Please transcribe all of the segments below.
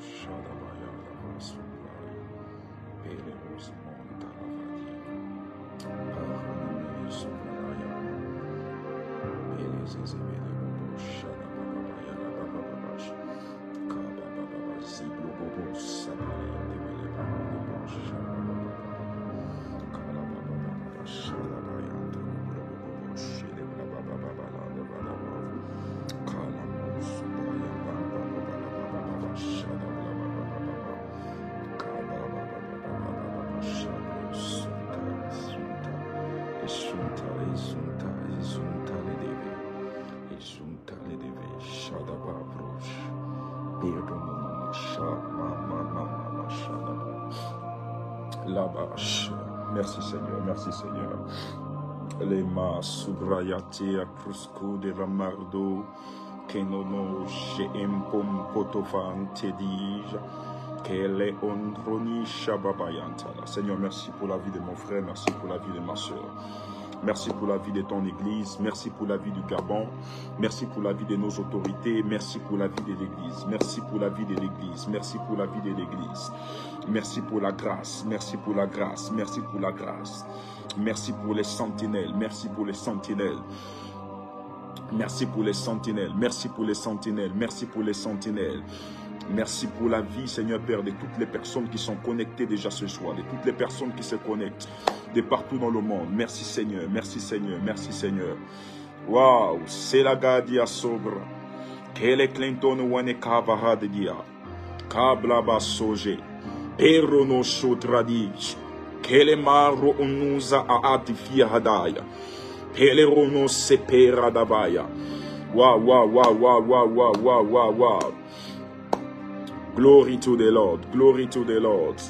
Shadabaya Lavasubaya, Pelerus Montalavadi, Paranami Subaya, Pelezezebele Bobo, Shadabaya Lavababash, Kabababa, Ziblo Bobo, Sabaya, Devele Bobo, Shadababa, Kalababa, Shadabaya, Bobo, Shedababa, Lavababa, Kalamo Subaya, Baba, Shadababa, Kabababa, Shadababa, Sunta, le deve, Shadaba, Brosh, Perdonne, Shama, Shadaba, Labash. Merci Seigneur, merci Seigneur. Les mas subrayati a crusco de ramardo, Kenono, Sheem Pom Potofan, Tedij, Kele Ondroni, Shababayantala. Seigneur, merci pour la vie de mon frère, merci pour la vie de ma soeur. Merci pour la vie de ton Église, merci pour la vie du Gabon, merci pour la vie de nos autorités, merci pour la vie de l'Église, merci pour la vie de l'Église, merci pour la vie de l'Église, merci pour la grâce, merci pour la grâce, merci pour la grâce, merci pour les sentinelles, merci pour les sentinelles. Merci pour les sentinelles, merci pour les sentinelles, merci pour les sentinelles. Merci pour la vie, Seigneur Père, de toutes les personnes qui sont connectées déjà ce soir, de toutes les personnes qui se connectent de partout dans le monde. Merci Seigneur, merci Seigneur, merci Seigneur. Waouh, c'est la gadia sobre. Kele Clinton wane kavara de dia. Kablaba soje. Perono shotradish. Kele maro onuza a atifia hadaya. Kele rono sepera dabaya. Wow, wow, wow, wow, wow, wow, wow, wow, wow. Glory to the Lord. Glory to the Lord.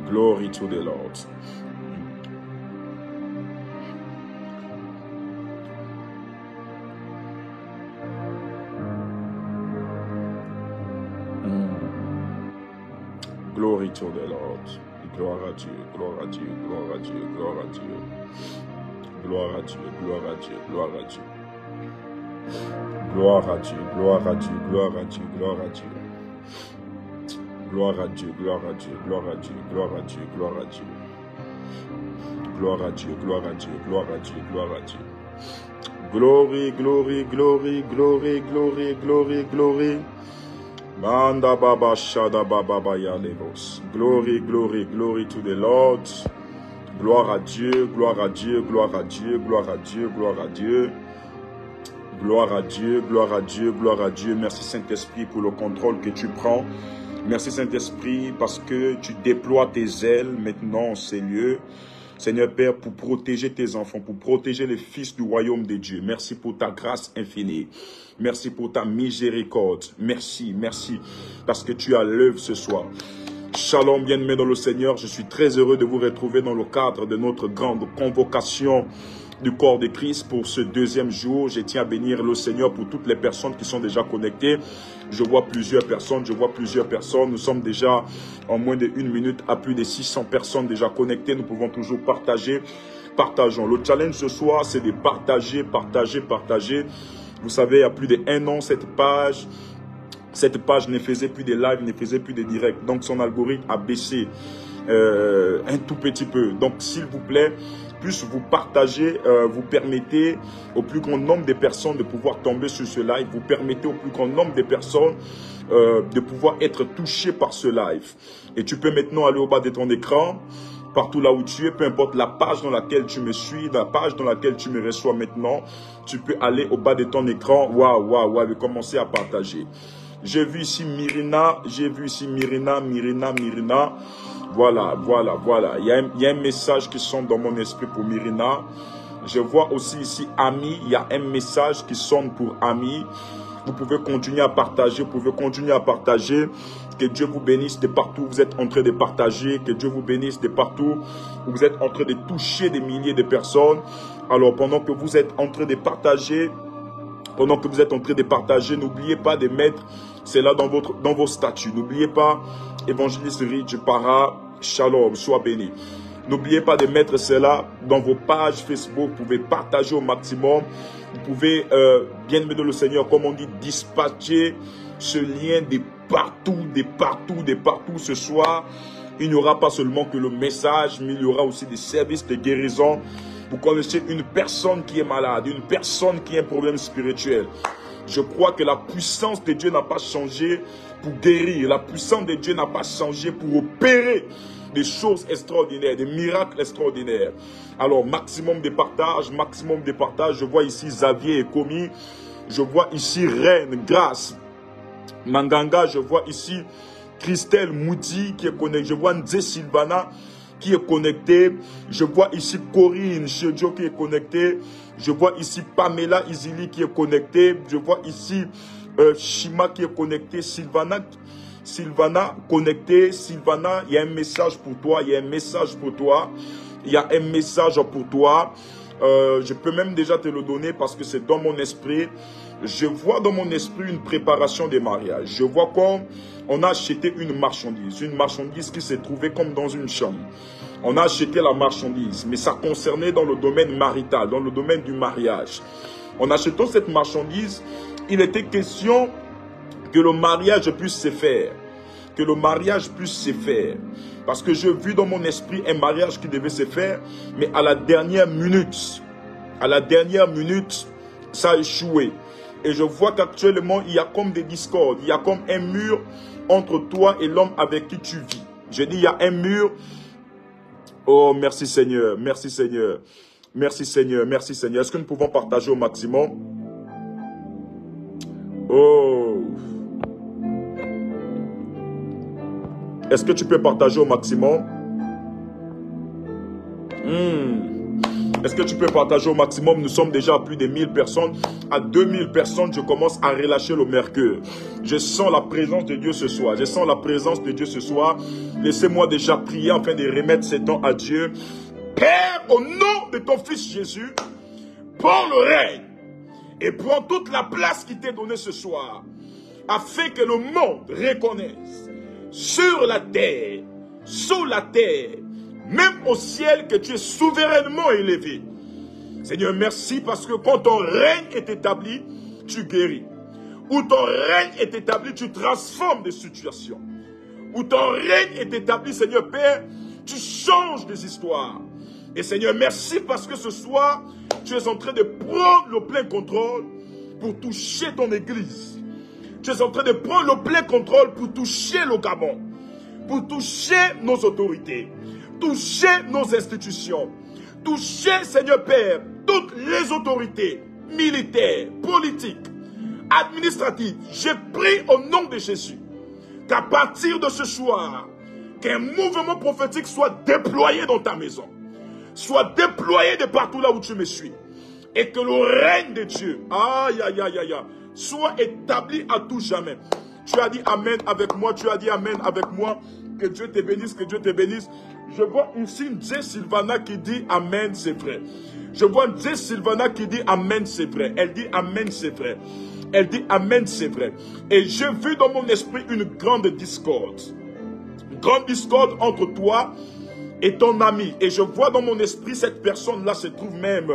Glory to the Lord. Glory to the Lord. Gloire à Dieu, gloire à Dieu, gloire à Dieu, gloire à Dieu. Gloire à Dieu, gloire à Dieu, gloire à Dieu. Gloire à Dieu, gloire à Dieu, gloire à Dieu, gloire à Dieu. Gloire à Dieu, gloire à Dieu, gloire à Dieu, gloire à Dieu, gloire à Dieu. Gloire à Dieu, gloire à Dieu, gloire à Dieu, gloire à Dieu. Glory, glory, glory, glory, glory, glory, glory. Manda baba shada baba baya levos. Glory, glory, glory to the Lord. Gloire à Dieu, gloire à Dieu, gloire à Dieu, gloire à Dieu, gloire à Dieu. Gloire à Dieu, gloire à Dieu, gloire à Dieu. Merci Saint-Esprit pour le contrôle que tu prends. Merci Saint-Esprit parce que tu déploies tes ailes maintenant en ces lieux. Seigneur Père, pour protéger tes enfants, pour protéger les fils du royaume de Dieu. Merci pour ta grâce infinie. Merci pour ta miséricorde. Merci, merci, parce que tu as l'œuvre ce soir. Shalom, bien-aimés dans le Seigneur. Je suis très heureux de vous retrouver dans le cadre de notre grande convocation du corps de Christ pour ce deuxième jour. Je tiens à bénir le Seigneur pour toutes les personnes qui sont déjà connectées. Je vois plusieurs personnes, Nous sommes déjà en moins d'une minute à plus de 600 personnes déjà connectées. Nous pouvons toujours partager. Partageons. Le challenge ce soir, c'est de partager, partager, partager. Vous savez, il y a plus d'1 an, cette page ne faisait plus de live, ne faisait plus de direct. Donc, son algorithme a baissé un tout petit peu. Donc, s'il vous plaît, plus vous partagez, vous permettez au plus grand nombre de personnes de pouvoir tomber sur ce live. Vous permettez au plus grand nombre de personnes de pouvoir être touchées par ce live. Et tu peux maintenant aller au bas de ton écran, partout là où tu es, peu importe la page dans laquelle tu me suis, la page dans laquelle tu me reçois maintenant, tu peux aller au bas de ton écran, waouh, waouh, waouh, et commencer à partager. J'ai vu ici Myrina, Myrina. Voilà. Il y a un message qui sonne dans mon esprit pour Myrina. Je vois aussi ici Ami, il y a un message qui sonne pour Ami. Vous pouvez continuer à partager, Que Dieu vous bénisse de partout où vous êtes en train de partager. Que Dieu vous bénisse de partout où vous êtes en train de toucher des milliers de personnes. Alors, pendant que vous êtes en train de partager, n'oubliez pas de mettre cela dans vos statuts. N'oubliez pas, évangéliste Rich Para, shalom, sois béni. N'oubliez pas de mettre cela dans vos pages Facebook. Vous pouvez partager au maximum. Vous pouvez, bien aimé de le Seigneur, comme on dit, dispatcher ce lien de partout ce soir. Il n'y aura pas seulement que le message, mais il y aura aussi des services de guérison. Vous connaissez une personne qui est malade, une personne qui a un problème spirituel. Je crois que la puissance de Dieu n'a pas changé pour guérir. La puissance de Dieu n'a pas changé pour opérer des choses extraordinaires, des miracles extraordinaires. Alors, maximum de partage, maximum de partage. Je vois ici Xavier et Komi. Je vois ici Reine, Grâce, Manganga. Je vois ici Christelle Moudi qui est connectée. Je vois Nzé Sylvana qui est connectée. Je vois ici Corinne Chedjo qui est connectée. Je vois ici Pamela Izili qui est connectée. Je vois ici Shima qui est connectée. Sylvana connectée. Sylvana, il y a un message pour toi. Il y a un message pour toi. Il y a un message pour toi. Je peux même déjà te le donner parce que c'est dans mon esprit. Je vois dans mon esprit une préparation des mariages. Je vois comme on a acheté une marchandise qui s'est trouvée comme dans une chambre. On a acheté la marchandise, mais ça concernait dans le domaine marital, dans le domaine du mariage. En achetant cette marchandise, il était question que le mariage puisse se faire. Que le mariage puisse se faire. Parce que j'ai vu dans mon esprit un mariage qui devait se faire, mais à la dernière minute, ça a échoué. Et je vois qu'actuellement, il y a comme des discordes. Il y a comme un mur entre toi et l'homme avec qui tu vis. Je dis, il y a un mur. Oh, merci Seigneur. Merci Seigneur. Merci Seigneur. Merci Seigneur. Est-ce que nous pouvons partager au maximum? Oh. Est-ce que tu peux partager au maximum? Est-ce que tu peux partager au maximum? Nous sommes déjà à plus de 1000 personnes. À 2000 personnes, je commence à relâcher le mercure. Je sens la présence de Dieu ce soir. Je sens la présence de Dieu ce soir. Laissez-moi déjà prier afin de remettre ces temps à Dieu. Père, au nom de ton Fils Jésus, prends le règne et prends toute la place qui t'est donnée ce soir, afin que le monde reconnaisse sur la terre, sous la terre, même au ciel, que tu es souverainement élevé. Seigneur, merci parce que quand ton règne est établi, tu guéris. Où ton règne est établi, tu transformes des situations. Où ton règne est établi, Seigneur Père, tu changes des histoires. Et Seigneur, merci parce que ce soir, tu es en train de prendre le plein contrôle pour toucher ton église. Tu es en train de prendre le plein contrôle pour toucher le Gabon, pour toucher nos autorités, toucher nos institutions, toucher, Seigneur Père, toutes les autorités militaires, politiques, administratives. Je prie au nom de Jésus qu'à partir de ce soir, qu'un mouvement prophétique soit déployé dans ta maison, soit déployé de partout là où tu me suis, et que le règne de Dieu, aïe, aïe, aïe, aïe, soit établi à tout jamais. Tu as dit Amen avec moi, tu as dit Amen avec moi. Que Dieu te bénisse, que Dieu te bénisse. Je vois ici Nzé Sylvana qui dit Amen, c'est vrai. Je vois Nzé Sylvana qui dit Amen, c'est vrai. Elle dit Amen, c'est vrai. Elle dit Amen, c'est vrai. Et j'ai vu dans mon esprit une grande discorde. Une grande discorde entre toi et ton ami. Et je vois dans mon esprit cette personne-là se trouve même,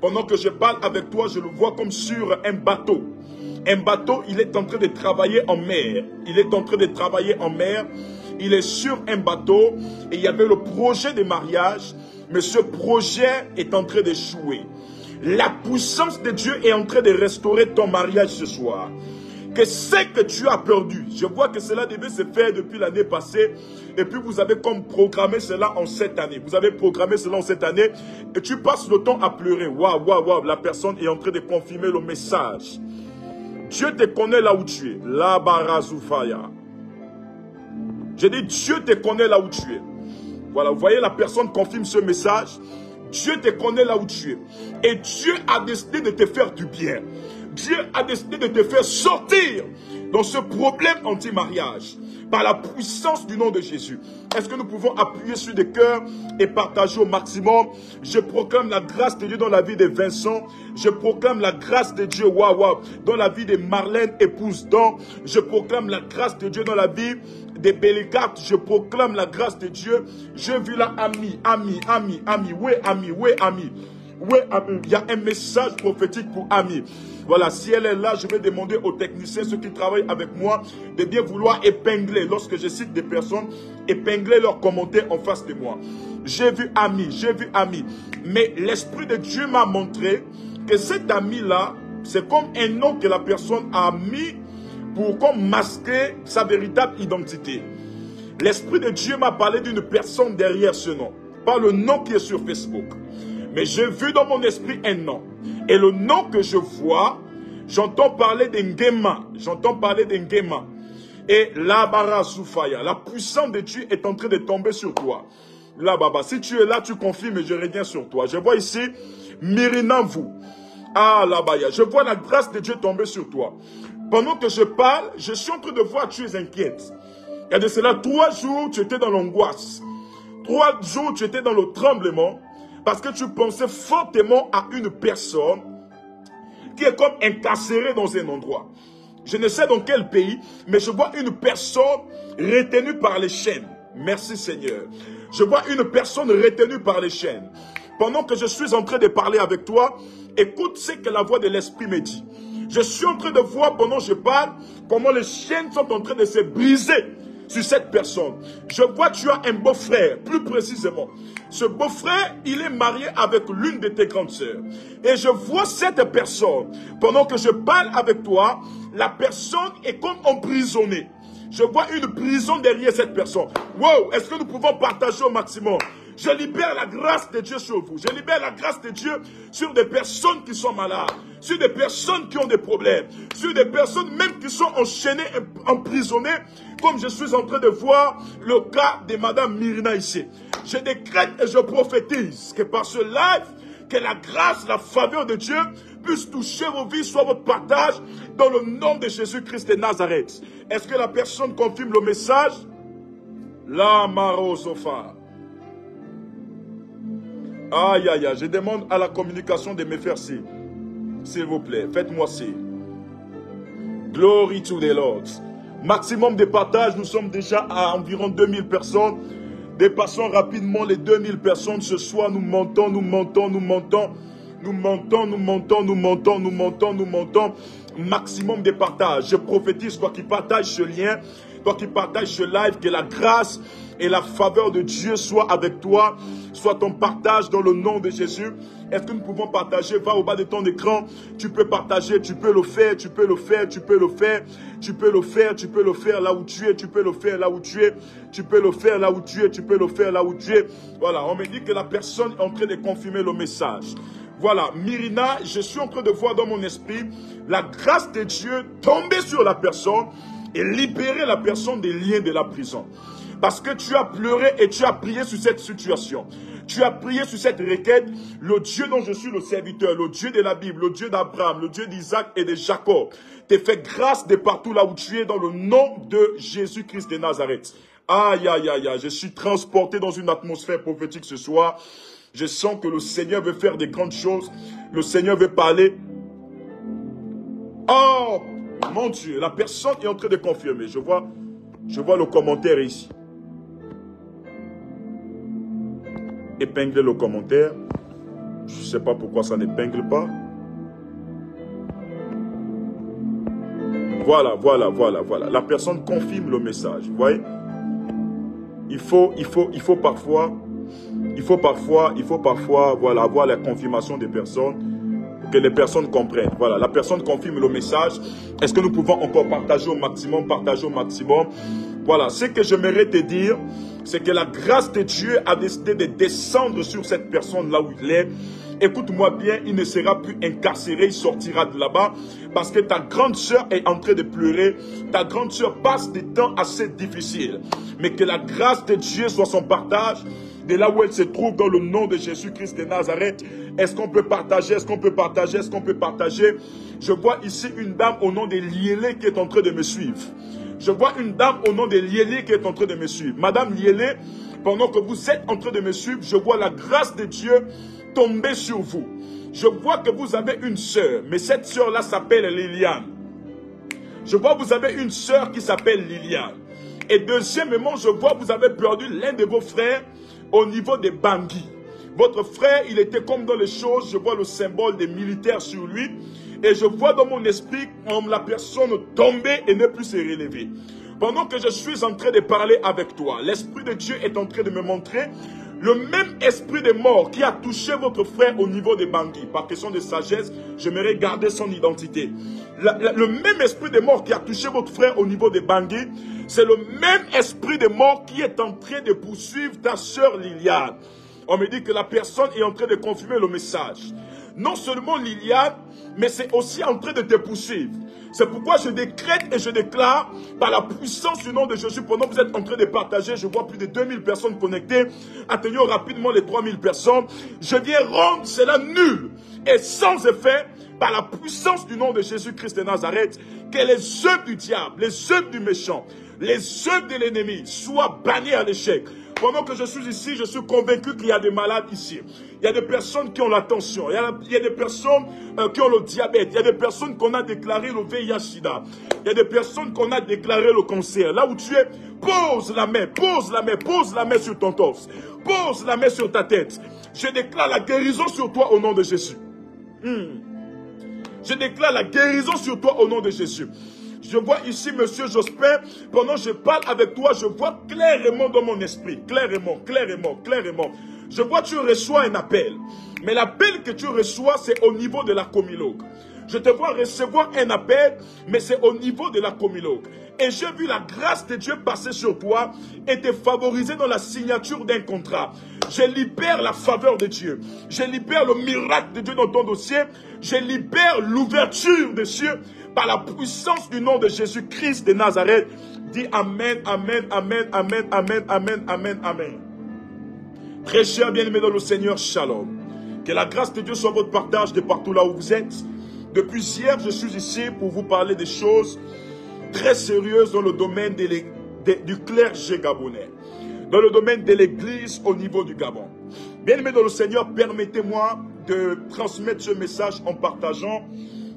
pendant que je parle avec toi, je le vois comme sur un bateau. Un bateau, il est en train de travailler en mer. Il est en train de travailler en mer. Il est sur un bateau et il y avait le projet de mariage, mais ce projet est en train d'échouer. La puissance de Dieu est en train de restaurer ton mariage ce soir. Que ce que tu as perdu, je vois que cela devait se faire depuis l'année passée, et puis vous avez comme programmé cela en cette année. Vous avez programmé cela en cette année, et tu passes le temps à pleurer. Waouh, waouh, waouh, la personne est en train de confirmer le message. Dieu te connaît là où tu es. La Barazoufaya. Je dis, Dieu te connaît là où tu es. Voilà, vous voyez, la personne confirme ce message. Dieu te connaît là où tu es. Et Dieu a décidé de te faire du bien. Dieu a décidé de te faire sortir dans ce problème anti-mariage. Par la puissance du nom de Jésus. Est-ce que nous pouvons appuyer sur des cœurs et partager au maximum? Je proclame la grâce de Dieu dans la vie de Vincent. Je proclame la grâce de Dieu, waouh, waouh, dans la vie de Marlène, épouse d'An. Je proclame la grâce de Dieu dans la vie des belles cartes, je proclame la grâce de Dieu. J'ai vu là, ami, oui, ami. Oui, ami. Il y a un message prophétique pour ami. Voilà, si elle est là, je vais demander aux techniciens, ceux qui travaillent avec moi, de bien vouloir épingler, lorsque je cite des personnes, épingler leurs commentaires en face de moi. J'ai vu ami. Mais l'Esprit de Dieu m'a montré que cet ami-là, c'est comme un nom que la personne a mis pour comme masquer sa véritable identité. L'Esprit de Dieu m'a parlé d'une personne derrière ce nom, pas le nom qui est sur Facebook. Mais j'ai vu dans mon esprit un nom. Et le nom que je vois, j'entends parler d'Ngema. Et la bara soufaya, la puissance de Dieu est en train de tomber sur toi. Là, Baba, si tu es là, tu confirmes et je reviens sur toi. Je vois ici, Mirinamvou. Ah, là-bas, je vois la grâce de Dieu tomber sur toi. Pendant que je parle, je suis en train de voir que tu es inquiète. Il y a de cela 3 jours, tu étais dans l'angoisse. 3 jours, tu étais dans le tremblement. Parce que tu pensais fortement à une personne qui est comme incarcérée dans un endroit. Je ne sais dans quel pays, mais je vois une personne retenue par les chaînes. Merci Seigneur. Je vois une personne retenue par les chaînes. Pendant que je suis en train de parler avec toi, écoute ce que la voix de l'Esprit me dit. Je suis en train de voir pendant que je parle comment les chaînes sont en train de se briser sur cette personne. Je vois que tu as un beau-frère, plus précisément. Ce beau-frère, il est marié avec l'une de tes grandes sœurs. Et je vois cette personne, pendant que je parle avec toi, la personne est comme emprisonnée. Je vois une prison derrière cette personne. Wow, est-ce que nous pouvons partager au maximum? Je libère la grâce de Dieu sur vous. Je libère la grâce de Dieu sur des personnes qui sont malades, sur des personnes qui ont des problèmes, sur des personnes même qui sont enchaînées, emprisonnées, comme je suis en train de voir le cas de Madame Myrina ici. Je décrète et je prophétise que par ce live, que la grâce, la faveur de Dieu puisse toucher vos vies, soit votre partage, dans le nom de Jésus-Christ de Nazareth. Est-ce que la personne confirme le message? La Marosofa. Aïe, aïe, aïe. Je demande à la communication de me faire signe. S'il vous plaît, faites-moi signe. Glory to the Lord. Maximum de partage, nous sommes déjà à environ 2000 personnes. Dépassons rapidement les 2000 personnes ce soir. Nous montons. Maximum de partage. Je prophétise, toi qui partages ce lien, toi qui partages ce live, que la grâce et la faveur de Dieu soient avec toi, soit ton partage dans le nom de Jésus. Est-ce que nous pouvons partager? Va au bas de ton écran, tu peux partager, tu peux le faire là où tu es, tu peux le faire là où tu es, tu peux le faire là où tu es, tu peux le faire là où tu es. Voilà, on me dit que la personne est en train de confirmer le message. Voilà, Myrina, je suis en train de voir dans mon esprit la grâce de Dieu tomber sur la personne et libérer la personne des liens de la prison. Parce que tu as pleuré et tu as prié sur cette situation. Tu as prié sur cette requête. Le Dieu dont je suis le serviteur, le Dieu de la Bible, le Dieu d'Abraham, le Dieu d'Isaac et de Jacob, te fait grâce de partout là où tu es dans le nom de Jésus-Christ de Nazareth. Aïe, aïe, aïe, aïe, je suis transporté dans une atmosphère prophétique ce soir. Je sens que le Seigneur veut faire des grandes choses. Le Seigneur veut parler. Oh, mon Dieu, la personne est en train de confirmer. Je vois le commentaire ici. Épingler le commentaire. Je ne sais pas pourquoi ça n'épingle pas. Voilà. La personne confirme le message. Vous voyez? Il faut parfois, voilà, avoir la confirmation des personnes, pour que les personnes comprennent. Voilà, la personne confirme le message. Est-ce que nous pouvons encore partager au maximum, Voilà, ce que j'aimerais te dire, c'est que la grâce de Dieu a décidé de descendre sur cette personne là où il est. Écoute-moi bien, il ne sera plus incarcéré, il sortira de là-bas parce que ta grande sœur est en train de pleurer. Ta grande sœur passe des temps assez difficiles. Mais que la grâce de Dieu soit son partage de là où elle se trouve dans le nom de Jésus-Christ de Nazareth. Est-ce qu'on peut partager? Je vois ici une dame au nom de Liélé qui est en train de me suivre. Madame Liélé, pendant que vous êtes en train de me suivre, je vois la grâce de Dieu tomber sur vous. Je vois que vous avez une sœur, mais cette sœur-là s'appelle Liliane. Je vois que vous avez une sœur qui s'appelle Liliane. Et deuxièmement, je vois que vous avez perdu l'un de vos frères au niveau des Bangui. Votre frère, il était comme dans les choses, je vois le symbole des militaires sur lui. Et je vois dans mon esprit comme la personne tomber et ne plus se relever. Pendant que je suis en train de parler avec toi, l'Esprit de Dieu est en train de me montrer le même esprit de mort qui a touché votre frère au niveau des Bangui. Par question de sagesse, j'aimerais garder son identité. Le même esprit de mort qui a touché votre frère au niveau des Bangui, c'est le même esprit de mort qui est en train de poursuivre ta sœur Liliane. On me dit que la personne est en train de confirmer le message. Non seulement Liliane, mais c'est aussi en train de te poursuivre. C'est pourquoi je décrète et je déclare par la puissance du nom de Jésus, pendant que vous êtes en train de partager, je vois plus de 2000 personnes connectées, atteignons rapidement les 3000 personnes. Je viens rendre cela nul et sans effet par la puissance du nom de Jésus-Christ de Nazareth, que les œuvres du diable, les œuvres du méchant, les œuvres de l'ennemi soient bannies à l'échec. Pendant que je suis ici, je suis convaincu qu'il y a des malades ici. Il y a des personnes qui ont la tension. Il y a des personnes qui ont le diabète. Il y a des personnes qu'on a déclaré le VIH-Sida. Il y a des personnes qu'on a déclaré le cancer. Là où tu es, pose la main, pose la main, pose la main sur ton torse. Pose la main sur ta tête. Je déclare la guérison sur toi au nom de Jésus. Je déclare la guérison sur toi au nom de Jésus. Je vois ici, monsieur Jospin, pendant que je parle avec toi, je vois clairement dans mon esprit, clairement. Je vois que tu reçois un appel. Mais l'appel que tu reçois, c'est au niveau de la communauté. Je te vois recevoir un appel, mais c'est au niveau de la communauté. Et j'ai vu la grâce de Dieu passer sur toi et te favoriser dans la signature d'un contrat. Je libère la faveur de Dieu. Je libère le miracle de Dieu dans ton dossier. Je libère l'ouverture des cieux par la puissance du nom de Jésus-Christ de Nazareth. Dis Amen, Amen, Amen, Amen, Amen, Amen, Amen, Amen. Très cher bien-aimé dans le Seigneur, Shalom. Que la grâce de Dieu soit votre partage de partout là où vous êtes. Depuis hier, je suis ici pour vous parler des choses très sérieuses dans le domaine du clergé gabonais. Dans le domaine de l'église au niveau du Gabon. Bien-aimé dans le Seigneur, permettez-moi de transmettre ce message en partageant.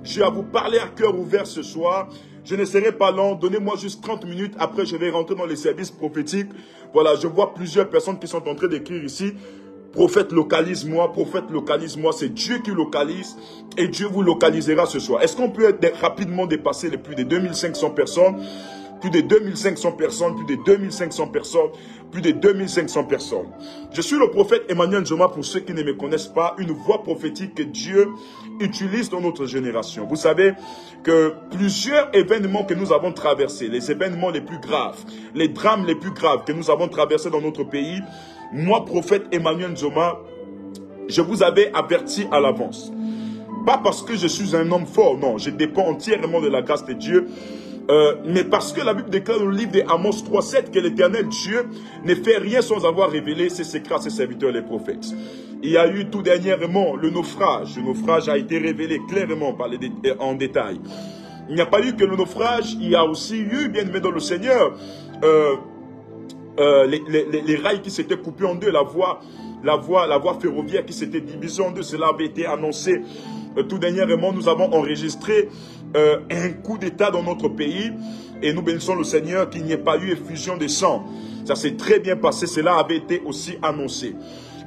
Je vais vous parler à cœur ouvert ce soir. Je ne serai pas long. Donnez-moi juste 30 minutes. Après, je vais rentrer dans les services prophétiques. Voilà, je vois plusieurs personnes qui sont en train d'écrire ici. Prophète, localise-moi. Prophète, localise-moi. C'est Dieu qui localise et Dieu vous localisera ce soir. Est-ce qu'on peut rapidement dépasser les plus de 2500 personnes? Plus de 2500 personnes, plus de 2500 personnes, plus de 2500 personnes. Je suis le prophète Emmanuel Njoma, pour ceux qui ne me connaissent pas, une voix prophétique que Dieu utilise dans notre génération. Vous savez que plusieurs événements que nous avons traversés, les événements les plus graves, les drames les plus graves que nous avons traversés dans notre pays, moi, prophète Emmanuel Njoma, je vous avais averti à l'avance. Pas parce que je suis un homme fort, non, je dépends entièrement de la grâce de Dieu. Mais parce que la Bible déclare dans le livre d'Amos 3,7 que l'Éternel Dieu ne fait rien sans avoir révélé ses secrets à ses serviteurs les prophètes. Il y a eu tout dernièrement le naufrage. Le naufrage a été révélé clairement en détail. Il n'y a pas eu que le naufrage, il y a aussi eu, bien aimé dans le Seigneur, les rails qui s'étaient coupés en deux, la voie ferroviaire qui s'était divisée en deux. Cela avait été annoncé tout dernièrement. Nous avons enregistré un coup d'État dans notre pays et nous bénissons le Seigneur qu'il n'y ait pas eu effusion de sang. Ça s'est très bien passé, cela avait été aussi annoncé.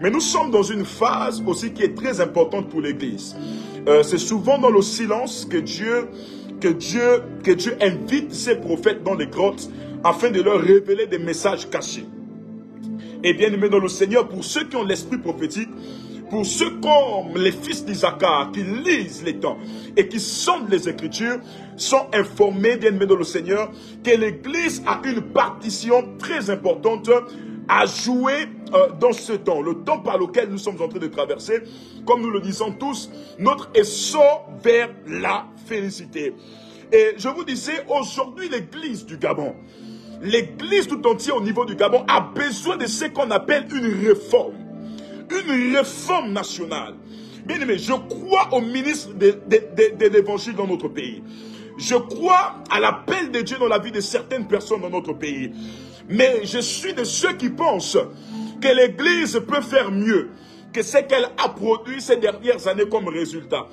Mais nous sommes dans une phase aussi qui est très importante pour l'Église. C'est souvent dans le silence que Dieu invite ses prophètes dans les grottes afin de leur révéler des messages cachés. Et bien aimé dans le Seigneur, pour ceux qui ont l'esprit prophétique, pour ceux comme les fils d'Isaac qui lisent les temps et qui sondent les Écritures, sont informés, bien aimés dans le Seigneur, que l'Église a une partition très importante à jouer dans ce temps, le temps par lequel nous sommes en train de traverser. Comme nous le disons tous, notre essor vers la félicité. Et je vous disais, aujourd'hui, l'Église du Gabon, l'Église tout entière au niveau du Gabon a besoin de ce qu'on appelle une réforme. Une réforme nationale. Bien aimé, je crois au ministre de l'Évangile dans notre pays. Je crois à l'appel de Dieu dans la vie de certaines personnes dans notre pays. Mais je suis de ceux qui pensent que l'Église peut faire mieux que ce qu'elle a produit ces dernières années comme résultat.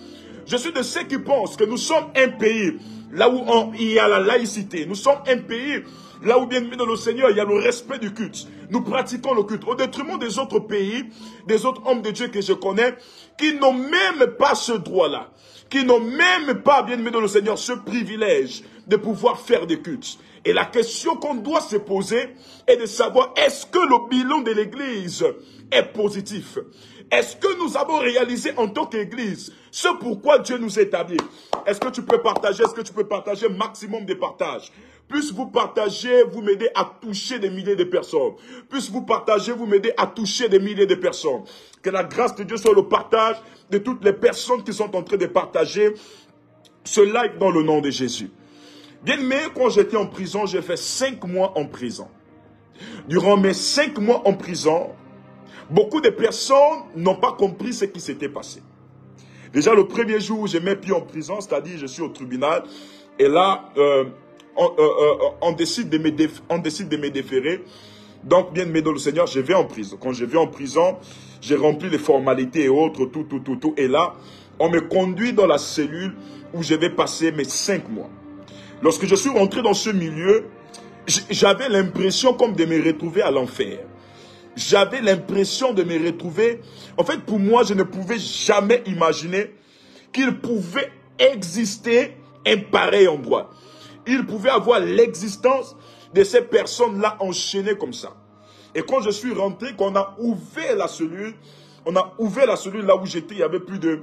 Je suis de ceux qui pensent que nous sommes un pays là où il y a la laïcité. Nous sommes un pays Là où bien aimé dans le Seigneur, il y a le respect du culte. Nous pratiquons le culte. Au détriment des autres pays, des autres hommes de Dieu que je connais, qui n'ont même pas ce droit-là. Qui n'ont même pas, bien aimé dans le Seigneur, ce privilège de pouvoir faire des cultes. Et la question qu'on doit se poser est de savoir, est-ce que le bilan de l'Église est positif? Est-ce que nous avons réalisé en tant qu'Église ce pourquoi Dieu nous a établis? Est-ce que tu peux partager? Est-ce que tu peux partager maximum de partages? Plus vous partagez, vous m'aidez à toucher des milliers de personnes. Plus vous partagez, vous m'aidez à toucher des milliers de personnes. Que la grâce de Dieu soit le partage de toutes les personnes qui sont en train de partager ce live dans le nom de Jésus. Bien aimé, quand j'étais en prison, j'ai fait 5 mois en prison. Durant mes 5 mois en prison, beaucoup de personnes n'ont pas compris ce qui s'était passé. Déjà, le premier jour où j'ai mis pied en prison, c'est-à-dire je suis au tribunal, et là, on décide de me déférer. Donc, bien aimé dans le Seigneur, je vais en prison. Quand je vais en prison, j'ai rempli les formalités et autres, tout. Et là, on me conduit dans la cellule où je vais passer mes 5 mois. Lorsque je suis rentré dans ce milieu, j'avais l'impression comme de me retrouver à l'enfer. J'avais l'impression de me retrouver... En fait, pour moi, je ne pouvais jamais imaginer qu'il pouvait exister un pareil endroit. Il pouvait avoir l'existence de ces personnes-là enchaînées comme ça. Et quand je suis rentré, quand on a ouvert la cellule, là où j'étais, il y avait plus de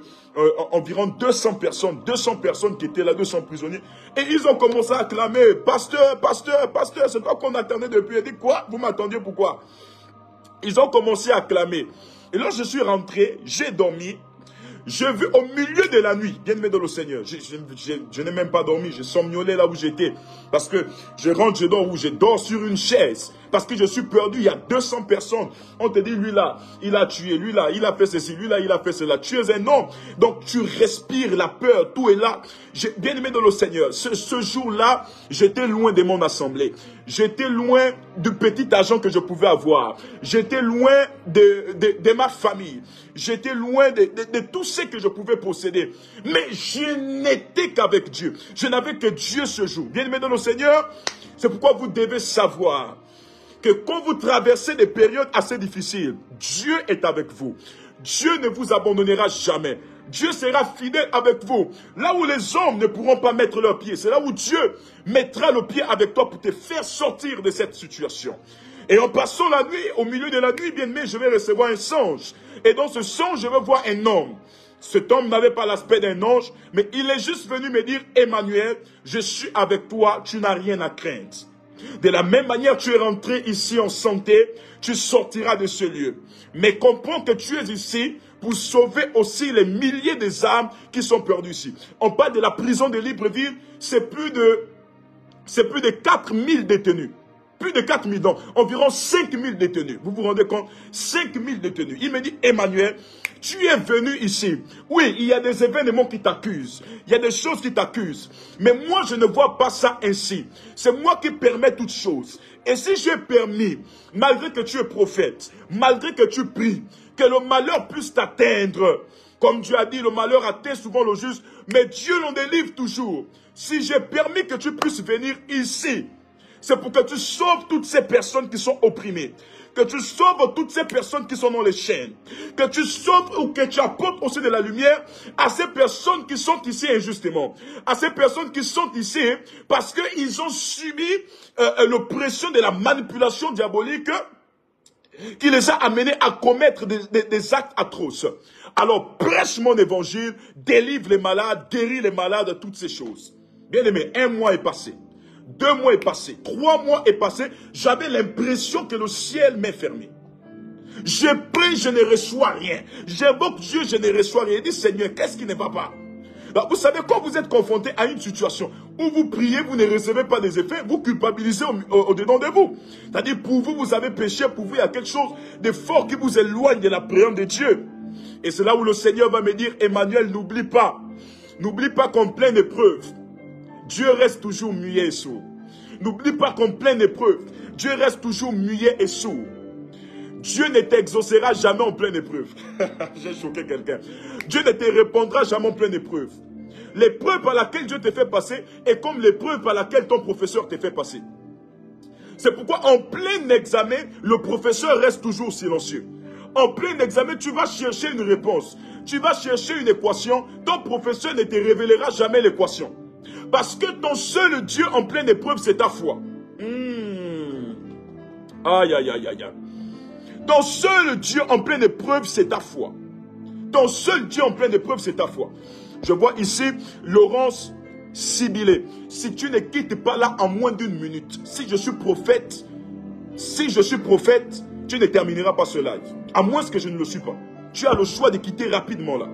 environ 200 personnes qui étaient là, 200 prisonniers. Et ils ont commencé à clamer, pasteur, c'est toi qu'on attendait depuis. Il dit, quoi? Vous m'attendiez pourquoi? Ils ont commencé à clamer. Et là, je suis rentré, j'ai dormi. Je vis au milieu de la nuit, bien aimé dans le Seigneur. Je n'ai même pas dormi, j'ai somnolé là où j'étais. Parce que je rentre, je dors sur une chaise. Parce que je suis perdu, il y a 200 personnes. On te dit, lui là, il a tué, lui là, il a fait ceci, lui là, il a fait cela. Tu es un homme. Donc tu respires la peur, tout est là. Bien aimé dans le Seigneur, ce jour-là, j'étais loin de mon assemblée. J'étais loin du petit argent que je pouvais avoir. J'étais loin de ma famille. J'étais loin de tout ce que je pouvais posséder. Mais je n'étais qu'avec Dieu. Je n'avais que Dieu ce jour. Bien aimé dans le Seigneur, c'est pourquoi vous devez savoir que quand vous traversez des périodes assez difficiles, Dieu est avec vous. Dieu ne vous abandonnera jamais. Dieu sera fidèle avec vous. Là où les hommes ne pourront pas mettre leurs pieds, c'est là où Dieu mettra le pied avec toi pour te faire sortir de cette situation. Et en passant la nuit, au milieu de la nuit, bien aimé, je vais recevoir un songe. Et dans ce songe, je vais voir un homme. Cet homme n'avait pas l'aspect d'un ange, mais il est juste venu me dire, Emmanuel, je suis avec toi, tu n'as rien à craindre. De la même manière, tu es rentré ici en santé, tu sortiras de ce lieu. Mais comprends que tu es ici pour sauver aussi les milliers des âmes qui sont perdues ici. On parle de la prison de Libreville, c'est plus de 4000 détenus. Plus de 4000, donc environ 5000 détenus. Vous vous rendez compte? 5000 détenus. Il me dit, Emmanuel, tu es venu ici. Oui, il y a des événements qui t'accusent. Il y a des choses qui t'accusent. Mais moi, je ne vois pas ça ainsi. C'est moi qui permets toutes choses. Et si j'ai permis, malgré que tu es prophète, malgré que tu pries, que le malheur puisse t'atteindre, comme Dieu a dit, le malheur atteint souvent le juste, mais Dieu l'en délivre toujours. Si j'ai permis que tu puisses venir ici, c'est pour que tu sauves toutes ces personnes qui sont opprimées. Que tu sauves toutes ces personnes qui sont dans les chaînes. Que tu sauves ou que tu apportes aussi de la lumière à ces personnes qui sont ici injustement. À ces personnes qui sont ici parce qu'ils ont subi l'oppression de la manipulation diabolique qui les a amenés à commettre des actes atroces. Alors prêche mon évangile, délivre les malades, guéris les malades, toutes ces choses. Bien aimé, 1 mois est passé. 2 mois est passé, 3 mois est passé, j'avais l'impression que le ciel m'est fermé. Je prie, je ne reçois rien. J'invoque Dieu, je ne reçois rien. Je dis, Seigneur, qu'est-ce qui ne va pas? Alors, vous savez, quand vous êtes confronté à une situation où vous priez, vous ne recevez pas des effets, vous culpabilisez au-dedans de vous. C'est-à-dire, pour vous, vous avez péché, pour vous, il y a quelque chose de fort qui vous éloigne de la prière de Dieu. Et c'est là où le Seigneur va me dire, Emmanuel, n'oublie pas qu'en pleine épreuve, Dieu reste toujours muet et sourd. N'oublie pas qu'en pleine épreuve, Dieu reste toujours muet et sourd. Dieu ne t'exaucera jamais en pleine épreuve. J'ai choqué quelqu'un. Dieu ne te répondra jamais en pleine épreuve. L'épreuve par laquelle Dieu te fait passer est comme l'épreuve par laquelle ton professeur te fait passer. C'est pourquoi en plein examen, le professeur reste toujours silencieux. En plein examen, tu vas chercher une réponse. Tu vas chercher une équation. Ton professeur ne te révélera jamais l'équation. Parce que ton seul Dieu en pleine épreuve, c'est ta foi. Aïe, aïe, aïe, aïe, aïe. Ton seul Dieu en pleine épreuve, c'est ta foi. Ton seul Dieu en pleine épreuve, c'est ta foi. Je vois ici Laurence Sibilé. Si tu ne quittes pas là en moins d'une minute, si je suis prophète, tu ne termineras pas ce live. À moins que je ne le suis pas. Tu as le choix de quitter rapidement là.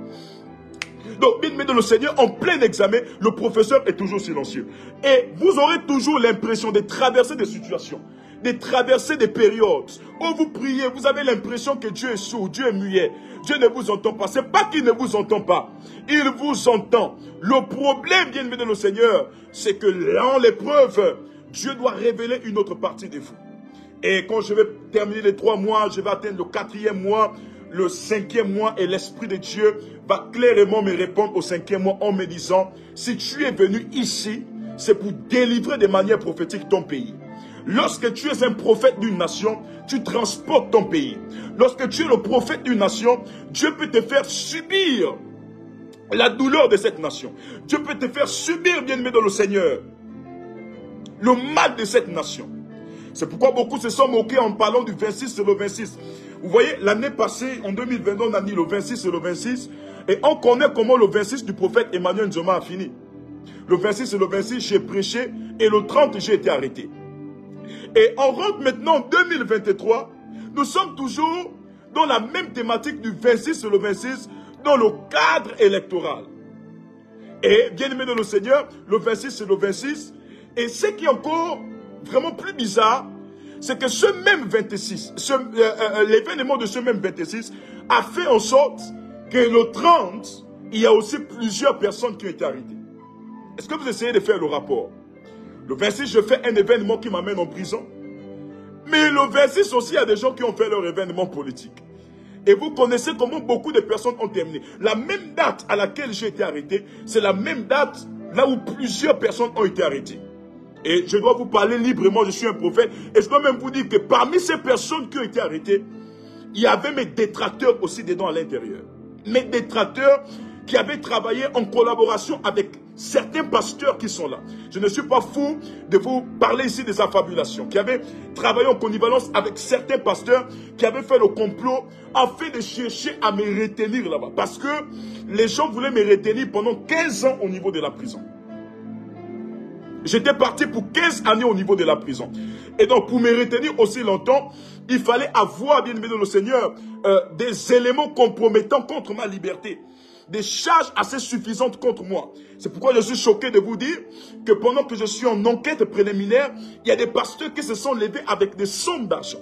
Donc, bien aimé dans le Seigneur, en plein examen, le professeur est toujours silencieux. Et vous aurez toujours l'impression de traverser des situations, de traverser des périodes où vous priez, vous avez l'impression que Dieu est sourd, Dieu est muet, Dieu ne vous entend pas. Ce n'est pas qu'il ne vous entend pas, il vous entend. Le problème, bien aimé dans le Seigneur, c'est que dans l'épreuve, Dieu doit révéler une autre partie de vous. Et quand je vais terminer les 3 mois, je vais atteindre le 4e mois, le 5e mois, et l'Esprit de Dieu va clairement me répondre au 5e mois en me disant, si tu es venu ici, c'est pour délivrer de manière prophétique ton pays. Lorsque tu es un prophète d'une nation, tu transportes ton pays. Lorsque tu es le prophète d'une nation, Dieu peut te faire subir la douleur de cette nation. Dieu peut te faire subir, bien-aimé dans le Seigneur, le mal de cette nation. C'est pourquoi beaucoup se sont moqués en parlant du 26 et le 26. Vous voyez, l'année passée, en 2022, on a dit le 26 et le 26. Et on connaît comment le 26 du prophète Emmanuel Nzoma a fini. Le 26 et le 26, j'ai prêché. Et le 30, j'ai été arrêté. Et on rentre maintenant en 2023. Nous sommes toujours dans la même thématique du 26 et le 26, dans le cadre électoral. Et bien aimé de le Seigneur, le 26 et le 26. Et ce qui est encore vraiment plus bizarre, c'est que ce même 26, l'événement de ce même 26 a fait en sorte que le 30, il y a aussi plusieurs personnes qui ont été arrêtées. Est-ce que vous essayez de faire le rapport? Le 26, je fais un événement qui m'amène en prison. Mais le 26 aussi, il y a des gens qui ont fait leur événement politique. Et vous connaissez comment beaucoup de personnes ont terminé. La même date à laquelle j'ai été arrêté, c'est la même date là où plusieurs personnes ont été arrêtées. Et je dois vous parler librement, je suis un prophète. Et je dois même vous dire que parmi ces personnes qui ont été arrêtées, il y avait mes détracteurs aussi dedans à l'intérieur. Mes détracteurs qui avaient travaillé en collaboration avec certains pasteurs qui sont là. Je ne suis pas fou de vous parler ici des affabulations. Qui avaient travaillé en connivence avec certains pasteurs qui avaient fait le complot afin de chercher à me retenir là-bas. Parce que les gens voulaient me retenir pendant 15 ans au niveau de la prison. J'étais parti pour 15 années au niveau de la prison. Et donc, pour me retenir aussi longtemps, il fallait avoir, bien aimé de le Seigneur, des éléments compromettants contre ma liberté. Des charges assez suffisantes contre moi. C'est pourquoi je suis choqué de vous dire que pendant que je suis en enquête préliminaire, il y a des pasteurs qui se sont levés avec des sommes d'argent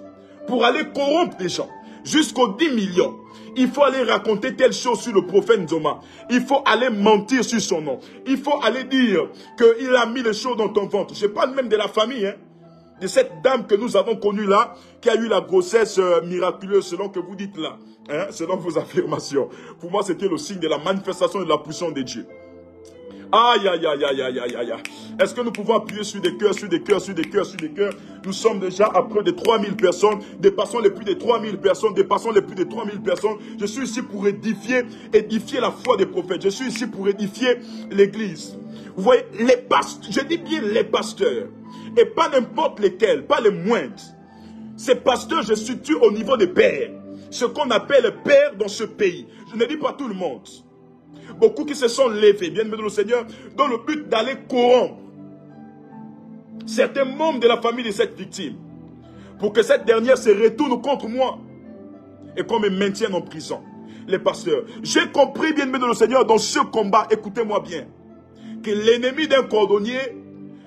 pour aller corrompre les gens. Jusqu'aux 10 millions. Il faut aller raconter telle chose sur le prophète Nzoma. Il faut aller mentir sur son nom. Il faut aller dire qu'il a mis les choses dans ton ventre. Je parle même de la famille, hein, de cette dame que nous avons connue là, qui a eu la grossesse miraculeuse selon que vous dites là, hein, selon vos affirmations. Pour moi, c'était le signe de la manifestation de la puissance de Dieu. Aïe, aïe, aïe, aïe, aïe, aïe, aïe. Est-ce que nous pouvons appuyer sur des cœurs, sur des cœurs, sur des cœurs, sur des cœurs? Nous sommes déjà à près de 3000 personnes, dépassons les plus de 3000 personnes, dépassons les plus de 3000 personnes. Je suis ici pour édifier la foi des prophètes. Je suis ici pour édifier l'église. Vous voyez, les pasteurs, je dis bien les pasteurs, et pas n'importe lesquels, pas les moindres. Ces pasteurs, je situe au niveau des pères, ce qu'on appelle pères dans ce pays. Je ne dis pas tout le monde. Beaucoup qui se sont levés, bien aimés de le Seigneur, dans le but d'aller corrompre certains membres de la famille de cette victime, pour que cette dernière se retourne contre moi et qu'on me maintienne en prison. Les pasteurs, j'ai compris, bien aimés de le Seigneur, dans ce combat, écoutez-moi bien, que l'ennemi d'un cordonnier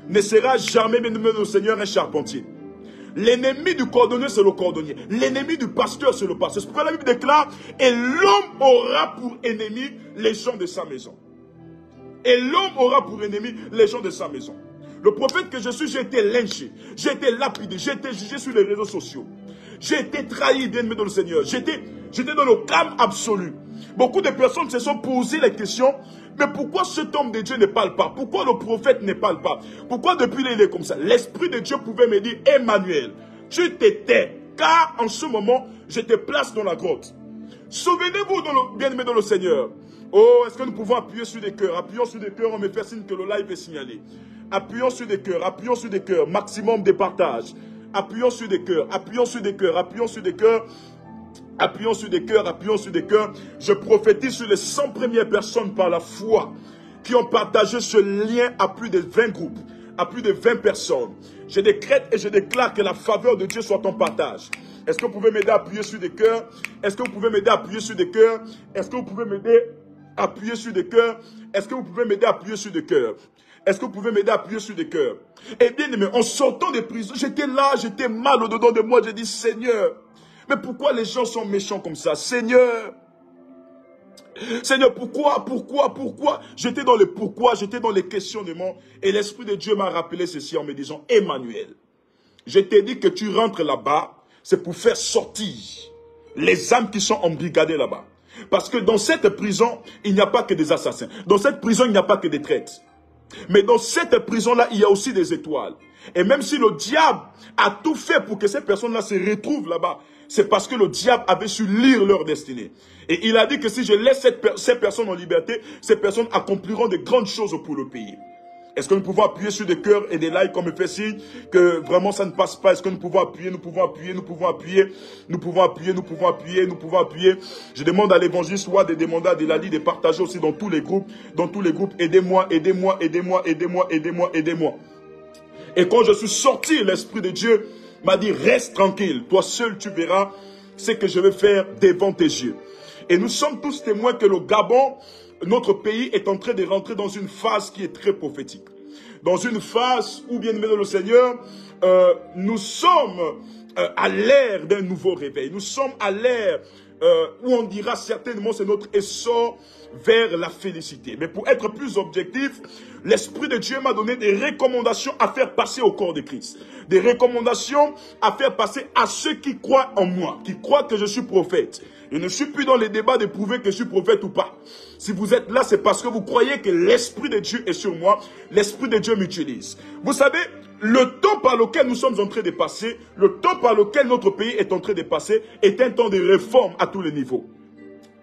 ne sera jamais, bien aimé de le Seigneur, un charpentier. L'ennemi du cordonnier, c'est le cordonnier. L'ennemi du pasteur, c'est le pasteur. C'est pourquoi la Bible déclare, et l'homme aura pour ennemi les gens de sa maison. Et l'homme aura pour ennemi les gens de sa maison. Le prophète que je suis, j'ai été lynché, j'ai été lapidé, j'ai été jugé sur les réseaux sociaux. J'ai été trahi, bien aimé dans le Seigneur. J'étais dans le calme absolu. Beaucoup de personnes se sont posées la question, mais pourquoi cet homme de Dieu ne parle pas? Pourquoi le prophète ne parle pas? Pourquoi depuis là il est comme ça? L'Esprit de Dieu pouvait me dire, Emmanuel, tu t'étais, car en ce moment, je te place dans la grotte. Souvenez-vous, bien-aimés dans le Seigneur. Oh, est-ce que nous pouvons appuyer sur des cœurs? Appuyons sur des cœurs, on me fait signe que le live est signalé. Appuyons sur des cœurs, maximum de partage. Appuyons sur des cœurs, appuyons sur des cœurs, appuyons sur des cœurs. Appuyons sur des cœurs, appuyons sur des cœurs. Je prophétise sur les 100 premières personnes par la foi qui ont partagé ce lien à plus de 20 groupes, à plus de 20 personnes. Je décrète et je déclare que la faveur de Dieu soit en partage. Est-ce que vous pouvez m'aider à appuyer sur des cœurs? Est-ce que vous pouvez m'aider à appuyer sur des cœurs? Est-ce que vous pouvez m'aider à appuyer sur des cœurs? Est-ce que vous pouvez m'aider à appuyer sur des cœurs? Est-ce que vous pouvez m'aider à appuyer sur des cœurs? Eh bien, mais en sortant de prison, j'étais là, j'étais mal au-dedans de moi. J'ai dit, Seigneur, mais pourquoi les gens sont méchants comme ça? Seigneur, pourquoi? J'étais dans le pourquoi, j'étais dans les questionnements. Et l'Esprit de Dieu m'a rappelé ceci en me disant, Emmanuel, je t'ai dit que tu rentres là-bas, c'est pour faire sortir les âmes qui sont embrigadées là-bas. Parce que dans cette prison, il n'y a pas que des assassins. Dans cette prison, il n'y a pas que des traîtres. Mais dans cette prison-là, il y a aussi des étoiles. Et même si le diable a tout fait pour que ces personnes-là se retrouvent là-bas, c'est parce que le diable avait su lire leur destinée. Et il a dit que si je laisse ces personnes en liberté, ces personnes accompliront de grandes choses pour le pays. Est-ce que nous pouvons appuyer sur des cœurs et des likes comme me fait signe que vraiment ça ne passe pas? Est-ce que nous pouvons appuyer, nous pouvons appuyer, nous pouvons appuyer, nous pouvons appuyer, nous pouvons appuyer, nous pouvons appuyer. Je demande à l'évangile soit de demander à Delali de partager aussi dans tous les groupes, aidez-moi, aidez-moi, aidez-moi, aidez-moi, aidez-moi, aidez-moi. Et quand je suis sorti, l'Esprit de Dieu m'a dit, reste tranquille, toi seul tu verras ce que je vais faire devant tes yeux. Et nous sommes tous témoins que le Gabon, notre pays, est en train de rentrer dans une phase qui est très prophétique. Dans une phase où, bien aimé dans le Seigneur, nous sommes à l'ère d'un nouveau réveil. Nous sommes à l'ère où on dira certainement c'est notre essor vers la félicité. Mais pour être plus objectif, l'Esprit de Dieu m'a donné des recommandations à faire passer au corps de Christ. Des recommandations à faire passer à ceux qui croient en moi, qui croient que je suis prophète. Je ne suis plus dans les débats de prouver que je suis prophète ou pas. Si vous êtes là, c'est parce que vous croyez que l'Esprit de Dieu est sur moi. L'Esprit de Dieu m'utilise. Vous savez, le temps par lequel nous sommes en train de passer, le temps par lequel notre pays est en train de passer, est un temps de réforme à tous les niveaux.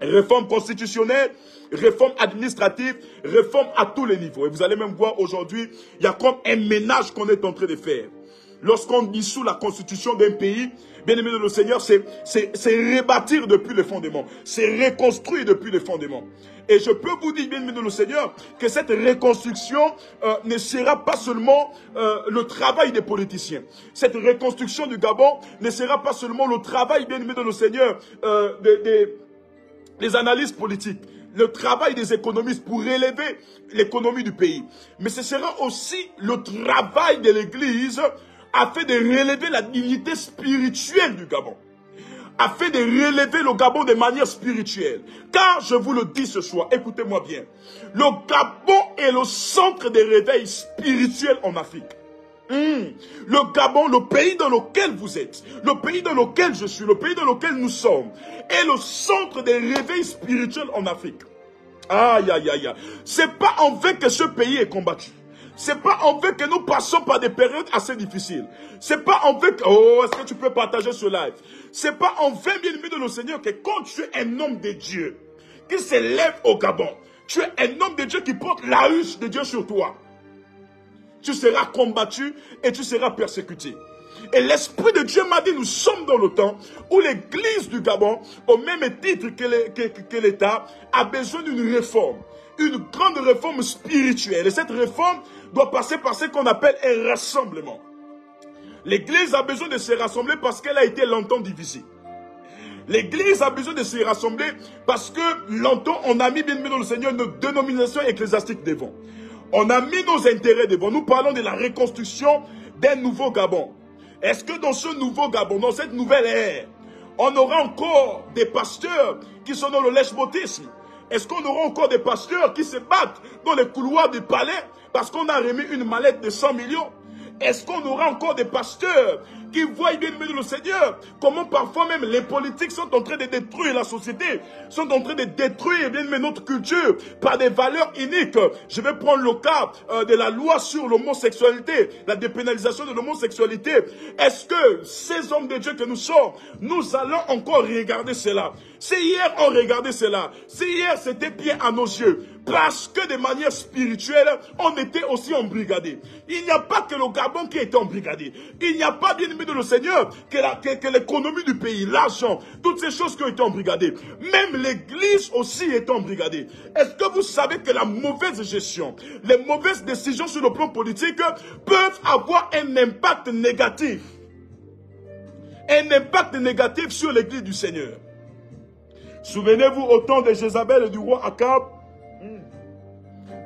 Réforme constitutionnelle, réforme administrative, réforme à tous les niveaux. Et vous allez même voir aujourd'hui, il y a comme un ménage qu'on est en train de faire. Lorsqu'on dissout la constitution d'un pays, bien aimé de le Seigneur, c'est rebâtir depuis les fondements. C'est reconstruire depuis les fondements. Et je peux vous dire, bien aimé de le Seigneur, que cette reconstruction ne sera pas seulement le travail des politiciens. Cette reconstruction du Gabon ne sera pas seulement le travail, bien aimé de le Seigneur, des analyses politiques. Le travail des économistes pour relever l'économie du pays. Mais ce sera aussi le travail de l'Église afin de relever la dignité spirituelle du Gabon. Afin de relever le Gabon de manière spirituelle. Car je vous le dis ce soir, écoutez-moi bien. Le Gabon est le centre de réveil spirituel en Afrique. Le Gabon, le pays dans lequel vous êtes, le pays dans lequel je suis, le pays dans lequel nous sommes, est le centre des réveils spirituels en Afrique. Aïe, aïe, aïe, aïe. C'est pas en vain que ce pays est combattu. C'est pas en vain que nous passons par des périodes assez difficiles. C'est pas en vain que... Oh, est-ce que tu peux partager ce live? C'est pas en vain, bien aimé de le Seigneur, que quand tu es un homme de Dieu, qui s'élève au Gabon, tu es un homme de Dieu qui porte la huche de Dieu sur toi. Tu seras combattu et tu seras persécuté. Et l'Esprit de Dieu m'a dit, nous sommes dans le temps où l'Église du Gabon, au même titre que l'État, a besoin d'une réforme. Une grande réforme spirituelle. Et cette réforme doit passer par ce qu'on appelle un rassemblement. L'Église a besoin de se rassembler parce qu'elle a été longtemps divisée. L'Église a besoin de se rassembler parce que longtemps on a mis, bien aimé dans le Seigneur, nos dénominations ecclésiastiques devant. On a mis nos intérêts devant. Nous parlons de la reconstruction d'un nouveau Gabon. Est-ce que dans ce nouveau Gabon, dans cette nouvelle ère, on aura encore des pasteurs qui sont dans le lèche-botisme? Est-ce qu'on aura encore des pasteurs qui se battent dans les couloirs du palais parce qu'on a remis une mallette de 100 millions? Est-ce qu'on aura encore des pasteurs qui voient bien le Seigneur? Comment parfois même les politiques sont en train de détruire la société, sont en train de détruire bien notre culture par des valeurs iniques. Je vais prendre le cas de la loi sur l'homosexualité, la dépénalisation de l'homosexualité. Est-ce que ces hommes de Dieu que nous sommes, nous allons encore regarder cela? Si hier on regardait cela, si hier c'était bien à nos yeux, parce que de manière spirituelle, on était aussi embrigadés. Il n'y a pas que le Gabon qui était embrigadé. Il n'y a pas, bien aimé de le Seigneur, que l'économie du pays, l'argent, toutes ces choses qui ont été embrigadées. Même l'église aussi est embrigadée. Est-ce que vous savez que la mauvaise gestion, les mauvaises décisions sur le plan politique peuvent avoir un impact négatif? Un impact négatif sur l'église du Seigneur. Souvenez-vous au temps de Jézabel et du roi Akab.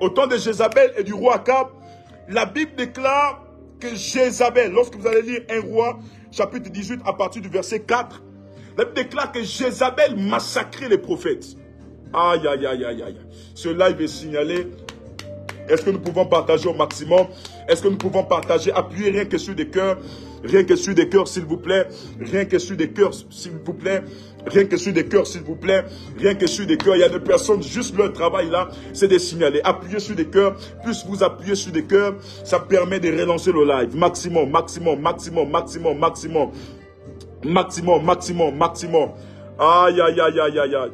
Au temps de Jézabel et du roi Akab, la Bible déclare que Jézabel, lorsque vous allez lire 1 roi, chapitre 18, à partir du verset 4, la Bible déclare que Jézabel massacrait les prophètes. Aïe, aïe, aïe, aïe, aïe. Ce live est signalé. Est-ce que nous pouvons partager au maximum? Est-ce que nous pouvons partager, appuyer rien que sur des cœurs? Rien que sur des cœurs, s'il vous plaît. Rien que sur des cœurs, s'il vous plaît. Rien que sur des cœurs, s'il vous plaît. Rien que sur des cœurs. Il y a des personnes, juste leur travail là, c'est de signaler. Appuyez sur des cœurs. Plus vous appuyez sur des cœurs, ça permet de relancer le live. Maximum, maximum, maximum, maximum, maximum. Maximum, maximum, maximum. Aïe, aïe, aïe, aïe, aïe, aïe.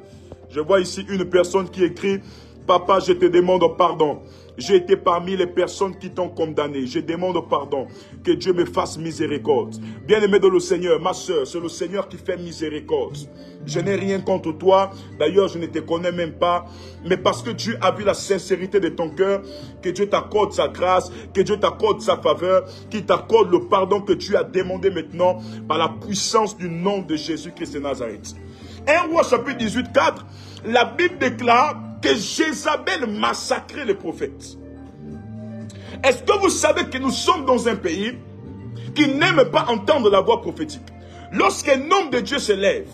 Je vois ici une personne qui écrit: Papa, je te demande pardon. J'ai été parmi les personnes qui t'ont condamné. Je demande pardon. Que Dieu me fasse miséricorde. Bien-aimé de le Seigneur, ma soeur, c'est le Seigneur qui fait miséricorde. Je n'ai rien contre toi. D'ailleurs, je ne te connais même pas. Mais parce que Dieu a vu la sincérité de ton cœur, que Dieu t'accorde sa grâce, que Dieu t'accorde sa faveur, qu'il t'accorde le pardon que tu as demandé maintenant par la puissance du nom de Jésus-Christ de Nazareth. 1 Roi chapitre 18, 4, la Bible déclare que Jézabel massacrait les prophètes. Est-ce que vous savez que nous sommes dans un pays qui n'aime pas entendre la voix prophétique? Lorsqu'un homme de Dieu se lève,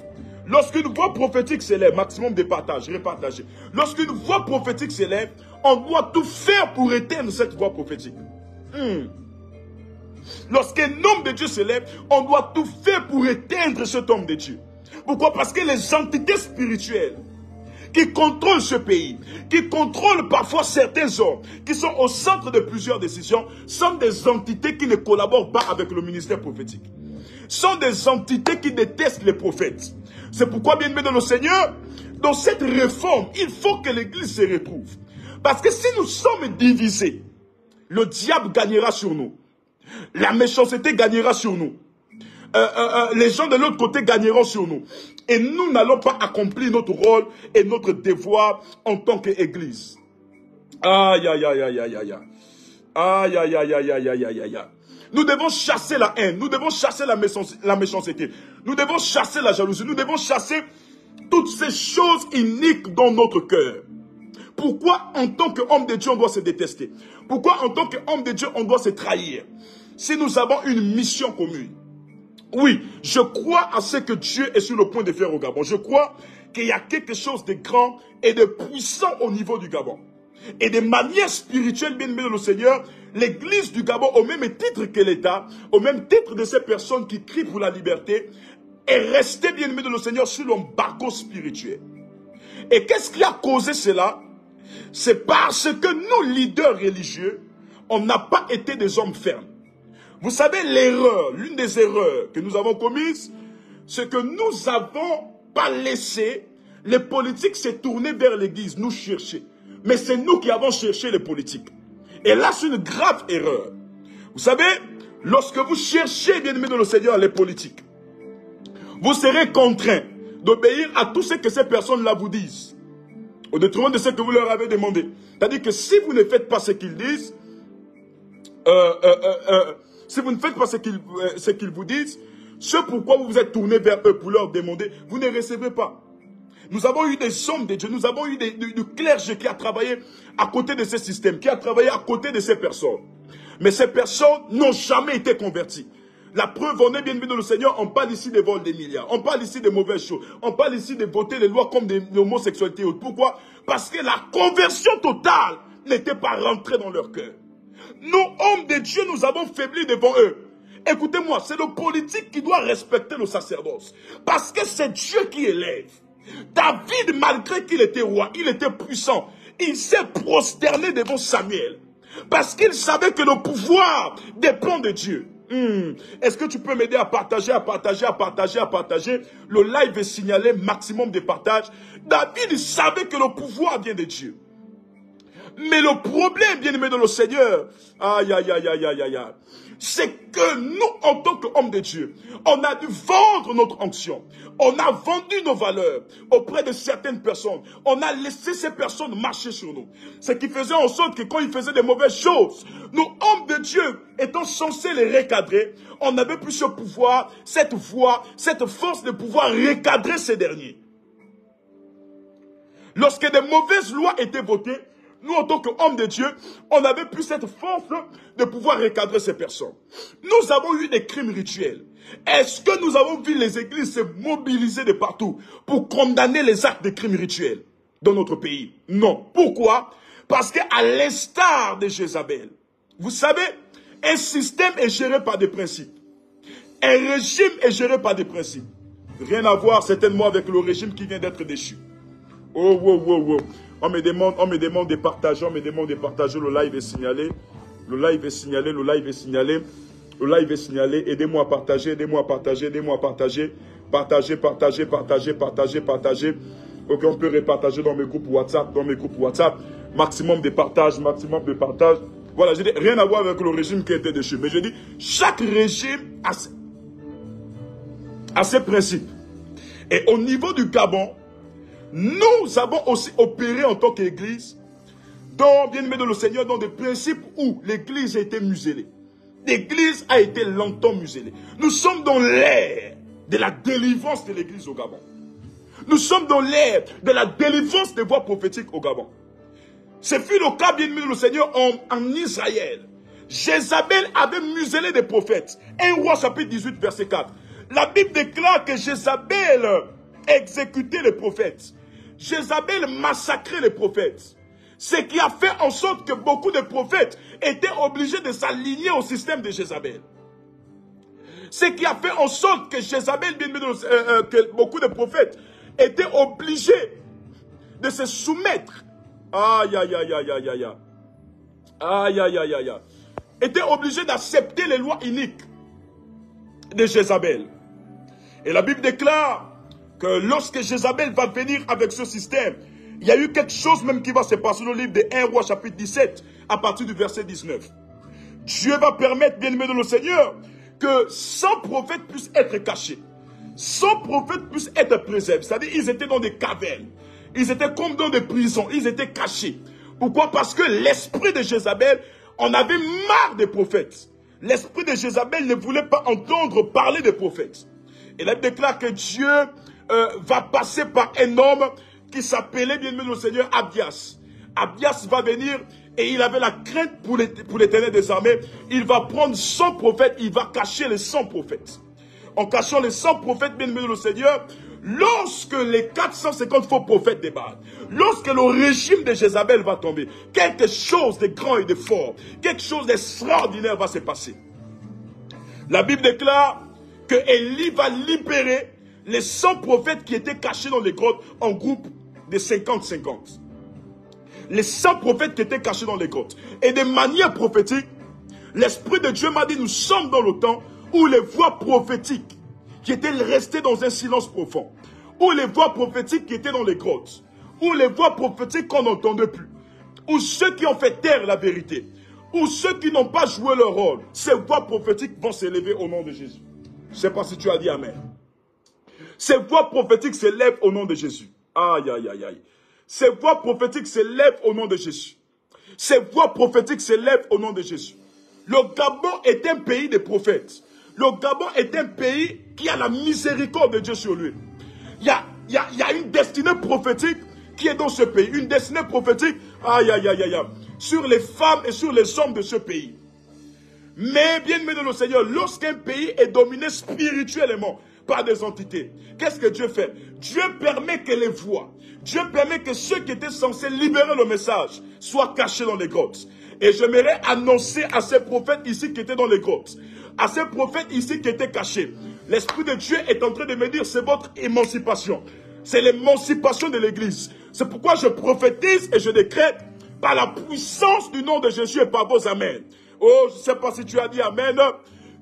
lorsqu'une voix prophétique se lève, maximum de partage, repartager. Lorsqu'une voix prophétique se lève, on doit tout faire pour éteindre cette voix prophétique. Lorsqu'un homme de Dieu se lève, on doit tout faire pour éteindre cet homme de Dieu. Pourquoi? Parce que les entités spirituelles qui contrôlent ce pays, qui contrôlent parfois certains hommes, qui sont au centre de plusieurs décisions, sont des entités qui ne collaborent pas avec le ministère prophétique. Sont des entités qui détestent les prophètes. C'est pourquoi, bien-aimé dans le Seigneur, dans cette réforme, il faut que l'Église se retrouve. Parce que si nous sommes divisés, le diable gagnera sur nous. La méchanceté gagnera sur nous. Les gens de l'autre côté gagneront sur nous. Et nous n'allons pas accomplir notre rôle et notre devoir en tant qu'Église. Aïe, aïe, aïe, aïe, aïe, aïe. Aïe, aïe, aïe, aïe, aïe, aïe, aïe, aïe. Nous devons chasser la haine. Nous devons chasser la méchanceté. Nous devons chasser la jalousie. Nous devons chasser toutes ces choses iniques dans notre cœur. Pourquoi en tant qu'homme de Dieu on doit se détester? Pourquoi en tant qu'homme de Dieu on doit se trahir? Si nous avons une mission commune. Oui, je crois à ce que Dieu est sur le point de faire au Gabon. Je crois qu'il y a quelque chose de grand et de puissant au niveau du Gabon. Et de manière spirituelle, bien aimé de le Seigneur, l'église du Gabon, au même titre que l'État, au même titre de ces personnes qui crient pour la liberté, est restée, bien aimé de le Seigneur, sur l'embargo spirituel. Et qu'est-ce qui a causé cela? C'est parce que nous, leaders religieux, on n'a pas été des hommes fermes. Vous savez, l'erreur, l'une des erreurs que nous avons commises, c'est que nous n'avons pas laissé les politiques se tourner vers l'église, nous chercher. Mais c'est nous qui avons cherché les politiques. Et là, c'est une grave erreur. Vous savez, lorsque vous cherchez, bien aimé de le Seigneur, les politiques, vous serez contraint d'obéir à tout ce que ces personnes-là vous disent, au détriment de ce que vous leur avez demandé. C'est-à-dire que si vous ne faites pas ce qu'ils disent, si vous ne faites pas ce qu'ils vous disent, ce pourquoi vous vous êtes tourné vers eux pour leur demander, vous ne recevez pas. Nous avons eu des hommes de Dieu, nous avons eu du clergé qui a travaillé à côté de ces systèmes, qui a travaillé à côté de ces personnes. Mais ces personnes n'ont jamais été converties. La preuve, on est bien aimé dans le Seigneur, on parle ici des vols des milliards, on parle ici des mauvaises choses, on parle ici de voter les lois comme de l'homosexualité. Pourquoi? Parce que la conversion totale n'était pas rentrée dans leur cœur. Nous, hommes de Dieu, nous avons faibli devant eux. Écoutez-moi, c'est le politique qui doit respecter le sacerdoce. Parce que c'est Dieu qui élève. David, malgré qu'il était roi, il était puissant. Il s'est prosterné devant Samuel. Parce qu'il savait que le pouvoir dépend de Dieu. Est-ce que tu peux m'aider à partager, à partager, à partager, à partager? Le live est signalé, maximum de partage. David savait que le pouvoir vient de Dieu. Mais le problème, bien-aimé de le Seigneur, aïe, aïe, aïe, aïe, aïe, aïe, c'est que nous, en tant qu'hommes de Dieu, on a dû vendre notre onction. On a vendu nos valeurs auprès de certaines personnes. On a laissé ces personnes marcher sur nous. Ce qui faisait en sorte que quand ils faisaient des mauvaises choses, nous, hommes de Dieu, étant censés les recadrer, on n'avait plus ce pouvoir, cette voix, cette force de pouvoir recadrer ces derniers. Lorsque des mauvaises lois étaient votées, nous, en tant qu'hommes de Dieu, on n'avait plus cette force de pouvoir recadrer ces personnes. Nous avons eu des crimes rituels. Est-ce que nous avons vu les églises se mobiliser de partout pour condamner les actes de crimes rituels dans notre pays? Non. Pourquoi? Parce qu'à l'instar de Jézabel, vous savez, un système est géré par des principes. Un régime est géré par des principes. Rien à voir certainement avec le régime qui vient d'être déchu. Oh, oh, oh, oh. On me demande de partager, le live est signalé. Le live est signalé, le live est signalé. Le live est signalé. Aidez-moi à partager, aidez-moi à partager, aidez-moi à partager. Partagez, partagez, partagez, partagez, partagez. Ok, on peut repartager dans mes groupes WhatsApp, Maximum de partage, maximum de partage. Voilà, je dis rien à voir avec le régime qui a été déchu. Mais je dis, chaque régime a ses principes. Et au niveau du Gabon, nous avons aussi opéré en tant qu'église, bien-aimé de le Seigneur, dans des principes où l'église a été muselée. L'église a été longtemps muselée. Nous sommes dans l'ère de la délivrance de l'église au Gabon. Nous sommes dans l'ère de la délivrance des voix prophétiques au Gabon. Ce fut le cas, bien-aimé de le Seigneur, en Israël. Jézabel avait muselé des prophètes. 1 Roi chapitre 18, verset 4. La Bible déclare que Jézabel exécutait les prophètes. Jézabel massacrait les prophètes. Ce qui a fait en sorte que beaucoup de prophètes étaient obligés de s'aligner au système de Jézabel. Ce qui a fait en sorte que Jézabel, que beaucoup de prophètes étaient obligés de se soumettre. Aïe, aïe, aïe, aïe, aïe, aïe. Aïe, aïe, aïe, aïe. Étaient obligés d'accepter les lois iniques de Jézabel. Et la Bible déclare que lorsque Jézabel va venir avec ce système, il y a eu quelque chose même qui va se passer dans le livre de 1 Roi chapitre 17, à partir du verset 19. Dieu va permettre, bien-aimé de le Seigneur, que 100 prophètes puissent être cachés. 100 prophètes puissent être préservés. C'est-à-dire ils étaient dans des cavernes. Ils étaient comme dans des prisons. Ils étaient cachés. Pourquoi? Parce que l'esprit de Jézabel, on avait marre des prophètes. L'esprit de Jézabel ne voulait pas entendre parler des prophètes. Et là, il déclare que Dieu va passer par un homme qui s'appelait, bien-aimé le Seigneur, Abias. Abias va venir et il avait la crainte pour l'Éternel des armées. Il va prendre 100 prophètes, il va cacher les 100 prophètes. En cachant les 100 prophètes, bien-aimé le Seigneur, lorsque les 450 faux prophètes débarquent, lorsque le régime de Jézabel va tomber, quelque chose de grand et de fort, quelque chose d'extraordinaire va se passer. La Bible déclare que Élie va libérer les 100 prophètes qui étaient cachés dans les grottes en groupe de 50-50. Les 100 prophètes qui étaient cachés dans les grottes. Et de manière prophétique, l'Esprit de Dieu m'a dit, nous sommes dans le temps où les voix prophétiques qui étaient restées dans un silence profond, où les voix prophétiques qui étaient dans les grottes, où les voix prophétiques qu'on n'entendait plus, où ceux qui ont fait taire la vérité, où ceux qui n'ont pas joué leur rôle, ces voix prophétiques vont s'élever au nom de Jésus. Je ne sais pas si tu as dit Amen. Ces voix prophétiques s'élèvent au nom de Jésus. Aïe, aïe, aïe, aïe. Ces voix prophétiques s'élèvent au nom de Jésus. Ces voix prophétiques s'élèvent au nom de Jésus. Le Gabon est un pays de prophètes. Le Gabon est un pays qui a la miséricorde de Dieu sur lui. Il y a une destinée prophétique qui est dans ce pays. Une destinée prophétique, aïe, aïe, aïe, aïe, sur les femmes et sur les hommes de ce pays. Mais, bien aimé de le Seigneur, lorsqu'un pays est dominé spirituellement par des entités. Qu'est-ce que Dieu fait? Dieu permet que les voix, Dieu permet que ceux qui étaient censés libérer le message soient cachés dans les grottes. Et j'aimerais annoncer à ces prophètes ici qui étaient dans les grottes, à ces prophètes ici qui étaient cachés, l'Esprit de Dieu est en train de me dire, c'est votre émancipation. C'est l'émancipation de l'Église. C'est pourquoi je prophétise et je décrète par la puissance du nom de Jésus et par vos amens. Oh, je ne sais pas si tu as dit amen.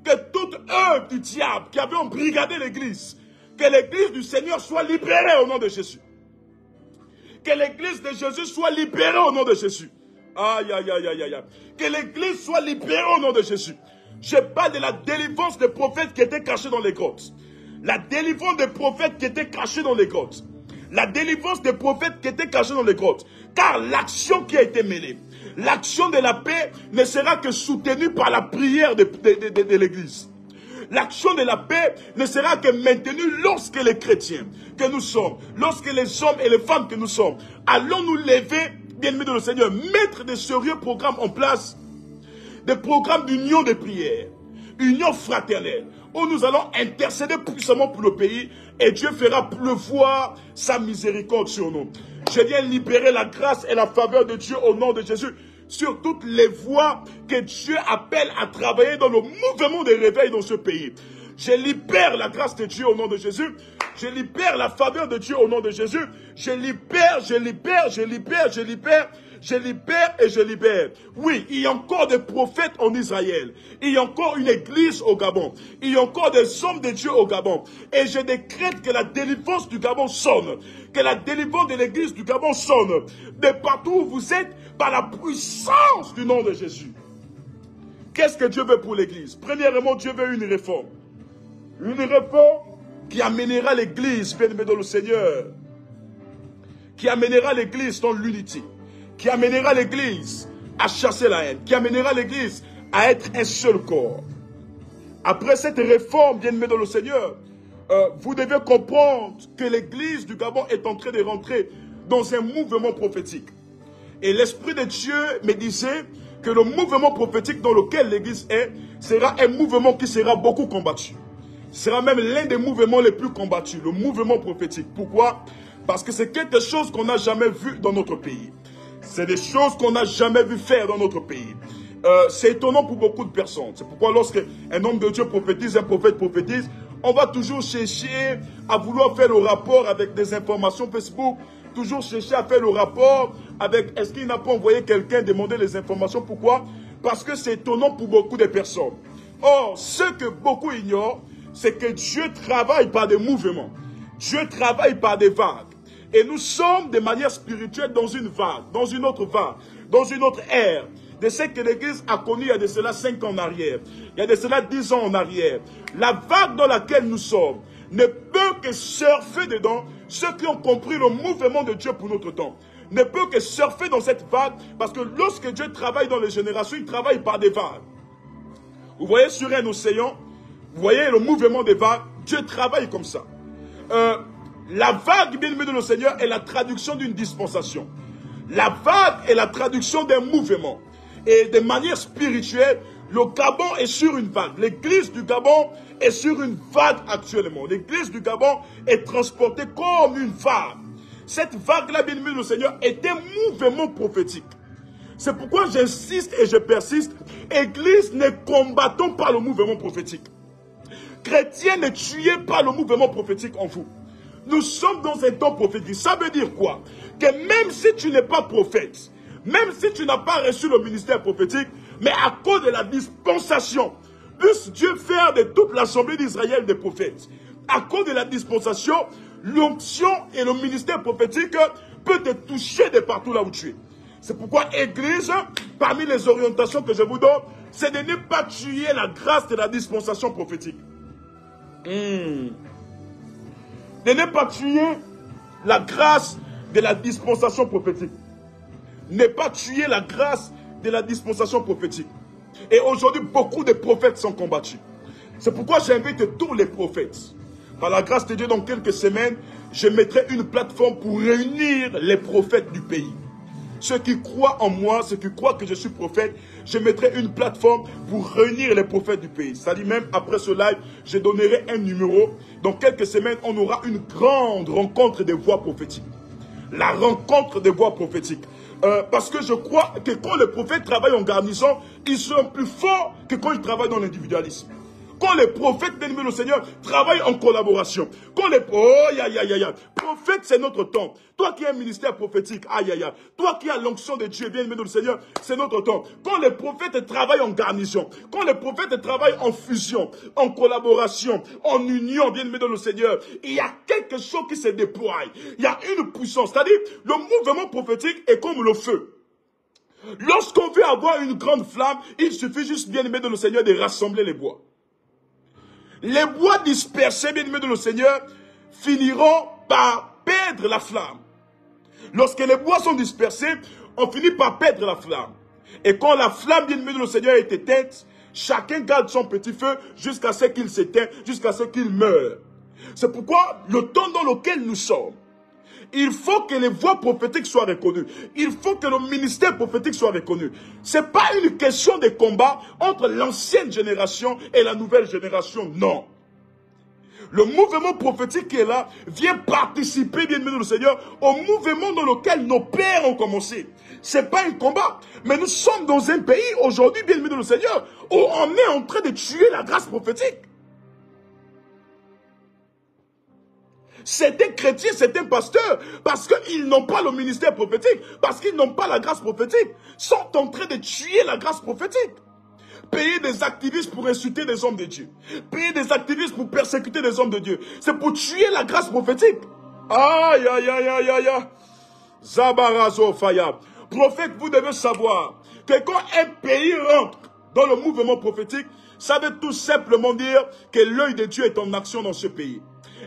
Que toute œuvre du diable qui avait embrigadé l'Église, que l'Église du Seigneur soit libérée au nom de Jésus. Que l'Église de Jésus soit libérée au nom de Jésus. Aïe, aïe, aïe, aïe, aïe. Que l'Église soit libérée au nom de Jésus. Je parle de la délivrance des prophètes qui étaient cachés dans les grottes. La délivrance des prophètes qui étaient cachés dans les grottes. La délivrance des prophètes qui étaient cachés dans les grottes. Car l'action qui a été menée, l'action de la paix ne sera que soutenue par la prière de l'Église. L'action de la paix ne sera que maintenue lorsque les chrétiens que nous sommes, lorsque les hommes et les femmes que nous sommes, allons nous lever, bien-aimés de le Seigneur, mettre de sérieux programmes en place, des programmes d'union de prière, union fraternelle, où nous allons intercéder puissamment pour le pays et Dieu fera pleuvoir sa miséricorde sur nous. Je viens libérer la grâce et la faveur de Dieu au nom de Jésus sur toutes les voies que Dieu appelle à travailler dans le mouvement de réveil dans ce pays. Je libère la grâce de Dieu au nom de Jésus. Je libère la faveur de Dieu au nom de Jésus. Je libère, je libère, je libère, je libère. Je libère et je libère. Oui, il y a encore des prophètes en Israël. Il y a encore une église au Gabon. Il y a encore des hommes de Dieu au Gabon. Et je décrète que la délivrance du Gabon sonne. Que la délivrance de l'église du Gabon sonne. De partout où vous êtes, par la puissance du nom de Jésus. Qu'est-ce que Dieu veut pour l'église? Premièrement, Dieu veut une réforme. Une réforme qui amènera l'église, bien-aimé dans le Seigneur. Qui amènera l'église dans l'unité. Qui amènera l'église à chasser la haine, qui amènera l'église à être un seul corps. Après cette réforme, bien-aimés dans le Seigneur, vous devez comprendre que l'église du Gabon est en train de rentrer dans un mouvement prophétique. Et l'Esprit de Dieu me disait que le mouvement prophétique dans lequel l'église est, sera un mouvement qui sera beaucoup combattu. Ce sera même l'un des mouvements les plus combattus, le mouvement prophétique. Pourquoi? Parce que c'est quelque chose qu'on n'a jamais vu dans notre pays. C'est des choses qu'on n'a jamais vu faire dans notre pays. C'est étonnant pour beaucoup de personnes. C'est pourquoi lorsque un homme de Dieu prophétise, un prophète prophétise, on va toujours chercher à vouloir faire le rapport avec des informations Facebook, toujours chercher à faire le rapport avec est-ce qu'il n'a pas envoyé quelqu'un demander les informations. Pourquoi? Parce que c'est étonnant pour beaucoup de personnes. Or, ce que beaucoup ignorent, c'est que Dieu travaille par des mouvements. Dieu travaille par des vagues. Et nous sommes de manière spirituelle dans une vague, dans une autre ère, de ce que l'Église a connu il y a de cela 5 ans en arrière, il y a de cela 10 ans en arrière. La vague dans laquelle nous sommes ne peut que surfer dedans ceux qui ont compris le mouvement de Dieu pour notre temps. Ne peut que surfer dans cette vague parce que lorsque Dieu travaille dans les générations, il travaille par des vagues. Vous voyez sur un océan, vous voyez le mouvement des vagues, Dieu travaille comme ça. La vague, bien-aimé de le Seigneur, est la traduction d'une dispensation. La vague est la traduction d'un mouvement. Et de manière spirituelle, le Gabon est sur une vague. L'église du Gabon est sur une vague actuellement. L'église du Gabon est transportée comme une vague. Cette vague-là, bien-aimé de le Seigneur, est un mouvement prophétique. C'est pourquoi j'insiste et je persiste. Église, ne combattons pas le mouvement prophétique. Chrétiens, ne tuez pas le mouvement prophétique en vous. Nous sommes dans un temps prophétique. Ça veut dire quoi? Que même si tu n'es pas prophète, même si tu n'as pas reçu le ministère prophétique, mais à cause de la dispensation, puisse Dieu faire de toute l'assemblée d'Israël des prophètes. À cause de la dispensation, l'onction et le ministère prophétique peut te toucher de partout là où tu es. C'est pourquoi, Église, parmi les orientations que je vous donne, c'est de ne pas tuer la grâce de la dispensation prophétique. De ne pas tuer la grâce de la dispensation prophétique. Ne pas tuer la grâce de la dispensation prophétique. Et aujourd'hui, beaucoup de prophètes sont combattus. C'est pourquoi j'invite tous les prophètes. Par la grâce de Dieu, dans quelques semaines, je mettrai une plateforme pour réunir les prophètes du pays. ceux qui croient en moi, ceux qui croient que je suis prophète, je mettrai une plateforme pour réunir les prophètes du pays. Ça dit même, après ce live, je donnerai un numéro. Dans quelques semaines, on aura une grande rencontre des voix prophétiques. La rencontre des voix prophétiques. Parce que je crois que quand les prophètes travaillent en garnison, ils sont plus forts que quand ils travaillent dans l'individualisme. Quand les prophètes, bien-aimés le Seigneur, travaillent en collaboration. Quand les prophètes, c'est notre temps. Toi qui as un ministère prophétique, toi qui as l'onction de Dieu, bien-aimé le Seigneur, c'est notre temps. Quand les prophètes travaillent en garnison, quand les prophètes travaillent en fusion, en collaboration, en union, bien-aimé le Seigneur, il y a quelque chose qui se déploie. Il y a une puissance. C'est-à-dire, le mouvement prophétique est comme le feu. Lorsqu'on veut avoir une grande flamme, il suffit juste, bien-aimé de le Seigneur, de rassembler les bois. Les bois dispersés, bien-aimés de le Seigneur, finiront par perdre la flamme. Lorsque les bois sont dispersés, on finit par perdre la flamme. Et quand la flamme, bien-aimée de le Seigneur, est éteinte, chacun garde son petit feu jusqu'à ce qu'il s'éteigne, jusqu'à ce qu'il meure. C'est pourquoi le temps dans lequel nous sommes, il faut que les voix prophétiques soient reconnues. Il faut que le ministère prophétique soit reconnu. Ce n'est pas une question de combat entre l'ancienne génération et la nouvelle génération, non. Le mouvement prophétique qui est là vient participer, bien-aimé le Seigneur, au mouvement dans lequel nos pères ont commencé. Ce n'est pas un combat, mais nous sommes dans un pays aujourd'hui, bien-aimé le Seigneur, où on est en train de tuer la grâce prophétique. Certains chrétiens, certains pasteurs, parce qu'ils n'ont pas le ministère prophétique, parce qu'ils n'ont pas la grâce prophétique, sont en train de tuer la grâce prophétique. Payer des activistes pour insulter des hommes de Dieu. Payer des activistes pour persécuter des hommes de Dieu. C'est pour tuer la grâce prophétique. Aïe, aïe, aïe, aïe, aïe, aïe. Zabarazo Faya. Prophète, vous devez savoir que quand un pays rentre dans le mouvement prophétique, ça veut tout simplement dire que l'œil de Dieu est en action dans ce pays.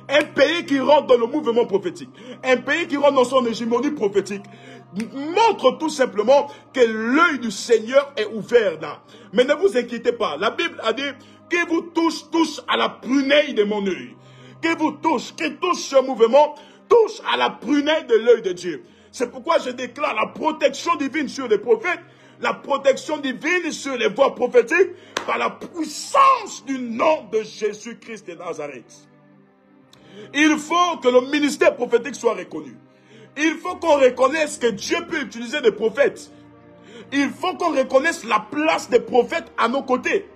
Un pays qui rentre dans le mouvement prophétique, un pays qui rentre dans son hégémonie prophétique, montre tout simplement que l'œil du Seigneur est ouvert là. Mais ne vous inquiétez pas, la Bible a dit, qui vous touche à la prunelle de mon œil. Qui touche ce mouvement, touche à la prunelle de l'œil de Dieu. C'est pourquoi je déclare la protection divine sur les prophètes, la protection divine sur les voix prophétiques, par la puissance du nom de Jésus-Christ de Nazareth. Il faut que le ministère prophétique soit reconnu. Il faut qu'on reconnaisse que Dieu peut utiliser des prophètes. Il faut qu'on reconnaisse la place des prophètes à nos côtés.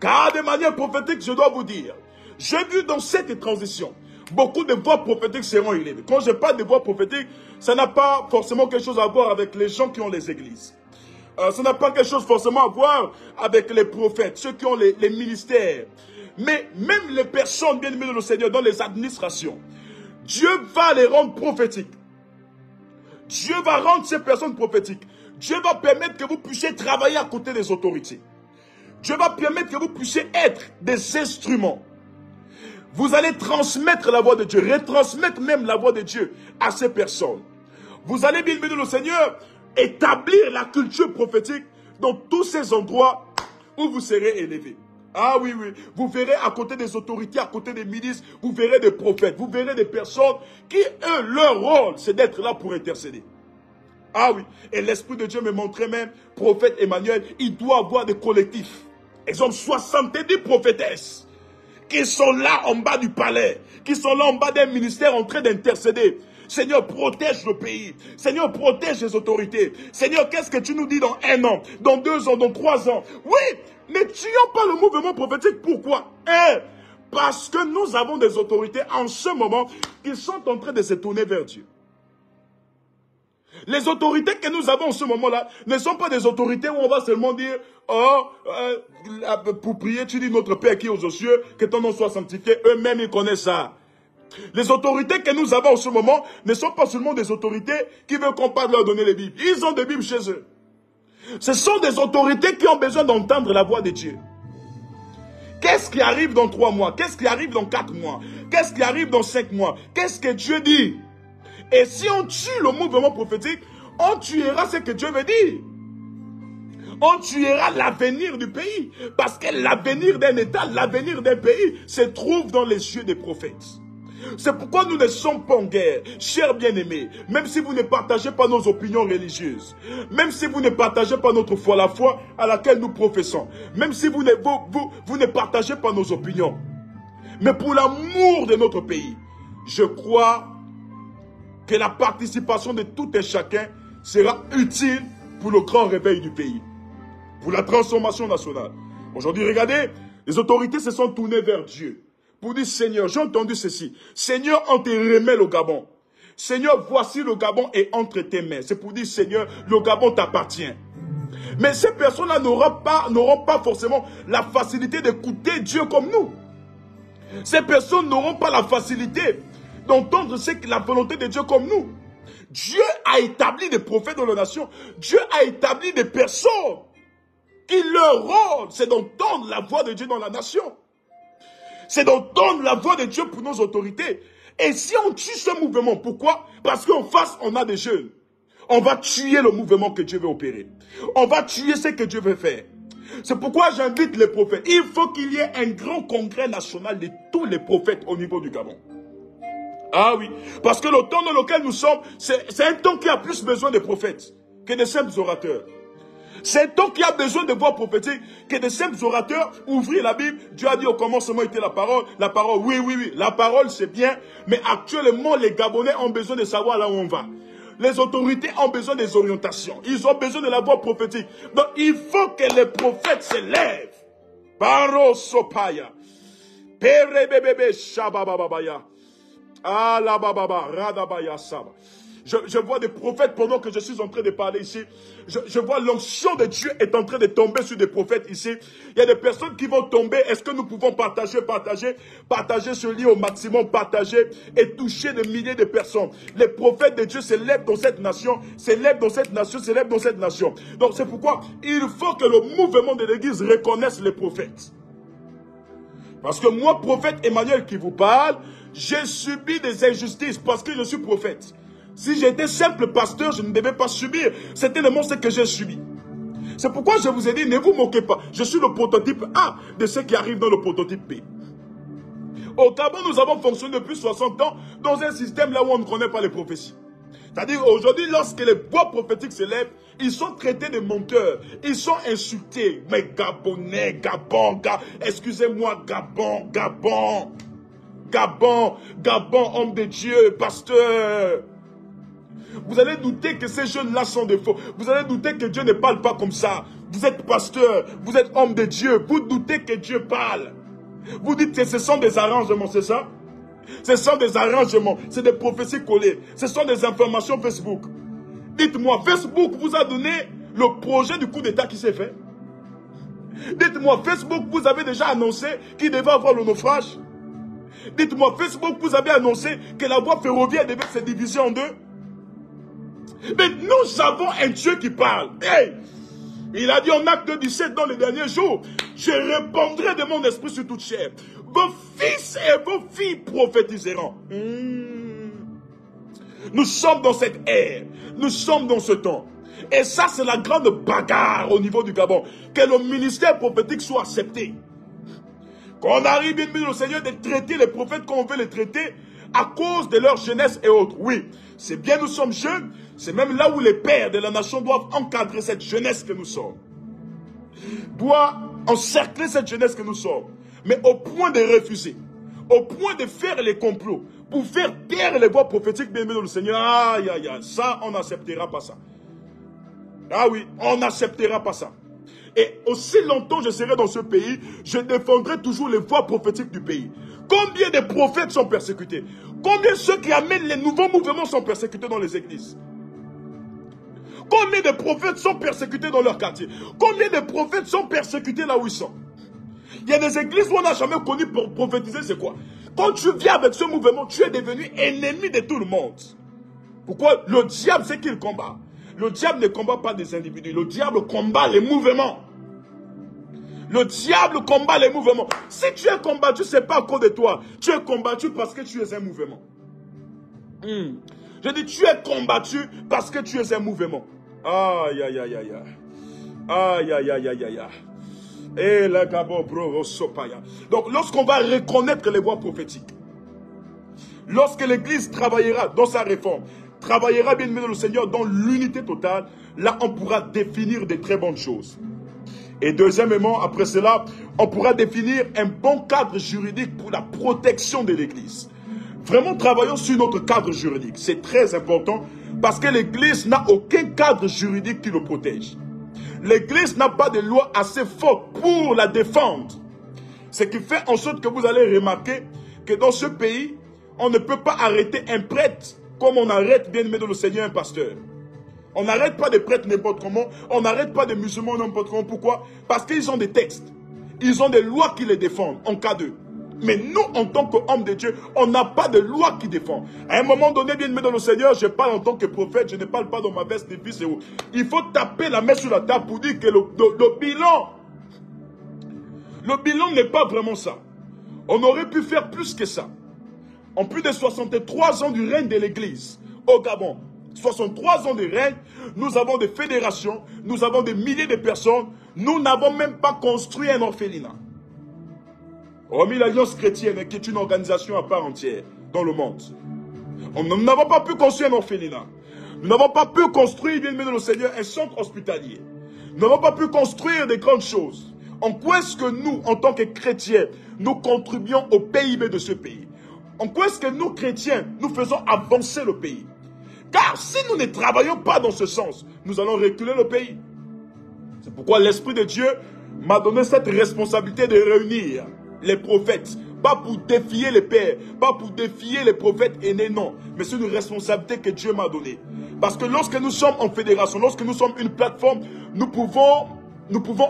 Car de manière prophétique, je dois vous dire, j'ai vu dans cette transition, beaucoup de voix prophétiques seront élevées. Quand je parle de voix prophétiques, ça n'a pas forcément quelque chose à voir avec les gens qui ont les églises. Ça n'a pas quelque chose forcément à voir avec les prophètes, ceux qui ont les ministères. Mais même les personnes bien-aimées de le Seigneur dans les administrations, Dieu va les rendre prophétiques. Dieu va rendre ces personnes prophétiques. Dieu va permettre que vous puissiez travailler à côté des autorités. Dieu va permettre que vous puissiez être des instruments. Vous allez transmettre la voix de Dieu, retransmettre même la voix de Dieu à ces personnes. Vous allez, bien-aimés de le Seigneur, établir la culture prophétique dans tous ces endroits où vous serez élevés. Ah oui, oui, vous verrez à côté des autorités, à côté des ministres, vous verrez des prophètes, vous verrez des personnes qui, eux, leur rôle, c'est d'être là pour intercéder. Ah oui, et l'Esprit de Dieu me montrait même, prophète Emmanuel, il doit avoir des collectifs. Ils ont 70 prophétesses qui sont là en bas du palais, qui sont là en bas d'un ministère en train d'intercéder. Seigneur, protège le pays. Seigneur, protège les autorités. Seigneur, qu'est-ce que tu nous dis dans 1 an, dans 2 ans, dans 3 ans? Oui, ne tuons pas le mouvement prophétique. Pourquoi? Parce que nous avons des autorités en ce moment qui sont en train de se tourner vers Dieu. Les autorités que nous avons en ce moment-là ne sont pas des autorités où on va seulement dire « Oh, pour prier, tu dis notre Père qui est aux cieux, que ton nom soit sanctifié. » Eux-mêmes, ils connaissent ça. Les autorités que nous avons en ce moment ne sont pas seulement des autorités qui veulent qu'on parle leur donner les Bibles. Ils ont des Bibles chez eux. Ce sont des autorités qui ont besoin d'entendre la voix de Dieu. Qu'est-ce qui arrive dans 3 mois? Qu'est-ce qui arrive dans 4 mois? Qu'est-ce qui arrive dans 5 mois? Qu'est-ce que Dieu dit? Et si on tue le mouvement prophétique, on tuera ce que Dieu veut dire. On tuera l'avenir du pays. Parce que l'avenir d'un État, l'avenir d'un pays se trouve dans les yeux des prophètes. C'est pourquoi nous ne sommes pas en guerre, chers bien-aimés. Même si vous ne partagez pas nos opinions religieuses, même si vous ne partagez pas notre foi, la foi à laquelle nous professons, même si vous ne partagez pas nos opinions, mais pour l'amour de notre pays, je crois que la participation de tout un chacun sera utile pour le grand réveil du pays, pour la transformation nationale. Aujourd'hui, regardez, les autorités se sont tournées vers Dieu pour dire, Seigneur, j'ai entendu ceci. Seigneur, on te remet le Gabon. Seigneur, voici le Gabon est entre tes mains. C'est pour dire, Seigneur, le Gabon t'appartient. Mais ces personnes-là n'auront pas forcément la facilité d'écouter Dieu comme nous. Ces personnes n'auront pas la facilité d'entendre la volonté de Dieu comme nous. Dieu a établi des prophètes dans la nation. Dieu a établi des personnes qui leur rôle, c'est d'entendre la voix de Dieu dans la nation. C'est d'entendre la voix de Dieu pour nos autorités. Et si on tue ce mouvement, pourquoi? Parce qu'en face, on a des jeunes. On va tuer le mouvement que Dieu veut opérer. On va tuer ce que Dieu veut faire. C'est pourquoi j'invite les prophètes. Il faut qu'il y ait un grand congrès national de tous les prophètes au niveau du Gabon. Ah oui, parce que le temps dans lequel nous sommes, c'est un temps qui a plus besoin de prophètes que de simples orateurs. C'est un temps qui a besoin de voix prophétiques que de simples orateurs. Ouvrez la Bible. Dieu a dit au commencement était la parole. La parole, oui, oui, oui. La parole, c'est bien. Mais actuellement, les Gabonais ont besoin de savoir là où on va. Les autorités ont besoin des orientations. Ils ont besoin de la voix prophétique. Donc, il faut que les prophètes se lèvent. Baro sopaya. Pere bebebe shabababaya. Ah la bababa. Radabaya saba. Je vois des prophètes pendant que je suis en train de parler ici. Je vois l'onction de Dieu est en train de tomber sur des prophètes ici. Il y a des personnes qui vont tomber. Est-ce que nous pouvons partager ce lien au maximum, partager et toucher des milliers de personnes. Les prophètes de Dieu s'élèvent dans cette nation, s'élèvent dans cette nation, s'élèvent dans cette nation. Donc c'est pourquoi il faut que le mouvement de l'Église reconnaisse les prophètes. Parce que moi, prophète Emmanuel qui vous parle, j'ai subi des injustices parce que je suis prophète. Si j'étais simple pasteur, je ne devais pas subir. C'est tellement ce que j'ai subi. C'est pourquoi je vous ai dit, ne vous moquez pas. Je suis le prototype A de ce qui arrive dans le prototype B. Au Gabon, nous avons fonctionné depuis 60 ans dans un système là où on ne connaît pas les prophéties. C'est-à-dire aujourd'hui, lorsque les voix prophétiques s'élèvent, ils sont traités de menteurs. Ils sont insultés. Mais Gabonais, Gabon, excusez-moi, Gabon, homme de Dieu, pasteur. Vous allez douter que ces jeunes-là sont des faux. Vous allez douter que Dieu ne parle pas comme ça. Vous êtes pasteur, vous êtes homme de Dieu. Vous doutez que Dieu parle. Vous dites que ce sont des arrangements, c'est ça? Ce sont des arrangements, c'est des prophéties collées. Ce sont des informations Facebook. Dites-moi, Facebook vous a donné le projet du coup d'État qui s'est fait? Dites-moi, Facebook vous avez déjà annoncé qu'il devait avoir le naufrage? Dites-moi, Facebook vous avez annoncé que la voie ferroviaire devait se diviser en deux? Mais nous avons un Dieu qui parle. Hey! Il a dit en acte 17 dans les derniers jours, je répandrai de mon esprit sur toute chair. Vos fils et vos filles prophétiseront. Nous sommes dans cette ère. Nous sommes dans ce temps. Et ça, c'est la grande bagarre au niveau du Gabon. Que le ministère prophétique soit accepté. Quand on arrive, bien le Seigneur, de traiter les prophètes comme on veut les traiter à cause de leur jeunesse et autres. Oui, c'est bien, nous sommes jeunes. C'est même là où les pères de la nation doivent encadrer cette jeunesse que nous sommes. Doivent encercler cette jeunesse que nous sommes. Mais au point de refuser. Au point de faire les complots. Pour faire taire les voix prophétiques, bien le Seigneur. Aïe, aïe, aïe. Ça, on n'acceptera pas ça. Ah oui, on n'acceptera pas ça. Et aussi longtemps je serai dans ce pays, je défendrai toujours les voix prophétiques du pays. Combien de prophètes sont persécutés? Combien ceux qui amènent les nouveaux mouvements sont persécutés dans les églises? Combien de prophètes sont persécutés dans leur quartier? Combien de prophètes sont persécutés là où ils sont? Il y a des églises où on n'a jamais connu pour prophétiser, c'est quoi? Quand tu viens avec ce mouvement, tu es devenu ennemi de tout le monde. Pourquoi? Le diable, c'est qu'il combat. Le diable ne combat pas des individus. Le diable combat les mouvements. Le diable combat les mouvements. Si tu es combattu, ce n'est pas à cause de toi. Tu es combattu parce que tu es un mouvement. Je dis, tu es combattu parce que tu es un mouvement. Aïe, aïe, aïe, aïe. Aïe, aïe, aïe, aïe, aïe. Et la gabo bro sopaya. Donc, lorsqu'on va reconnaître les voix prophétiques, lorsque l'Église travaillera dans sa réforme, travaillera bien aimé dans le Seigneur dans l'unité totale, là on pourra définir de très bonnes choses. Et deuxièmement, après cela, on pourra définir un bon cadre juridique pour la protection de l'Église. Vraiment, travaillons sur notre cadre juridique. C'est très important parce que l'Église n'a aucun cadre juridique qui le protège. L'Église n'a pas de loi assez forte pour la défendre. Ce qui fait en sorte que vous allez remarquer que dans ce pays, on ne peut pas arrêter un prêtre comme on arrête, bien aimé dans le Seigneur, un pasteur. On n'arrête pas des prêtres n'importe comment, on n'arrête pas des musulmans n'importe comment. Pourquoi? Parce qu'ils ont des textes, ils ont des lois qui les défendent en cas d'eux. Mais nous, en tant qu'hommes de Dieu, on n'a pas de loi qui défend. À un moment donné, bien aimé dans le Seigneur, je parle en tant que prophète, je ne parle pas dans ma veste de fils et autres. Il faut taper la main sur la table pour dire que le bilan n'est pas vraiment ça. On aurait pu faire plus que ça. En plus de 63 ans du règne de l'Église au Gabon, 63 ans de règne, nous avons des fédérations, nous avons des milliers de personnes, nous n'avons même pas construit un orphelinat. Hormis l'Alliance chrétienne, qui est une organisation à part entière dans le monde. Nous n'avons pas pu construire un orphelinat. Nous n'avons pas pu construire, bien aimé dans le Seigneur, un centre hospitalier. Nous n'avons pas pu construire des grandes choses. En quoi est-ce que nous, en tant que chrétiens, nous contribuons au PIB de ce pays? En quoi est-ce que nous, chrétiens, nous faisons avancer le pays? Car si nous ne travaillons pas dans ce sens, nous allons reculer le pays. C'est pourquoi l'Esprit de Dieu m'a donné cette responsabilité de réunir les prophètes. Pas pour défier les pères, pas pour défier les prophètes aînés, non. Mais c'est une responsabilité que Dieu m'a donnée. Parce que lorsque nous sommes en fédération, lorsque nous sommes une plateforme, nous pouvons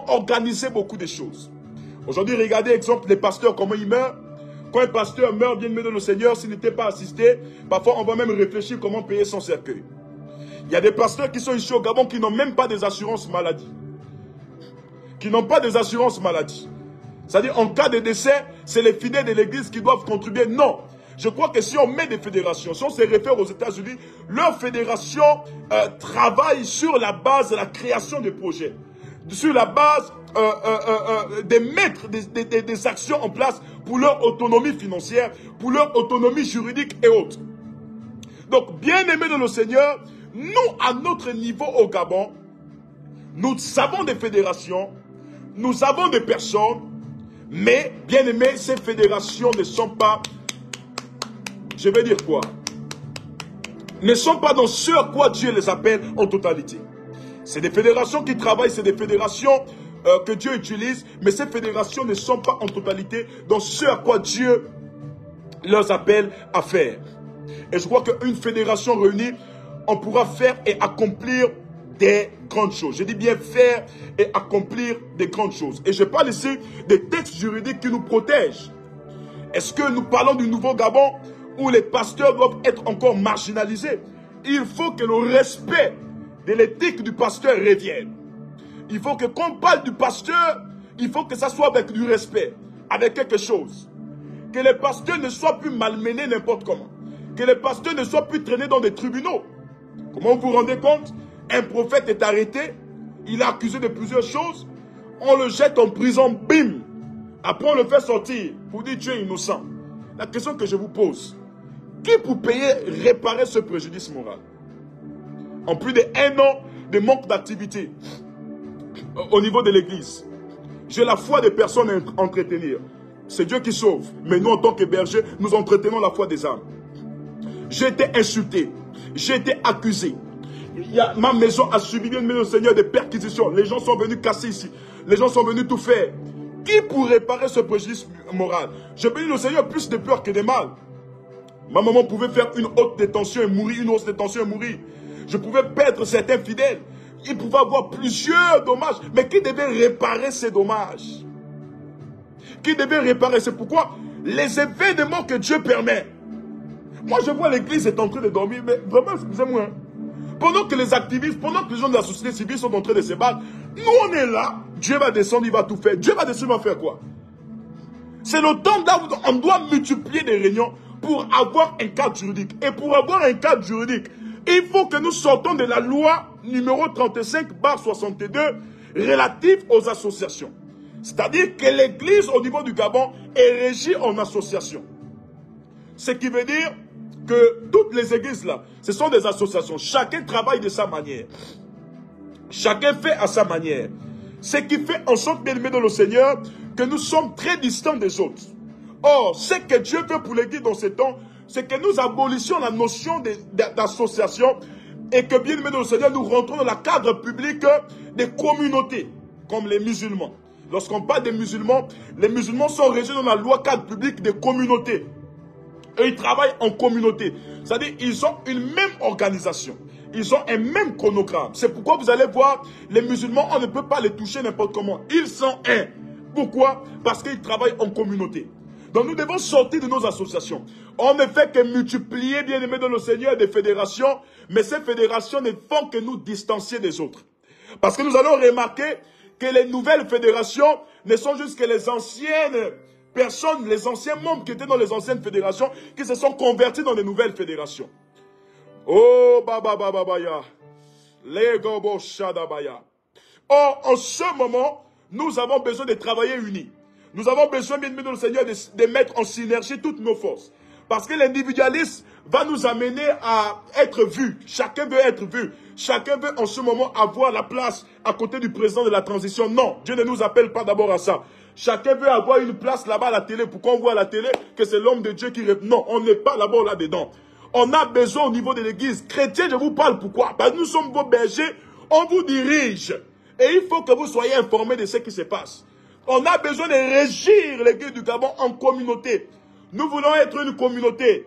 organiser beaucoup de choses. Aujourd'hui, regardez, exemple, les pasteurs, comment ils meurent. Quand un pasteur meurt, bien aimé dans le Seigneur, s'il n'était pas assisté, parfois on va même réfléchir comment payer son cercueil. Il y a des pasteurs qui sont ici au Gabon qui n'ont même pas des assurances maladie. Qui n'ont pas des assurances maladie. C'est-à-dire, en cas de décès, c'est les fidèles de l'Église qui doivent contribuer. Non. Je crois que si on met des fédérations, si on se réfère aux États-Unis, leur fédération travaille sur la base de la création des projets. Sur la base de mettre des actions en place pour leur autonomie financière, pour leur autonomie juridique et autres. Donc, bien aimés dans le Seigneur, nous, à notre niveau au Gabon, nous avons des fédérations, nous avons des personnes, mais, bien aimés, ces fédérations ne sont pas, je vais dire quoi, ne sont pas dans ce à quoi Dieu les appelle en totalité. C'est des fédérations qui travaillent, c'est des fédérations que Dieu utilise, mais ces fédérations ne sont pas en totalité dans ce à quoi Dieu leur appelle à faire. Et je crois qu'une fédération réunie, on pourra faire et accomplir des grandes choses. Je dis bien faire et accomplir des grandes choses. Et je parle ici des textes juridiques qui nous protègent. Est-ce que nous parlons du nouveau Gabon où les pasteurs doivent être encore marginalisés? Il faut que le respect de l'éthique du pasteur revienne. Il faut que quand on parle du pasteur, il faut que ça soit avec du respect, avec quelque chose. Que les pasteurs ne soient plus malmenés n'importe comment. Que les pasteurs ne soient plus traînés dans des tribunaux. Comment vous vous rendez compte? Un prophète est arrêté, il est accusé de plusieurs choses, on le jette en prison, bim. Après on le fait sortir pour dire Dieu est innocent. La question que je vous pose, qui pour payer, réparer ce préjudice moral? En plus de 1 an de manque d'activité au niveau de l'église. J'ai la foi des personnes à entretenir. C'est Dieu qui sauve. Mais nous, en tant que bergers, nous entretenons la foi des âmes. J'ai été insulté. J'ai été accusé. Ma maison a subi, bien aimé le Seigneur, des perquisitions. Les gens sont venus casser ici. Les gens sont venus tout faire. Qui pour réparer ce préjudice moral? Je bénis le Seigneur plus de peur que de mal. Ma maman pouvait faire une haute détention et mourir, une hausse détention et mourir. Je pouvais perdre certains fidèles. Il pouvait avoir plusieurs dommages. Mais qui devait réparer ces dommages? Qui devait réparer? C'est pourquoi les événements que Dieu permet. Moi, je vois l'église est en train de dormir. Mais vraiment, excusez-moi. Pendant que les activistes, pendant que les gens de la société civile sont en train de se battre, nous, on est là. Dieu va descendre, il va tout faire. Dieu va descendre, il va faire quoi? C'est le temps là où on doit multiplier des réunions pour avoir un cadre juridique. Et pour avoir un cadre juridique, il faut que nous sortons de la loi numéro 35/62 relative aux associations. C'est-à-dire que l'église au niveau du Gabon est régie en association. Ce qui veut dire, que toutes les églises là, ce sont des associations. Chacun travaille de sa manière. Chacun fait à sa manière. Ce qui fait en sorte, bien aimé dans le Seigneur, que nous sommes très distants des autres. Or, ce que Dieu veut pour l'Église dans ce temps, c'est que nous abolissions la notion d'association et que, bien aimé dans le Seigneur, nous rentrons dans le cadre public des communautés, comme les musulmans. Lorsqu'on parle des musulmans, les musulmans sont régis dans la loi cadre public des communautés. Et ils travaillent en communauté. C'est-à-dire qu'ils ont une même organisation. Ils ont un même chronogramme. C'est pourquoi vous allez voir, les musulmans, on ne peut pas les toucher n'importe comment. Ils sont un. Pourquoi? Parce qu'ils travaillent en communauté. Donc nous devons sortir de nos associations. On ne fait que multiplier, bien aimé dans le Seigneur, des fédérations. Mais ces fédérations ne font que nous distancier des autres. Parce que nous allons remarquer que les nouvelles fédérations ne sont juste que les anciennes personnes, les anciens membres qui étaient dans les anciennes fédérations, qui se sont convertis dans les nouvelles fédérations. Oh, babaya. Legobo shadabaya. Or, en ce moment, nous avons besoin de travailler unis. Nous avons besoin, bien aimé dans le Seigneur, de mettre en synergie toutes nos forces. Parce que l'individualisme va nous amener à être vus. Chacun veut être vu. Chacun veut en ce moment avoir la place à côté du président de la transition. Non, Dieu ne nous appelle pas d'abord à ça. Chacun veut avoir une place là-bas à la télé. Pourquoi on voit à la télé que c'est l'homme de Dieu qui répond? Non, on n'est pas là-bas là-dedans. On a besoin au niveau de l'église. Chrétien, je vous parle pourquoi? Parce que nous sommes vos bergers, on vous dirige. Et il faut que vous soyez informés de ce qui se passe. On a besoin de régir l'église du Gabon en communauté. Nous voulons être une communauté.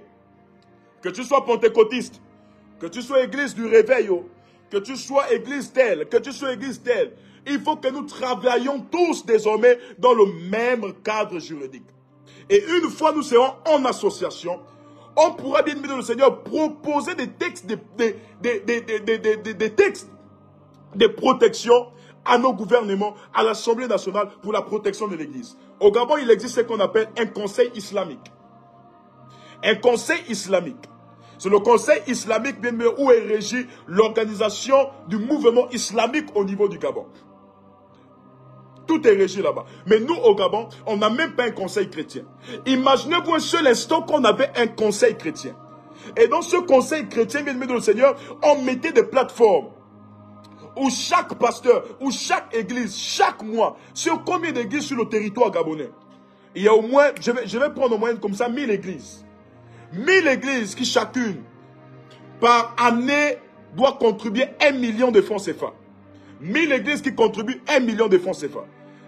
Que tu sois pentecôtiste, que tu sois église du réveil, que tu sois église telle, que tu sois église telle. Il faut que nous travaillions tous désormais dans le même cadre juridique. Et une fois nous serons en association, on pourra, bien aimé dans le Seigneur, proposer des textes, des textes de protection à nos gouvernements, à l'Assemblée nationale pour la protection de l'Église. Au Gabon, il existe ce qu'on appelle un conseil islamique. Un conseil islamique. C'est le conseil islamique, bien aimé, où est régie l'organisation du mouvement islamique au niveau du Gabon. Tout est régi là-bas. Mais nous, au Gabon, on n'a même pas un conseil chrétien. Imaginez-vous un seul instant qu'on avait un conseil chrétien. Et dans ce conseil chrétien, bien aimé dans le Seigneur, on mettait des plateformes où chaque pasteur, où chaque église, chaque mois, sur combien d'églises sur le territoire gabonais? Il y a au moins, je vais prendre au moins comme ça, 1000 églises. 1000 églises qui chacune, par année, doit contribuer 1 million de francs CFA. 1000 églises qui contribuent 1 million de francs CFA.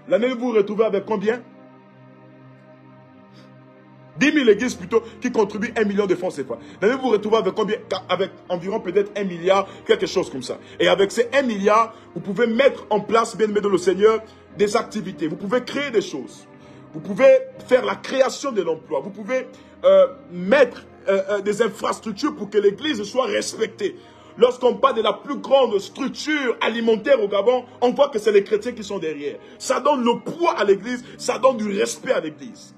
L'année, vous vous retrouvez avec combien? 10 000 églises plutôt qui contribuent 1 million de francs CFA. L'année, vous vous retrouvez avec combien? Avec environ peut-être 1 milliard, quelque chose comme ça. Et avec ces 1 milliard, vous pouvez mettre en place, bien aimé dans le Seigneur, des activités. Vous pouvez créer des choses. Vous pouvez faire la création de l'emploi. Vous pouvez mettre des infrastructures pour que l'église soit respectée. Lorsqu'on parle de la plus grande structure alimentaire au Gabon, on voit que c'est les chrétiens qui sont derrière. Ça donne le poids à l'église, ça donne du respect à l'église.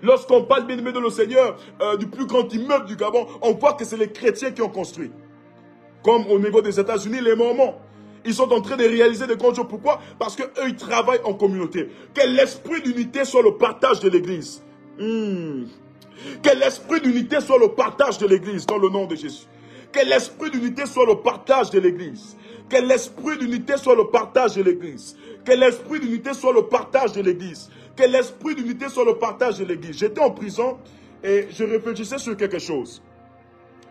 Lorsqu'on parle, bien aimé de le Seigneur, du plus grand immeuble du Gabon, on voit que c'est les chrétiens qui ont construit. Comme au niveau des États-Unis, les Mormons. Ils sont en train de réaliser de grandes choses. Pourquoi? Parce qu'eux, ils travaillent en communauté. Que l'esprit d'unité soit le partage de l'église. Que l'esprit d'unité soit le partage de l'église dans le nom de Jésus. Que l'esprit d'unité soit le partage de l'église. Que l'esprit d'unité soit le partage de l'église. Que l'esprit d'unité soit le partage de l'église. Que l'esprit d'unité soit le partage de l'église. J'étais en prison et je réfléchissais sur quelque chose.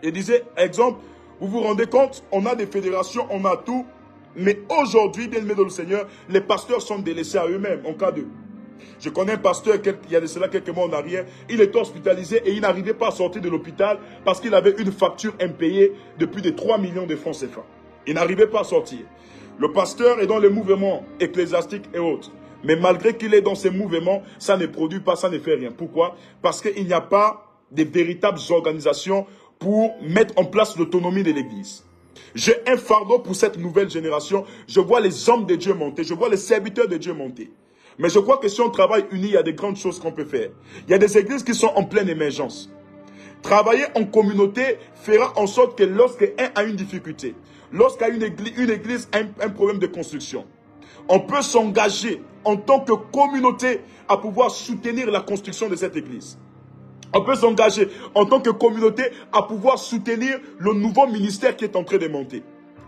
Et disais, exemple, vous vous rendez compte, on a des fédérations, on a tout. Mais aujourd'hui, bien aimé dans le Seigneur, les pasteurs sont délaissés à eux-mêmes en cas de... Je connais un pasteur, il y a de cela quelques mois en arrière, il était hospitalisé et il n'arrivait pas à sortir de l'hôpital parce qu'il avait une facture impayée de plus de 3 millions de francs CFA. Il n'arrivait pas à sortir. Le pasteur est dans les mouvements ecclésiastiques et autres. Mais malgré qu'il est dans ces mouvements, ça ne produit pas, ça ne fait rien. Pourquoi? Parce qu'il n'y a pas de véritables organisations pour mettre en place l'autonomie de l'Église. J'ai un fardeau pour cette nouvelle génération. Je vois les hommes de Dieu monter. Je vois les serviteurs de Dieu monter. Mais je crois que si on travaille unis, il y a des grandes choses qu'on peut faire. Il y a des églises qui sont en pleine émergence. Travailler en communauté fera en sorte que lorsqu'un a une difficulté, lorsqu'il y a une église a un problème de construction, on peut s'engager en tant que communauté à pouvoir soutenir la construction de cette église. On peut s'engager en tant que communauté à pouvoir soutenir le nouveau ministère qui est en train de monter.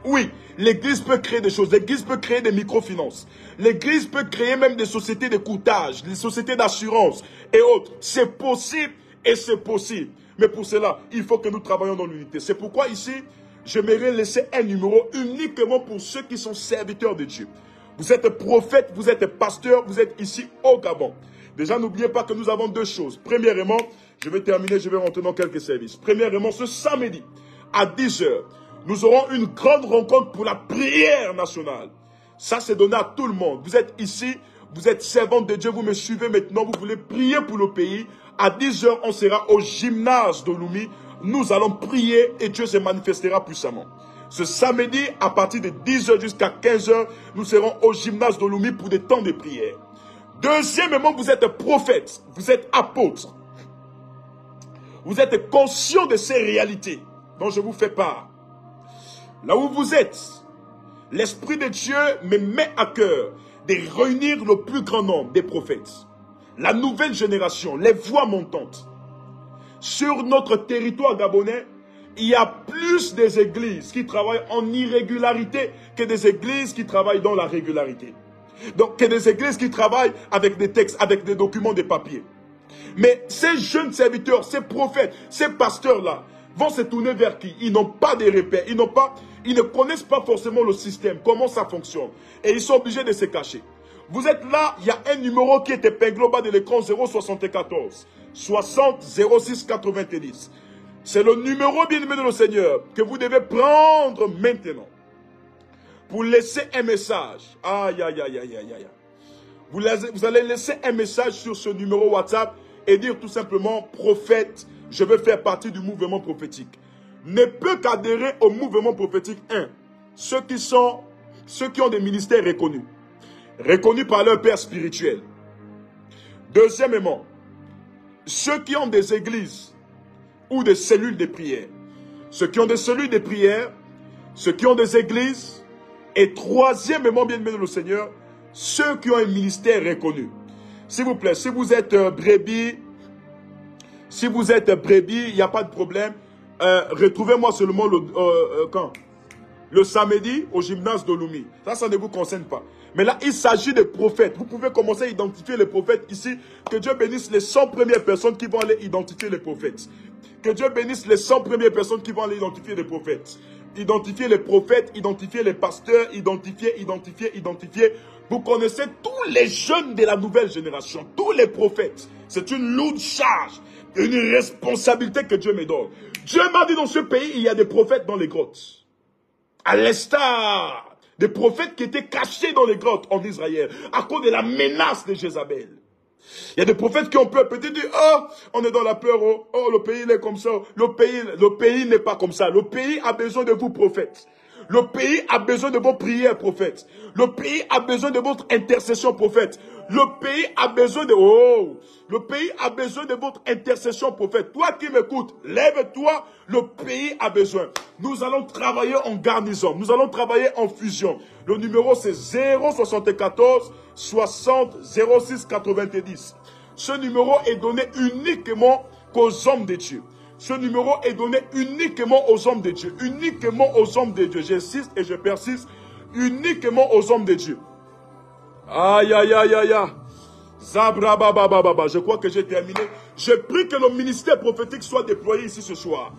Oui, l'Église peut créer des choses. L'Église peut créer des microfinances. L'Église peut créer même des sociétés de courtage, des sociétés d'assurance et autres. C'est possible et c'est possible. Mais pour cela, il faut que nous travaillions dans l'unité. C'est pourquoi ici, j'aimerais laisser un numéro uniquement pour ceux qui sont serviteurs de Dieu. Vous êtes prophète, vous êtes pasteur, vous êtes ici au Gabon. Déjà, n'oubliez pas que nous avons deux choses. Premièrement, je vais terminer, je vais rentrer dans quelques services. Premièrement, ce samedi, à 10 h, nous aurons une grande rencontre pour la prière nationale. Ça, c'est donné à tout le monde. Vous êtes ici, vous êtes servante de Dieu, vous me suivez maintenant, vous voulez prier pour le pays. À 10 h, on sera au gymnase de Lumi. Nous allons prier et Dieu se manifestera puissamment. Ce samedi, à partir de 10 h jusqu'à 15 h, nous serons au gymnase de Lumi pour des temps de prière. Deuxièmement, vous êtes prophète, vous êtes apôtre. Vous êtes conscient de ces réalités dont je vous fais part. Là où vous êtes, l'Esprit de Dieu me met à cœur de réunir le plus grand nombre des prophètes. La nouvelle génération, les voix montantes. Sur notre territoire gabonais, il y a plus des églises qui travaillent en irrégularité que des églises qui travaillent dans la régularité. Donc, que des églises qui travaillent avec des textes, avec des documents, des papiers. Mais ces jeunes serviteurs, ces prophètes, ces pasteurs-là, vont se tourner vers qui? Ils n'ont pas de repères, ils ne connaissent pas forcément le système, comment ça fonctionne. Et ils sont obligés de se cacher. Vous êtes là, il y a un numéro qui est épinglé au bas de l'écran, 074 60 06 90. C'est le numéro bien-aimé de le Seigneur que vous devez prendre maintenant pour laisser un message. Aïe, aïe, aïe, aïe, aïe, aïe. Vous allez laisser un message sur ce numéro WhatsApp et dire tout simplement, prophète, je veux faire partie du mouvement prophétique. Ne peut qu'adhérer au mouvement prophétique, ceux qui ont des ministères reconnus. Reconnus par leur père spirituel. Deuxièmement, ceux qui ont des églises ou des cellules de prière. Ceux qui ont des cellules de prière, ceux qui ont des églises. Et troisièmement, bien-aimé de le Seigneur, ceux qui ont un ministère reconnu. S'il vous plaît, si vous êtes brebis, il n'y a pas de problème. Retrouvez-moi seulement le samedi au gymnase de Lumi. Ça ne vous concerne pas. Mais là, il s'agit des prophètes. Vous pouvez commencer à identifier les prophètes ici. Que Dieu bénisse les 100 premières personnes qui vont aller identifier les prophètes. Que Dieu bénisse les 100 premières personnes qui vont aller identifier les prophètes. Identifier les prophètes, identifier les pasteurs, identifier. Vous connaissez tous les jeunes de la nouvelle génération, tous les prophètes. C'est une lourde charge, une responsabilité que Dieu me donne. Dieu m'a dit dans ce pays, il y a des prophètes dans les grottes. À l'instar des prophètes qui étaient cachés dans les grottes en Israël à cause de la menace de Jézabel. Il y a des prophètes qui ont peur, peut-être dire, oh, on est dans la peur, oh, le pays il est comme ça. Le pays n'est pas comme ça. Le pays a besoin de vous, prophètes. Le pays a besoin de vos prières, prophètes. Le pays a besoin de votre intercession, prophète. Le pays a besoin de... Oh! Le pays a besoin de votre intercession, prophète. Toi qui m'écoutes, lève-toi. Le pays a besoin. Nous allons travailler en garnison. Nous allons travailler en fusion. Le numéro, c'est 074 60 06 90. Ce numéro est donné uniquement qu'aux hommes de Dieu. Ce numéro est donné uniquement aux hommes de Dieu. Uniquement aux hommes de Dieu. J'insiste et je persiste. Uniquement aux hommes de Dieu. Aïe, aïe, aïe, aïe, aïe. Zabrababababa. Je crois que j'ai terminé. Je prie que le ministère prophétique soit déployé ici ce soir.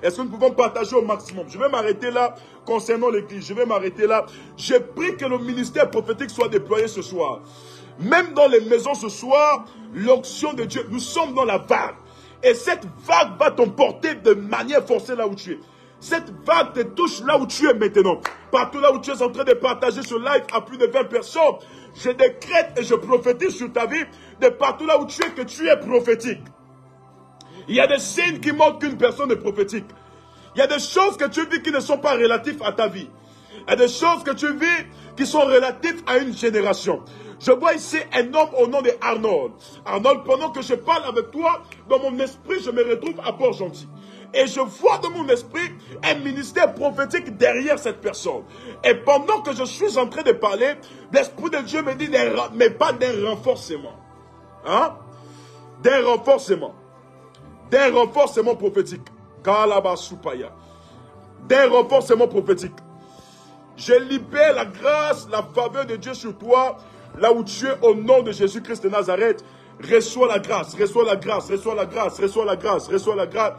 Est-ce que nous pouvons partager au maximum? Je vais m'arrêter là concernant l'église. Je vais m'arrêter là. Je prie que le ministère prophétique soit déployé ce soir. Même dans les maisons ce soir, l'onction de Dieu. Nous sommes dans la vague. Et cette vague va t'emporter de manière forcée là où tu es. Cette vague te touche là où tu es maintenant. Partout là où tu es en train de partager ce live à plus de 20 personnes. Je décrète et je prophétise sur ta vie de partout là où tu es que tu es prophétique. Il y a des signes qui montrent qu'une personne est prophétique. Il y a des choses que tu vis qui ne sont pas relatives à ta vie. Il y a des choses que tu vis qui sont relatives à une génération. Je vois ici un homme au nom de Arnold. Arnold, pendant que je parle avec toi, dans mon esprit, je me retrouve à Port-Gentil. Et je vois dans mon esprit un ministère prophétique derrière cette personne. Et pendant que je suis en train de parler, l'Esprit de Dieu me dit, mais pas d'un renforcement. Hein? D'un renforcement. D'un renforcement prophétique. Kalabasupaya. D'un renforcement prophétique. Je libère la grâce, la faveur de Dieu sur toi, là où tu es, au nom de Jésus-Christ de Nazareth. Reçois la grâce, reçois la grâce, reçois la grâce, reçois la grâce, reçois la grâce.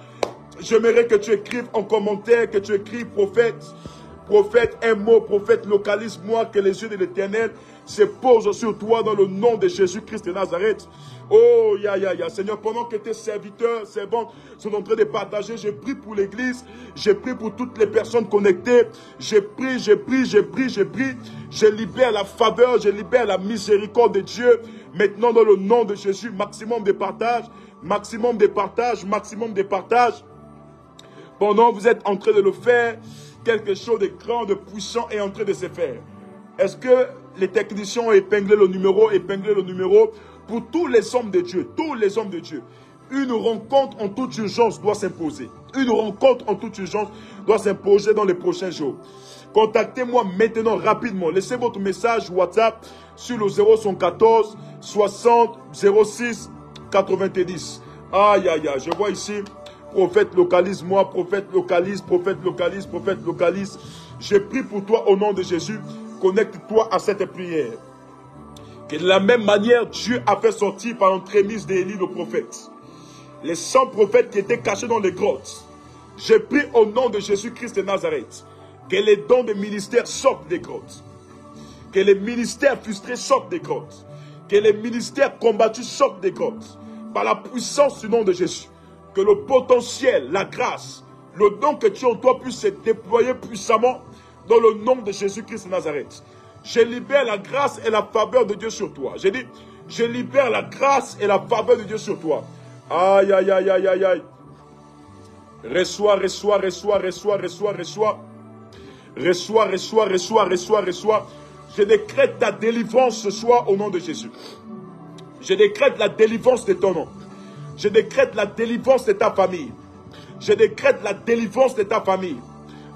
J'aimerais que tu écrives en commentaire, que tu écrives prophète, prophète, un mot, prophète, localise-moi, que les yeux de l'Éternel se posent sur toi dans le nom de Jésus-Christ de Nazareth. Oh, Seigneur, pendant que tes serviteurs, servantes sont en train de partager, je prie pour l'église, je prie pour toutes les personnes connectées, je prie, je libère la faveur, je libère la miséricorde de Dieu, maintenant dans le nom de Jésus, maximum de partage, maximum de partage, maximum de partage. Pendant que vous êtes en train de le faire, quelque chose de grand, de puissant est en train de se faire. Est-ce que les techniciens ont épinglé le numéro pour tous les hommes de Dieu, tous les hommes de Dieu. Une rencontre en toute urgence doit s'imposer. Une rencontre en toute urgence doit s'imposer dans les prochains jours. Contactez-moi maintenant, rapidement. Laissez votre message WhatsApp sur le 0114 60 06 90. Aïe, aïe, aïe. Je vois ici, prophète localise-moi, prophète localise, prophète localise, prophète localise. Je prie pour toi au nom de Jésus. Connecte-toi à cette prière. Que de la même manière, Dieu a fait sortir par l'entremise d'Élie le prophète les 100 prophètes qui étaient cachés dans les grottes. Je prie au nom de Jésus-Christ de Nazareth que les dons de ministère sortent des grottes. Que les ministères frustrés sortent des grottes. Que les ministères combattus sortent des grottes. Par la puissance du nom de Jésus. Que le potentiel, la grâce, le don que tu as en toi puisse se déployer puissamment dans le nom de Jésus-Christ de Nazareth. Je libère la grâce et la faveur de Dieu sur toi. J'ai dit, je libère la grâce et la faveur de Dieu sur toi. Aïe, aïe, aïe, aïe, aïe, aïe. Reçois, reçois, reçois, reçois, reçois, reçois. Reçois, reçois, reçois, reçois, reçois. Je décrète ta délivrance ce soir au nom de Jésus. Je décrète la délivrance de ton nom. Je décrète la délivrance de ta famille. Je décrète la délivrance de ta famille.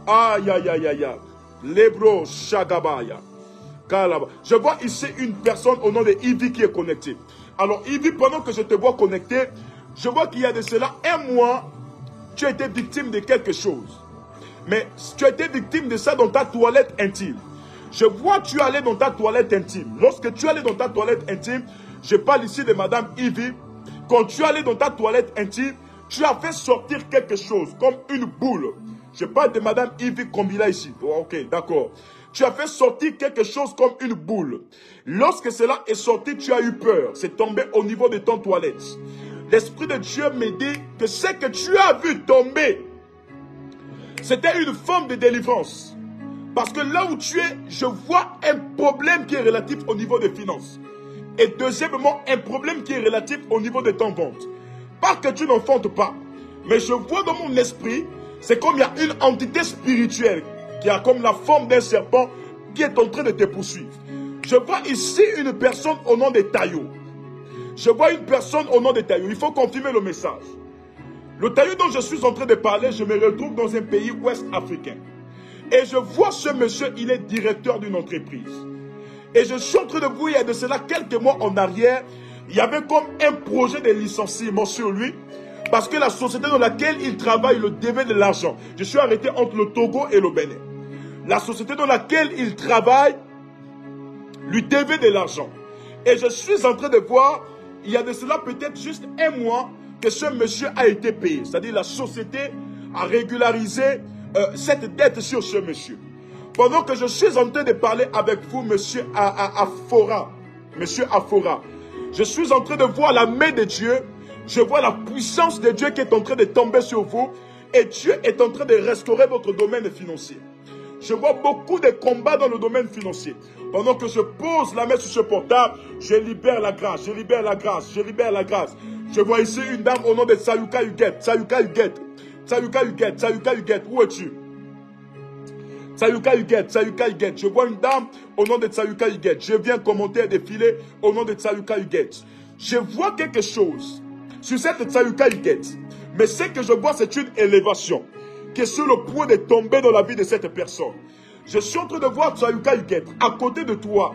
Aïe, aïe, aïe, aïe, aïe. Lebro Shagabaya. Je vois ici une personne au nom de Ivy qui est connectée. Alors Ivy, pendant que je te vois connecté, je vois qu'il y a de cela un mois, tu as été victime de quelque chose. Mais tu as été victime de ça dans ta toilette intime. Je vois que tu allais dans ta toilette intime. Lorsque tu allais dans ta toilette intime, je parle ici de Madame Ivy. Quand tu allais dans ta toilette intime, tu as fait sortir quelque chose comme une boule. Je parle de Madame Ivy Kombila ici. Oh, ok, d'accord. Tu as fait sortir quelque chose comme une boule. Lorsque cela est sorti, tu as eu peur. C'est tombé au niveau de ton toilette. L'Esprit de Dieu me dit que ce que tu as vu tomber, c'était une forme de délivrance. Parce que là où tu es, je vois un problème qui est relatif au niveau des finances. Et deuxièmement, un problème qui est relatif au niveau de ton ventre. Pas que tu n'enfantes pas. Mais je vois dans mon esprit, c'est comme il y a une entité spirituelle qui a comme la forme d'un serpent qui est en train de te poursuivre. Je vois ici une personne au nom de Taïo. Je vois une personne au nom de Taïo. Il faut confirmer le message. Le Taïo dont je suis en train de parler, je me retrouve dans un pays ouest africain. Et je vois ce monsieur, il est directeur d'une entreprise. Et je suis en train de vous, il y a de cela quelques mois en arrière, il y avait comme un projet de licenciement sur lui. Parce que la société dans laquelle il travaille le devait de l'argent. Je suis arrêté entre le Togo et le Bénin. La société dans laquelle il travaille lui devait de l'argent. Et je suis en train de voir, il y a de cela peut-être juste un mois, que ce monsieur a été payé. C'est-à-dire la société a régularisé cette dette sur ce monsieur. Pendant que je suis en train de parler avec vous, monsieur Afora, je suis en train de voir la main de Dieu. Je vois la puissance de Dieu qui est en train de tomber sur vous. Et Dieu est en train de restaurer votre domaine financier. Je vois beaucoup de combats dans le domaine financier. Pendant que je pose la main sur ce portable, je libère la grâce, je libère la grâce, je libère la grâce. Je vois ici une dame au nom de Sayuka Huguet. Sayuka Huguet. Sayuka Huguet. Sayuka Huguet. Où es-tu? Sayuka Huguet. Sayuka Huguet. Je vois une dame au nom de Sayuka Huguet. Je viens commenter un défilé au nom de Sayuka Huguet. Je vois quelque chose sur cette Sayuka Huguet. Mais ce que je vois, c'est une élévation qui est sur le point de tomber dans la vie de cette personne. Je suis en train de voir Sayuka Huguet. À côté de toi,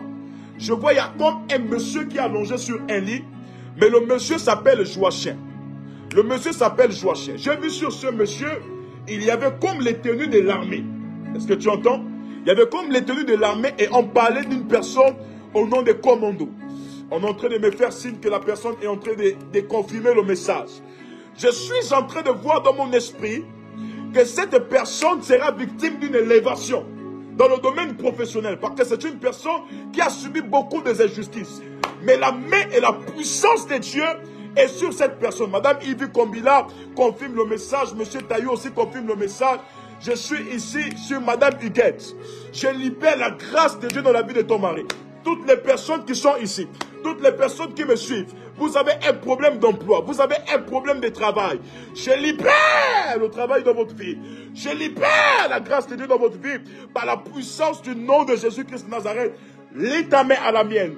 je vois il y a comme un monsieur qui est allongé sur un lit. Mais le monsieur s'appelle Joachim. Le monsieur s'appelle Joachim. J'ai vu sur ce monsieur, il y avait comme les tenues de l'armée. Est-ce que tu entends? Il y avait comme les tenues de l'armée et on parlait d'une personne au nom de commando. On est en train de me faire signe que la personne est en train de confirmer le message. Je suis en train de voir dans mon esprit que cette personne sera victime d'une élévation dans le domaine professionnel. Parce que c'est une personne qui a subi beaucoup d'injustices. Mais la main et la puissance de Dieu est sur cette personne. Madame Yves Kombila confirme le message. Monsieur Taillot aussi confirme le message. Je suis ici sur Madame Huguette. Je libère la grâce de Dieu dans la vie de ton mari. Toutes les personnes qui sont ici, toutes les personnes qui me suivent, vous avez un problème d'emploi, vous avez un problème de travail. Je libère le travail dans votre vie. Je libère la grâce de Dieu dans votre vie par la puissance du nom de Jésus-Christ de Nazareth. Lis ta main à la mienne.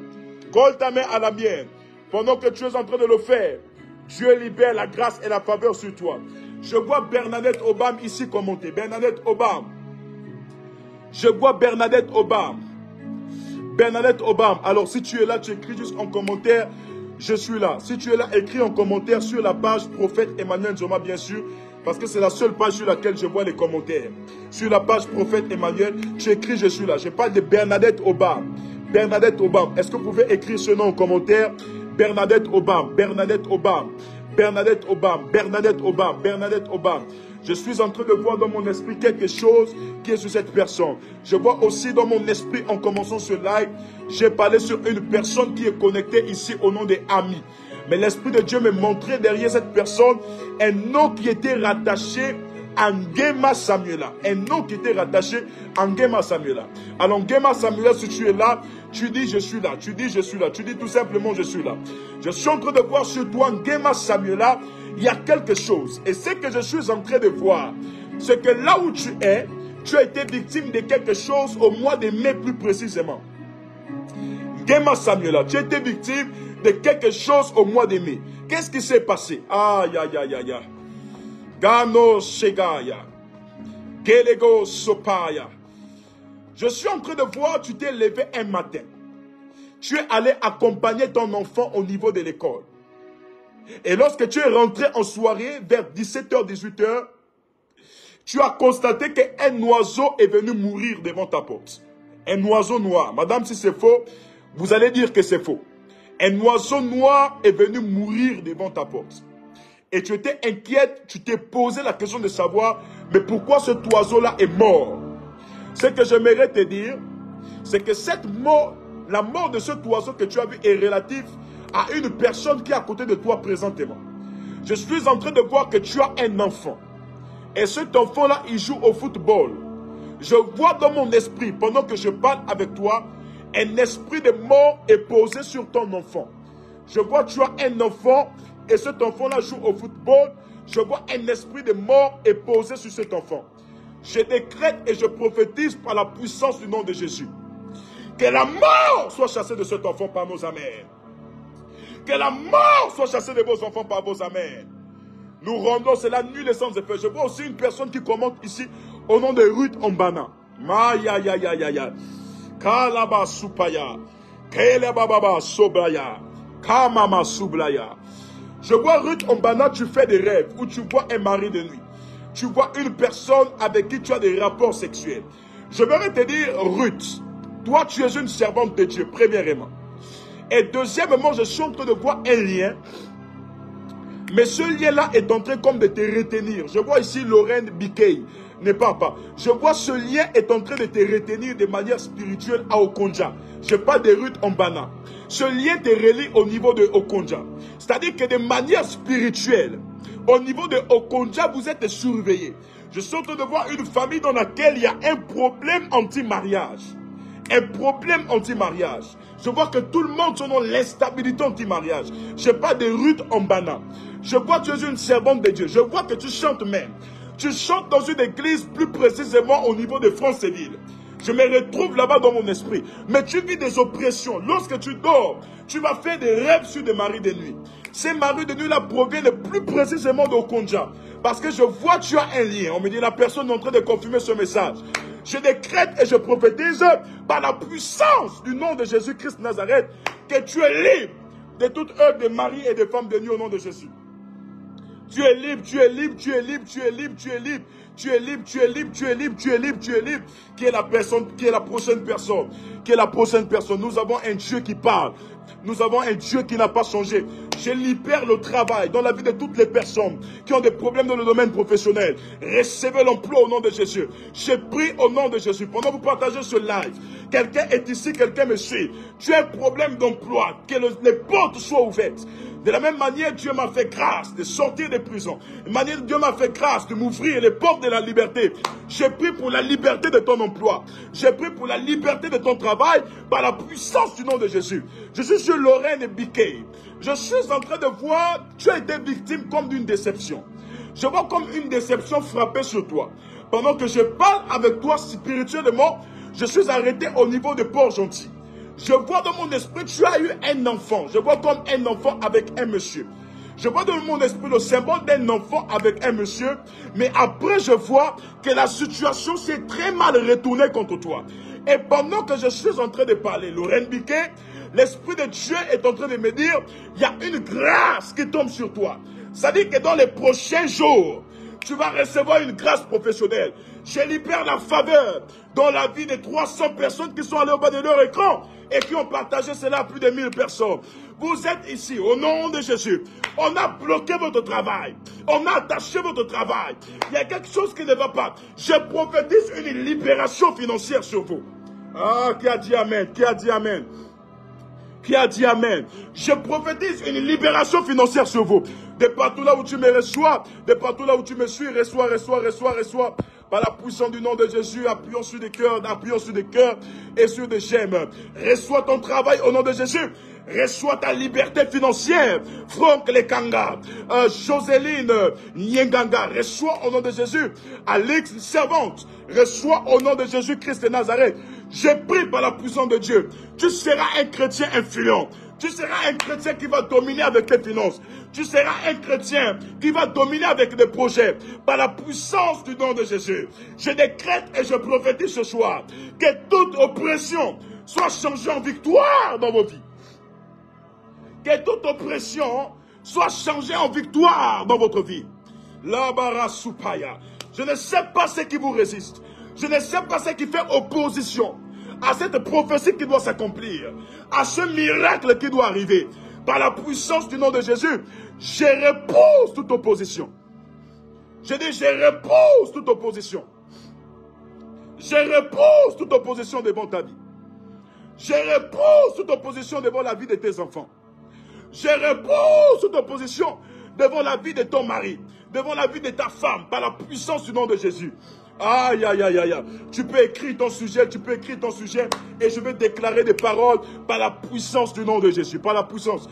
Colle ta main à la mienne. Pendant que tu es en train de le faire, Dieu libère la grâce et la faveur sur toi. Je vois Bernadette Obam ici commenter. Bernadette Obam. Je vois Bernadette Obam. Bernadette Obam. Alors si tu es là, tu écris juste en commentaire. Je suis là. Si tu es là, écris en commentaire sur la page Prophète Emmanuel Nzoma, bien sûr. Parce que c'est la seule page sur laquelle je vois les commentaires. Sur la page Prophète Emmanuel, tu écris je suis là. Je parle de Bernadette Obam. Bernadette Obam. Est-ce que vous pouvez écrire ce nom en commentaire? Bernadette Obam. Bernadette Obam. Bernadette Obam. Bernadette Obam. Bernadette Obam. Je suis en train de voir dans mon esprit quelque chose qui est sur cette personne. Je vois aussi dans mon esprit, en commençant ce live, j'ai parlé sur une personne qui est connectée ici au nom des amis. Mais l'Esprit de Dieu me montrait derrière cette personne un nom qui était rattaché à Ngema Samuela. Un nom qui était rattaché à Ngema Samuela. Alors Ngema Samuela, si tu es là, tu dis je suis là. Tu dis je suis là. Tu dis tout simplement je suis là. Je suis en train de voir sur toi Ngema Samuela. Il y a quelque chose. Et ce que je suis en train de voir, c'est que là où tu es, tu as été victime de quelque chose au mois de mai plus précisément. Ngema Samuela, tu as été victime de quelque chose au mois de mai. Qu'est-ce qui s'est passé? Aïe, aïe, aïe, aïe, aïe. Gano Shegaya. Kelego Sopaya. Je suis en train de voir, tu t'es levé un matin. Tu es allé accompagner ton enfant au niveau de l'école. Et lorsque tu es rentré en soirée, vers 17h, 18h, tu as constaté qu'un oiseau est venu mourir devant ta porte. Un oiseau noir. Madame, si c'est faux, vous allez dire que c'est faux. Un oiseau noir est venu mourir devant ta porte. Et tu étais inquiète, tu t'es posé la question de savoir, mais pourquoi cet oiseau-là est mort? Ce que j'aimerais te dire, c'est que cette mort, la mort de cet oiseau que tu as vu est relative à une personne qui est à côté de toi présentement. Je suis en train de voir que tu as un enfant. Et cet enfant-là, il joue au football. Je vois dans mon esprit, pendant que je parle avec toi, un esprit de mort est posé sur ton enfant. Je vois que tu as un enfant et cet enfant-là joue au football. Je vois un esprit de mort est posé sur cet enfant. Je décrète et je prophétise par la puissance du nom de Jésus. Que la mort soit chassée de cet enfant par nos amers. Que la mort soit chassée de vos enfants par vos amers. Nous rendons cela nul et sans effet. Je vois aussi une personne qui commente ici au nom de Ruth Ombana. Maya ya ya ya ya. Kalaba supaya. Kelebaba sobraya. Kamama sublaya. Je vois Ruth Ombana, tu fais des rêves où tu vois un mari de nuit. Tu vois une personne avec qui tu as des rapports sexuels. Je voudrais te dire, Ruth, toi tu es une servante de Dieu, premièrement. Et deuxièmement, je suis en train de voir un lien. Mais ce lien-là est en train comme de te retenir. Je vois ici Lorraine Bikei, ne parle pas. Je vois ce lien est en train de te retenir de manière spirituelle à Okonja. Je parle de Ruth Ombana. Ce lien te relie au niveau de Okonja. C'est-à-dire que de manière spirituelle, au niveau de Okonja, vous êtes surveillés. Je suis en train de voir une famille dans laquelle il y a un problème anti-mariage. Un problème anti-mariage. Je vois que tout le monde sont dans l'instabilité anti-mariage. Je parle de Ruth Ombana. Je vois que tu es une servante de Dieu. Je vois que tu chantes même. Tu chantes dans une église, plus précisément au niveau de Franceville. Je me retrouve là-bas dans mon esprit. Mais tu vis des oppressions. Lorsque tu dors, tu vas faire des rêves sur des maris de nuit. Ces maris de nuit-là proviennent plus précisément d'Okonja. Parce que je vois que tu as un lien. On me dit la personne est en train de confirmer ce message. Je décrète et je prophétise par la puissance du nom de Jésus-Christ de Nazareth que tu es libre de toute œuvre de mari et de femme de nuit au nom de Jésus. Tu es libre, tu es libre, tu es libre, tu es libre, tu es libre. Tu es libre, tu es libre, tu es libre, tu es libre, tu es libre. Qui est la personne, qui est la prochaine personne? Qui est la prochaine personne? Nous avons un Dieu qui parle. Nous avons un Dieu qui n'a pas changé. Je libère le travail dans la vie de toutes les personnes qui ont des problèmes dans le domaine professionnel. Recevez l'emploi au nom de Jésus. Je prie au nom de Jésus. Pendant que vous partagez ce live, quelqu'un est ici, quelqu'un me suit. Tu as un problème d'emploi, que les portes soient ouvertes. De la même manière, Dieu m'a fait grâce de sortir des prisons. De la manière, Dieu m'a fait grâce de m'ouvrir les portes de la liberté. J'ai pris pour la liberté de ton emploi. J'ai pris pour la liberté de ton travail par la puissance du nom de Jésus. Je suis sur Lorraine et Biquet. Je suis en train de voir, tu as été victime comme d'une déception. Je vois comme une déception frapper sur toi. Pendant que je parle avec toi spirituellement, je suis arrêté au niveau de Port-Gentil. Je vois dans mon esprit, tu as eu un enfant. Je vois comme un enfant avec un monsieur. Je vois dans mon esprit le symbole d'un enfant avec un monsieur. Mais après, je vois que la situation s'est très mal retournée contre toi. Et pendant que je suis en train de parler, Lorraine Biquet, l'Esprit de Dieu est en train de me dire, il y a une grâce qui tombe sur toi. Ça dit que dans les prochains jours, tu vas recevoir une grâce professionnelle. Je libère la faveur dans la vie de 300 personnes qui sont allées au bas de leur écran et qui ont partagé cela à plus de 1000 personnes. Vous êtes ici, au nom de Jésus. On a bloqué votre travail. On a attaché votre travail. Il y a quelque chose qui ne va pas. Je prophétise une libération financière sur vous. Ah, qui a dit Amen? Qui a dit Amen? Qui a dit Amen? Je prophétise une libération financière sur vous. De partout là où tu me reçois, de partout là où tu me suis, reçois. Par la puissance du nom de Jésus, appuyons sur des cœurs et sur des gemmes. Reçois ton travail au nom de Jésus. Reçois ta liberté financière. Franck Lekanga, Joséline Nyenganga, reçois au nom de Jésus. Alix Servante, reçois au nom de Jésus-Christ de Nazareth. Je prie par la puissance de Dieu. Tu seras un chrétien influent. Tu seras un chrétien qui va dominer avec tes finances. Tu seras un chrétien qui va dominer avec des projets. Par la puissance du nom de Jésus. Je décrète et je prophétise ce soir que toute oppression soit changée en victoire dans vos vies. Que toute oppression soit changée en victoire dans votre vie. Labara Supaya. Je ne sais pas ce qui vous résiste. Je ne sais pas ce qui fait opposition à cette prophétie qui doit s'accomplir, à ce miracle qui doit arriver. Par la puissance du nom de Jésus, je repousse toute opposition. Je dis, je repousse toute opposition. Je repousse toute opposition devant ta vie. Je repousse toute opposition devant la vie de tes enfants. Je repousse toute opposition devant la vie de ton mari, devant la vie de ta femme, par la puissance du nom de Jésus. Aïe, aïe, aïe, aïe. Tu peux écrire ton sujet, et je vais déclarer des paroles par la puissance du nom de Jésus, par la puissance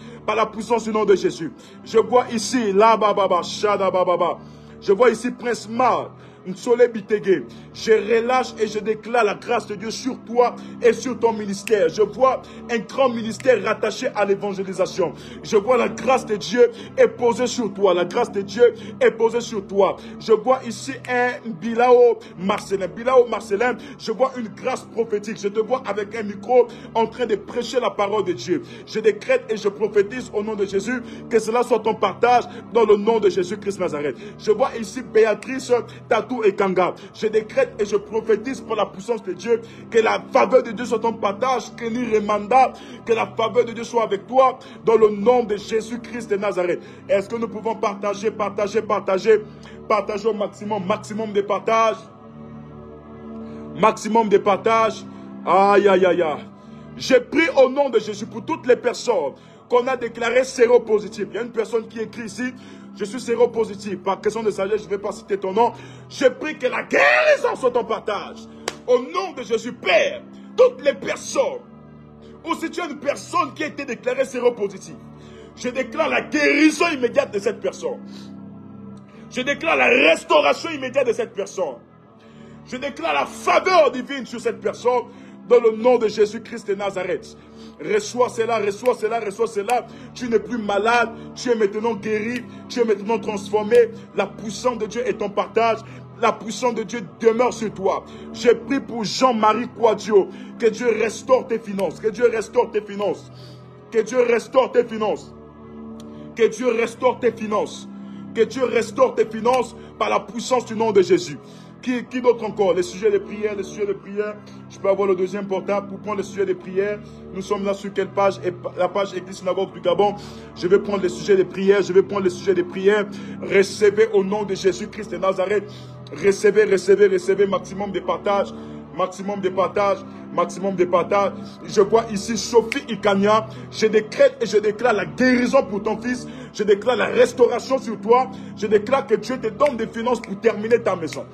du nom de Jésus. Je vois ici, là, bababa, shada, bababa. Je vois ici Prince Mar, Nsole Bitege. Je relâche et je déclare la grâce de Dieu sur toi et sur ton ministère. Je vois un grand ministère rattaché à l'évangélisation. Je vois la grâce de Dieu est posée sur toi. La grâce de Dieu est posée sur toi. Je vois ici un Bilao Marcelin. Bilao Marcelin, je vois une grâce prophétique. Je te vois avec un micro en train de prêcher la parole de Dieu. Je décrète et je prophétise au nom de Jésus que cela soit ton partage dans le nom de Jésus-Christ Nazareth. Je vois ici Béatrice Tatou et Kanga. Je décrète et je prophétise pour la puissance de Dieu que la faveur de Dieu soit ton partage, que l'irrémanda, que la faveur de Dieu soit avec toi dans le nom de Jésus-Christ de Nazareth. Est-ce que nous pouvons partager au maximum de partage. Maximum de partage. Aïe, aïe, aïe, aïe. Je prie au nom de Jésus pour toutes les personnes qu'on a déclarées séropositives. Il y a une personne qui écrit ici, je suis séropositif. Par question de sagesse, je ne vais pas citer ton nom. Je prie que la guérison soit ton partage. Au nom de Jésus, Père, toutes les personnes, ou si tu es une personne qui a été déclarée séropositive, je déclare la guérison immédiate de cette personne. Je déclare la restauration immédiate de cette personne. Je déclare la faveur divine sur cette personne dans le nom de Jésus-Christ de Nazareth. Reçois cela, reçois cela, reçois cela. Tu n'es plus malade, tu es maintenant guéri, tu es maintenant transformé. La puissance de Dieu est ton partage. La puissance de Dieu demeure sur toi. Je prie pour Jean-Marie Quadio. Que Dieu restaure tes finances. Que Dieu restaure tes finances. Que Dieu restaure tes finances. Que Dieu restaure tes finances. Que Dieu restaure tes finances par la puissance du nom de Jésus. Qui d'autre encore? Les sujets de prière, les sujets de prière. Je peux avoir le deuxième portable pour prendre les sujets de prière. Nous sommes là sur quelle page? La page Église Synagogue du Gabon. Je vais prendre les sujets de prière. Je vais prendre les sujets de prière. Recevez au nom de Jésus-Christ de Nazareth. Recevez, recevez, recevez. Maximum de partage. Maximum de partage. Maximum de partage. Je vois ici Sophie Ikania. Je décrète et je déclare la guérison pour ton fils. Je déclare la restauration sur toi. Je déclare que Dieu te donne des finances pour terminer ta maison.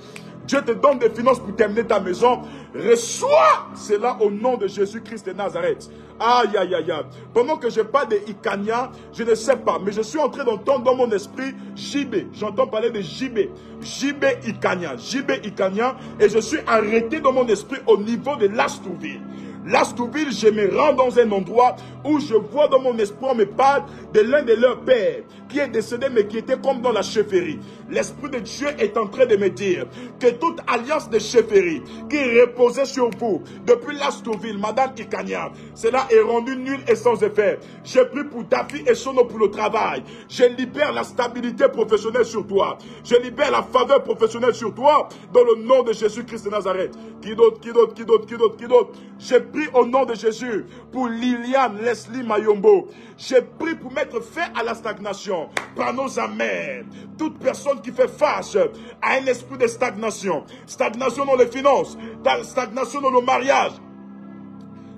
Dieu te donne des finances pour terminer ta maison. Reçois cela au nom de Jésus-Christ de Nazareth. Aïe, aïe, aïe, aïe. Pendant que je parle de Ikania, je ne sais pas, mais je suis en train d'entendre dans mon esprit JB. J'entends parler de JB. JB Ikania. JB Ikania. Et je suis arrêté dans mon esprit au niveau de Lastouville. Lastouville, je me rends dans un endroit où je vois dans mon esprit, on me parle de l'un de leurs pères qui est décédé mais qui était comme dans la chefferie. L'Esprit de Dieu est en train de me dire que toute alliance de chefferie qui reposait sur vous depuis Lastouville, Madame Ikania, cela est rendu nul et sans effet. Je prie pour David et Sono pour le travail. Je libère la stabilité professionnelle sur toi. Je libère la faveur professionnelle sur toi dans le nom de Jésus-Christ de Nazareth. Qui d'autre, qui d'autre, qui d'autre, qui d'autre, qui d'autre? Je prie au nom de Jésus pour Liliane Leslie Mayombo. Je prie pour mettre fin à la stagnation par nos amens. Toute personne qui fait face à un esprit de stagnation. Stagnation dans les finances. Stagnation dans le mariage.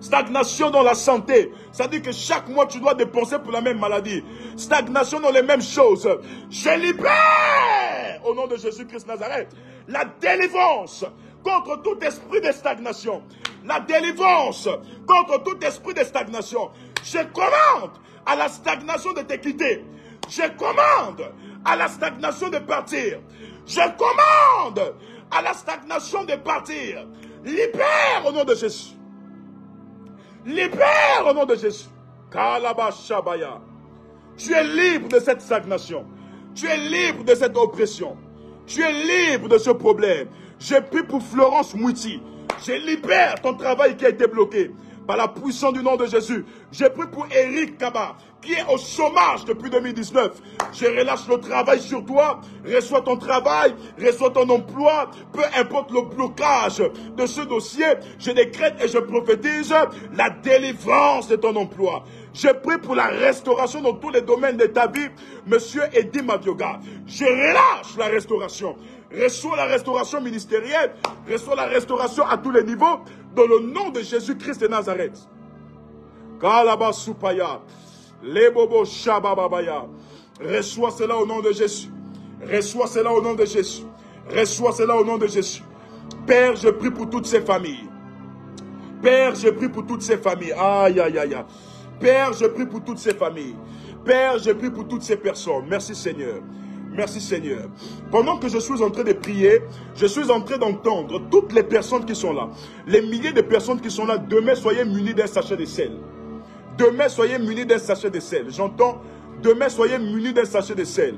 Stagnation dans la santé. Ça dit que chaque mois tu dois dépenser pour la même maladie. Stagnation dans les mêmes choses. Je libère au nom de Jésus-Christ Nazareth la délivrance contre tout esprit de stagnation. La délivrance contre tout esprit de stagnation. Je commande à la stagnation de te quitter. Je commande à la stagnation de partir. Je commande à la stagnation de partir. Libère au nom de Jésus. Libère au nom de Jésus. Kalabashabaya. Tu es libre de cette stagnation. Tu es libre de cette oppression. Tu es libre de ce problème. Je prie pour Florence Mouti. Je libère ton travail qui a été bloqué par la puissance du nom de Jésus. Je prie pour Eric Kaba, qui est au chômage depuis 2019. Je relâche le travail sur toi. Reçois ton travail, reçois ton emploi. Peu importe le blocage de ce dossier, je décrète et je prophétise la délivrance de ton emploi. Je prie pour la restauration dans tous les domaines de ta vie, monsieur Eddie Mabioga. Je relâche la restauration. Reçois la restauration ministérielle, reçois la restauration à tous les niveaux, dans le nom de Jésus-Christ de Nazareth. Kalabasupaya, Lebobo Shabababaya. Reçois cela au nom de Jésus. Reçois cela au nom de Jésus. Reçois cela au nom de Jésus. Père, je prie pour toutes ces familles. Père, je prie pour toutes ces familles. Aïe, aïe, aïe. Père, je prie pour toutes ces familles. Père, je prie pour toutes ces personnes. Merci Seigneur. Merci Seigneur. Pendant que je suis en train de prier, je suis en train d'entendre toutes les personnes qui sont là. Les milliers de personnes qui sont là. Demain, soyez munis d'un sachet de sel. Demain, soyez munis d'un sachet de sel. J'entends, demain, soyez munis d'un sachet de sel.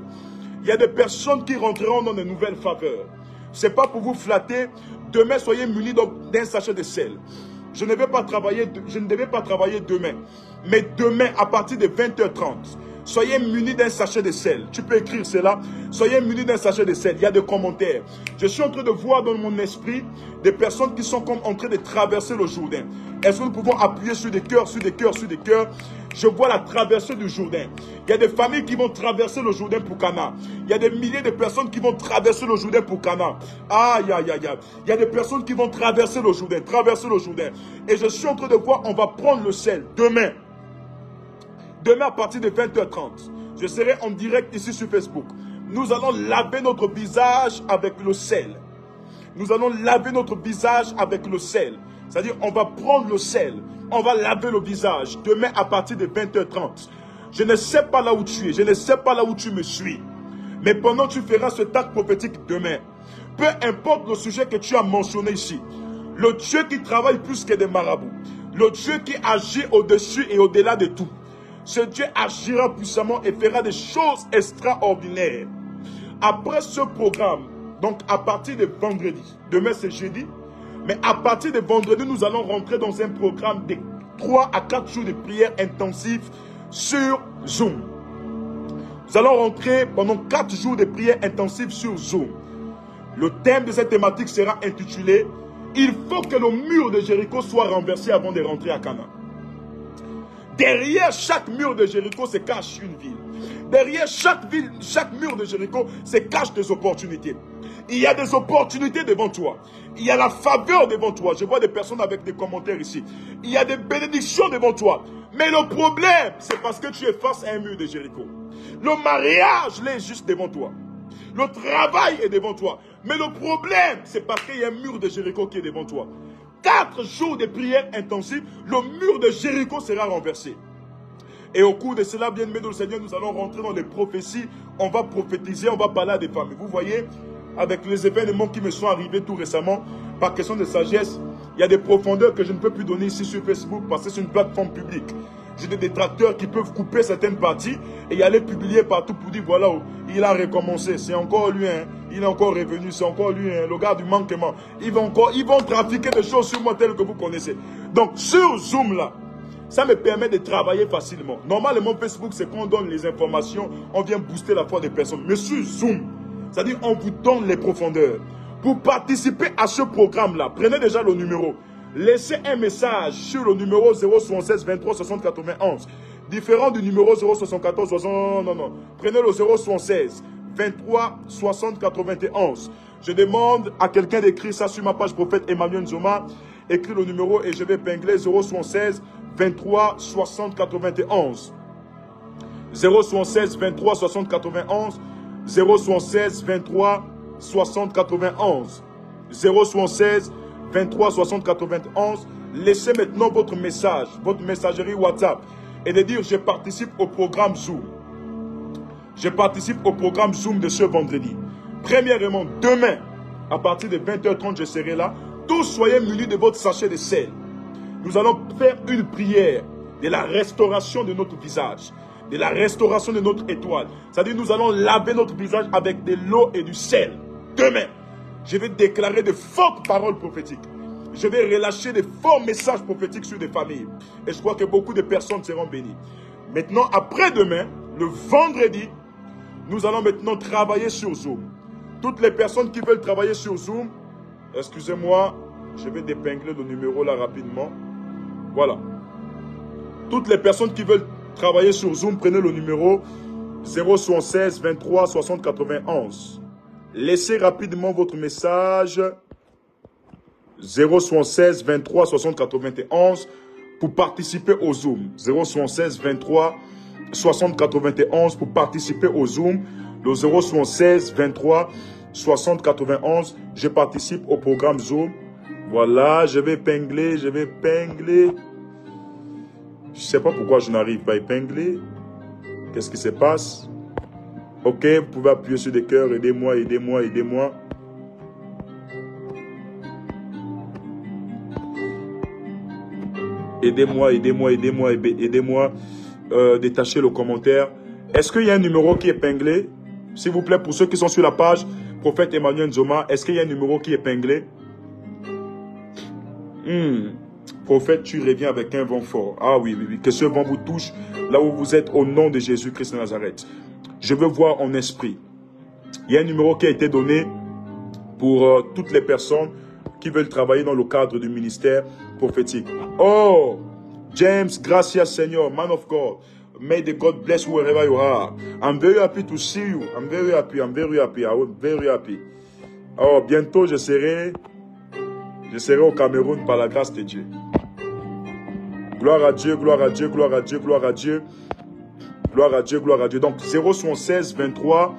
Il y a des personnes qui rentreront dans de nouvelles faveurs. Ce n'est pas pour vous flatter. Demain, soyez munis d'un sachet de sel. Je ne devais pas travailler demain. Mais demain, à partir de 20h30, soyez munis d'un sachet de sel. Tu peux écrire cela. Soyez munis d'un sachet de sel. Il y a des commentaires. Je suis en train de voir dans mon esprit des personnes qui sont comme en train de traverser le Jourdain. Est-ce que nous pouvons appuyer sur des cœurs, sur des cœurs, sur des cœurs? Je vois la traversée du Jourdain. Il y a des familles qui vont traverser le Jourdain pour Cana. Il y a des milliers de personnes qui vont traverser le Jourdain pour Cana. Aïe, aïe, aïe, aïe. Il y a des personnes qui vont traverser le Jourdain, Et je suis en train de voir, on va prendre le sel demain. Demain à partir de 20h30, je serai en direct ici sur Facebook. Nous allons laver notre visage avec le sel. Nous allons laver notre visage avec le sel. C'est-à-dire, on va prendre le sel. On va laver le visage. Demain à partir de 20h30. Je ne sais pas là où tu es. Je ne sais pas là où tu me suis. Mais pendant que tu feras ce acte prophétique demain, peu importe le sujet que tu as mentionné ici, le Dieu qui travaille plus que des marabouts, le Dieu qui agit au-dessus et au-delà de tout, ce Dieu agira puissamment et fera des choses extraordinaires. Après ce programme, donc à partir de vendredi, demain c'est jeudi, mais à partir de vendredi, nous allons rentrer dans un programme de 3 à 4 jours de prière intensive sur Zoom. Nous allons rentrer pendant 4 jours de prière intensive sur Zoom. Le thème de cette thématique sera intitulé « Il faut que le mur de Jéricho soit renversé avant de rentrer à Canaan ». Derrière chaque mur de Jéricho se cache une ville. Derrière chaque mur de Jéricho se cachent des opportunités. Il y a des opportunités devant toi. Il y a la faveur devant toi. Je vois des personnes avec des commentaires ici. Il y a des bénédictions devant toi. Mais le problème, c'est parce que tu es face à un mur de Jéricho. Le mariage, l'est juste devant toi. Le travail est devant toi. Mais le problème, c'est parce qu'il y a un mur de Jéricho qui est devant toi. 4 jours de prière intensive, le mur de Jéricho sera renversé. Et au cours de cela, bien-aimés dans le Seigneur, nous allons rentrer dans les prophéties. On va prophétiser, on va parler à des familles. Vous voyez, avec les événements qui me sont arrivés tout récemment, par question de sagesse, il y a des profondeurs que je ne peux plus donner ici sur Facebook parce que c'est une plateforme publique. J'ai des détracteurs qui peuvent couper certaines parties et aller publier partout pour dire voilà, il a recommencé. C'est encore lui, hein. Il est encore revenu, c'est encore lui, hein, le gars du manquement. Ils vont trafiquer des choses sur moi telles que vous connaissez. Donc sur Zoom là, ça me permet de travailler facilement. Normalement Facebook, c'est qu'on donne les informations, on vient booster la foi des personnes. Mais sur Zoom, c'est-à-dire on vous donne les profondeurs. Pour participer à ce programme-là, prenez déjà le numéro. Laissez un message sur le numéro 076 23 60 91. Différent du numéro 074 60... Non. Prenez le 076 23 60 91. Je demande à quelqu'un d'écrire ça sur ma page prophète Emmanuel Nzoma. Écris le numéro et je vais épingler 076 23 60 91. 076 23 60 91. 076 23 60 91. 076 23 60 91. Laissez maintenant votre message, votre messagerie WhatsApp et de dire je participe au programme Zoom. Je participe au programme Zoom de ce vendredi. Premièrement, demain, à partir de 20h30, je serai là. Tous soyez munis de votre sachet de sel. Nous allons faire une prière de la restauration de notre visage, de la restauration de notre étoile. C'est-à-dire nous allons laver notre visage avec de l'eau et du sel. Demain, je vais déclarer de fortes paroles prophétiques. Je vais relâcher de forts messages prophétiques sur des familles. Et je crois que beaucoup de personnes seront bénies. Maintenant, après-demain, le vendredi, nous allons maintenant travailler sur Zoom. Toutes les personnes qui veulent travailler sur Zoom, excusez-moi, je vais dépingler le numéro là rapidement. Voilà. Toutes les personnes qui veulent travailler sur Zoom, prenez le numéro 076 23 60 91. Laissez rapidement votre message 076 23 60 91 pour participer au Zoom. 076 23 60 91 pour participer au Zoom. Le 076 23 60 91. Je participe au programme Zoom. Voilà, je vais épingler, Je ne sais pas pourquoi je n'arrive pas à épingler. Qu'est-ce qui se passe? Ok, vous pouvez appuyer sur des cœurs. Aidez-moi. Aidez-moi. Détachez le commentaire. Est-ce qu'il y a un numéro qui est épinglé? S'il vous plaît, pour ceux qui sont sur la page, prophète Emmanuel Nzoma, est-ce qu'il y a un numéro qui est épinglé? Prophète, tu reviens avec un vent fort. Ah oui. Que ce vent vous touche là où vous êtes au nom de Jésus-Christ de Nazareth. Je veux voir en esprit. Il y a un numéro qui a été donné pour toutes les personnes qui veulent travailler dans le cadre du ministère prophétique. Oh, James, gracias Seigneur, man of God. May the God bless you wherever you are. I'm very happy to see you. I'm very happy. Oh, bientôt je serai au Cameroun par la grâce de Dieu. Gloire à Dieu. Donc 076 23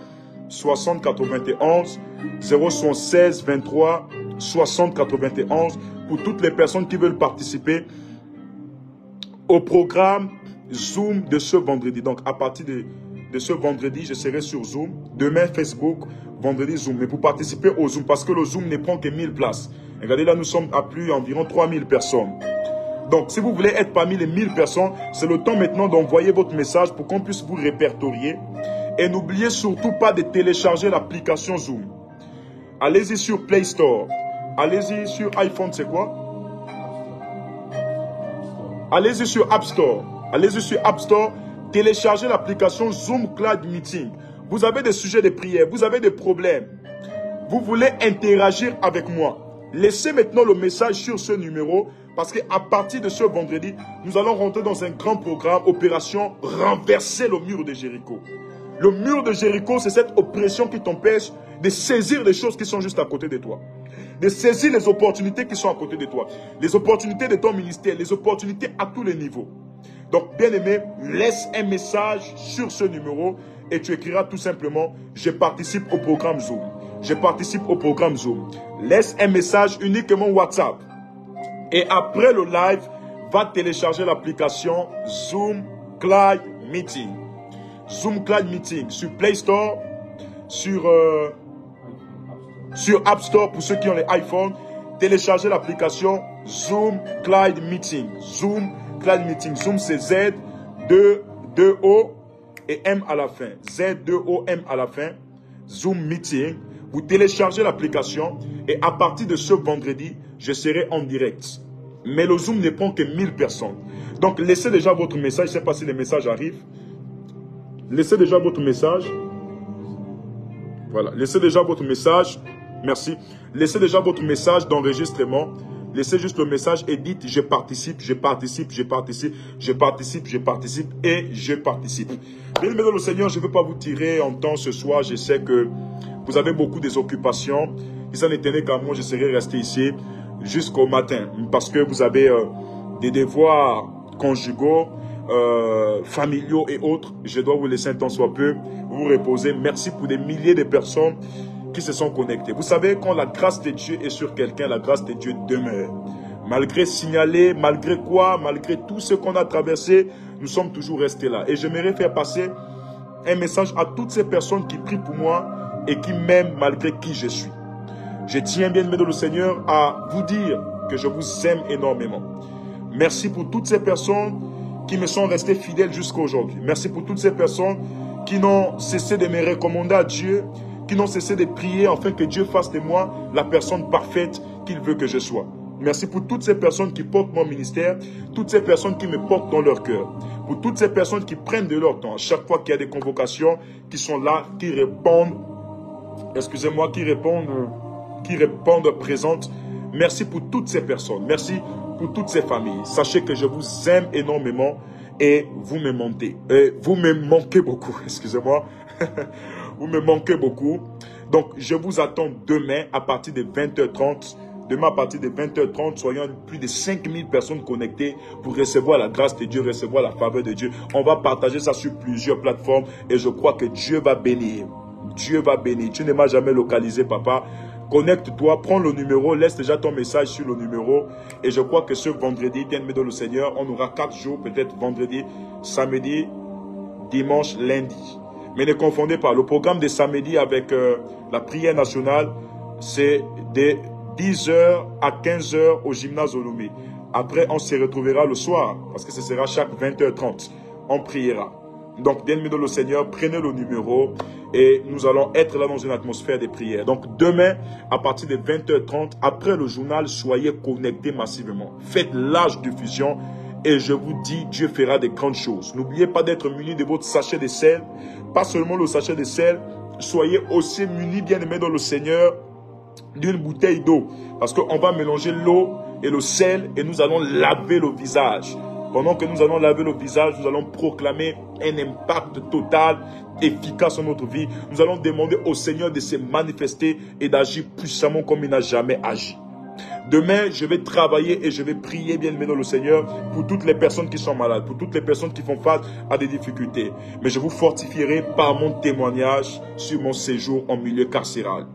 60 91. 076 23 60 91 pour toutes les personnes qui veulent participer au programme Zoom de ce vendredi. Donc à partir de ce vendredi, je serai sur Zoom. Demain Facebook, vendredi Zoom. Mais pour participer au Zoom, parce que le Zoom ne prend que 1000 places. Regardez là, nous sommes à plus environ 3000 personnes. Donc si vous voulez être parmi les 1000 personnes, c'est le temps maintenant d'envoyer votre message pour qu'on puisse vous répertorier. Et n'oubliez surtout pas de télécharger l'application Zoom. Allez-y sur Play Store. Allez-y sur iPhone, c'est quoi? Allez-y sur App Store. téléchargez l'application Zoom Cloud Meeting. Vous avez des sujets de prière, vous avez des problèmes. Vous voulez interagir avec moi. Laissez maintenant le message sur ce numéro parce qu'à partir de ce vendredi, nous allons rentrer dans un grand programme, opération renverser le mur de Jéricho. Le mur de Jéricho, c'est cette oppression qui t'empêche de saisir les choses qui sont juste à côté de toi. De saisir les opportunités qui sont à côté de toi. Les opportunités de ton ministère, les opportunités à tous les niveaux. Donc, bien aimé, laisse un message sur ce numéro et tu écriras tout simplement « Je participe au programme Zoom ». Je participe au programme Zoom. Laisse un message uniquement WhatsApp. Et après le live, va télécharger l'application Zoom Cloud Meeting. Zoom Cloud Meeting sur Play Store, sur App Store pour ceux qui ont les iPhones. Téléchargez l'application Zoom Cloud Meeting. Zoom Cloud Meeting. Zoom c'est Z, 2O et M à la fin. Z, 2O, M à la fin. Zoom Meeting. Vous téléchargez l'application et à partir de ce vendredi, je serai en direct. Mais le Zoom ne prend que 1000 personnes. Donc, laissez déjà votre message. Je ne sais pas si les messages arrivent. Laissez déjà votre message. Voilà. Laissez déjà votre message. Merci. Laissez déjà votre message d'enregistrement. Laissez juste le message et dites « Je participe, je participe, je participe, je participe, je participe et je participe ». Bien-aimés dans le Seigneur, je ne veux pas vous tirer en temps ce soir. Je sais que vous avez beaucoup des occupations. Si ça n'était qu'à moi, je serais resté ici jusqu'au matin. Parce que vous avez des devoirs conjugaux, familiaux et autres. Je dois vous laisser un temps soit peu, vous reposer. Merci pour des milliers de personnes qui se sont connectées. Vous savez, quand la grâce de Dieu est sur quelqu'un, la grâce de Dieu demeure. Malgré signaler, malgré quoi, malgré tout ce qu'on a traversé, nous sommes toujours restés là. Et j'aimerais faire passer un message à toutes ces personnes qui prient pour moi et qui m'aiment malgré qui je suis. Je tiens bien aimé dans le Seigneur à vous dire que je vous aime énormément. Merci pour toutes ces personnes qui me sont restées fidèles jusqu'à aujourd'hui. Merci pour toutes ces personnes qui n'ont cessé de me recommander à Dieu, qui n'ont cessé de prier afin que Dieu fasse de moi la personne parfaite qu'il veut que je sois. Merci pour toutes ces personnes qui portent mon ministère, toutes ces personnes qui me portent dans leur cœur, pour toutes ces personnes qui prennent de leur temps, chaque fois qu'il y a des convocations, qui sont là, qui répondent, excusez-moi, qui répondent présentes. Merci pour toutes ces personnes, merci pour toutes ces familles. Sachez que je vous aime énormément et vous me manquez. Vous me manquez beaucoup, excusez-moi. Vous me manquez beaucoup. Donc, je vous attends demain à partir de 20h30. Demain, à partir de 20h30, soyons plus de 5000 personnes connectées pour recevoir la grâce de Dieu, recevoir la faveur de Dieu. On va partager ça sur plusieurs plateformes et je crois que Dieu va bénir. Dieu va bénir. Tu ne m'as jamais localisé, papa. Connecte-toi, prends le numéro, laisse déjà ton message sur le numéro. Et je crois que ce vendredi, bien-aimé dans le Seigneur, on aura 4 jours, peut-être vendredi, samedi, dimanche, lundi. Mais ne confondez pas, le programme de samedi avec la prière nationale, c'est de 10h à 15h au gymnase Olomé. Après, on se retrouvera le soir, parce que ce sera chaque 20h30. On priera. Donc, bien-aimé dans le Seigneur, prenez le numéro et nous allons être là dans une atmosphère de prière. Donc, demain, à partir de 20h30, après le journal, soyez connectés massivement. Faites large diffusion et je vous dis, Dieu fera de grandes choses. N'oubliez pas d'être muni de votre sachet de sel. Pas seulement le sachet de sel, soyez aussi munis, bien-aimés dans le Seigneur, d'une bouteille d'eau. Parce qu'on va mélanger l'eau et le sel et nous allons laver le visage. Pendant que nous allons laver le visage, nous allons proclamer un impact total, efficace dans notre vie. Nous allons demander au Seigneur de se manifester et d'agir puissamment comme il n'a jamais agi. Demain, je vais travailler et je vais prier bien aimé dans le Seigneur pour toutes les personnes qui sont malades, pour toutes les personnes qui font face à des difficultés. Mais je vous fortifierai par mon témoignage sur mon séjour en milieu carcéral.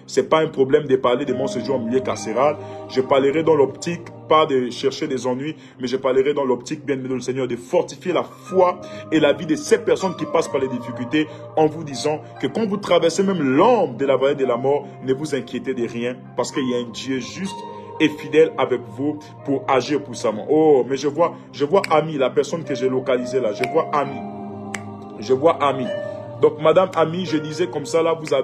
Ce n'est pas un problème de parler de mon séjour en milieu carcéral. Je parlerai dans l'optique, pas de chercher des ennuis, mais je parlerai dans l'optique, bien aimé dans le Seigneur, de fortifier la foi et la vie de ces personnes qui passent par les difficultés en vous disant que quand vous traversez même l'ombre de la vallée de la mort, ne vous inquiétez de rien parce qu'il y a un Dieu juste et fidèle avec vous pour agir puissamment. Oh, mais je vois Ami, la personne que j'ai localisée là, je vois Ami. Je vois Ami. Donc, Madame Ami, je disais comme ça, là, vous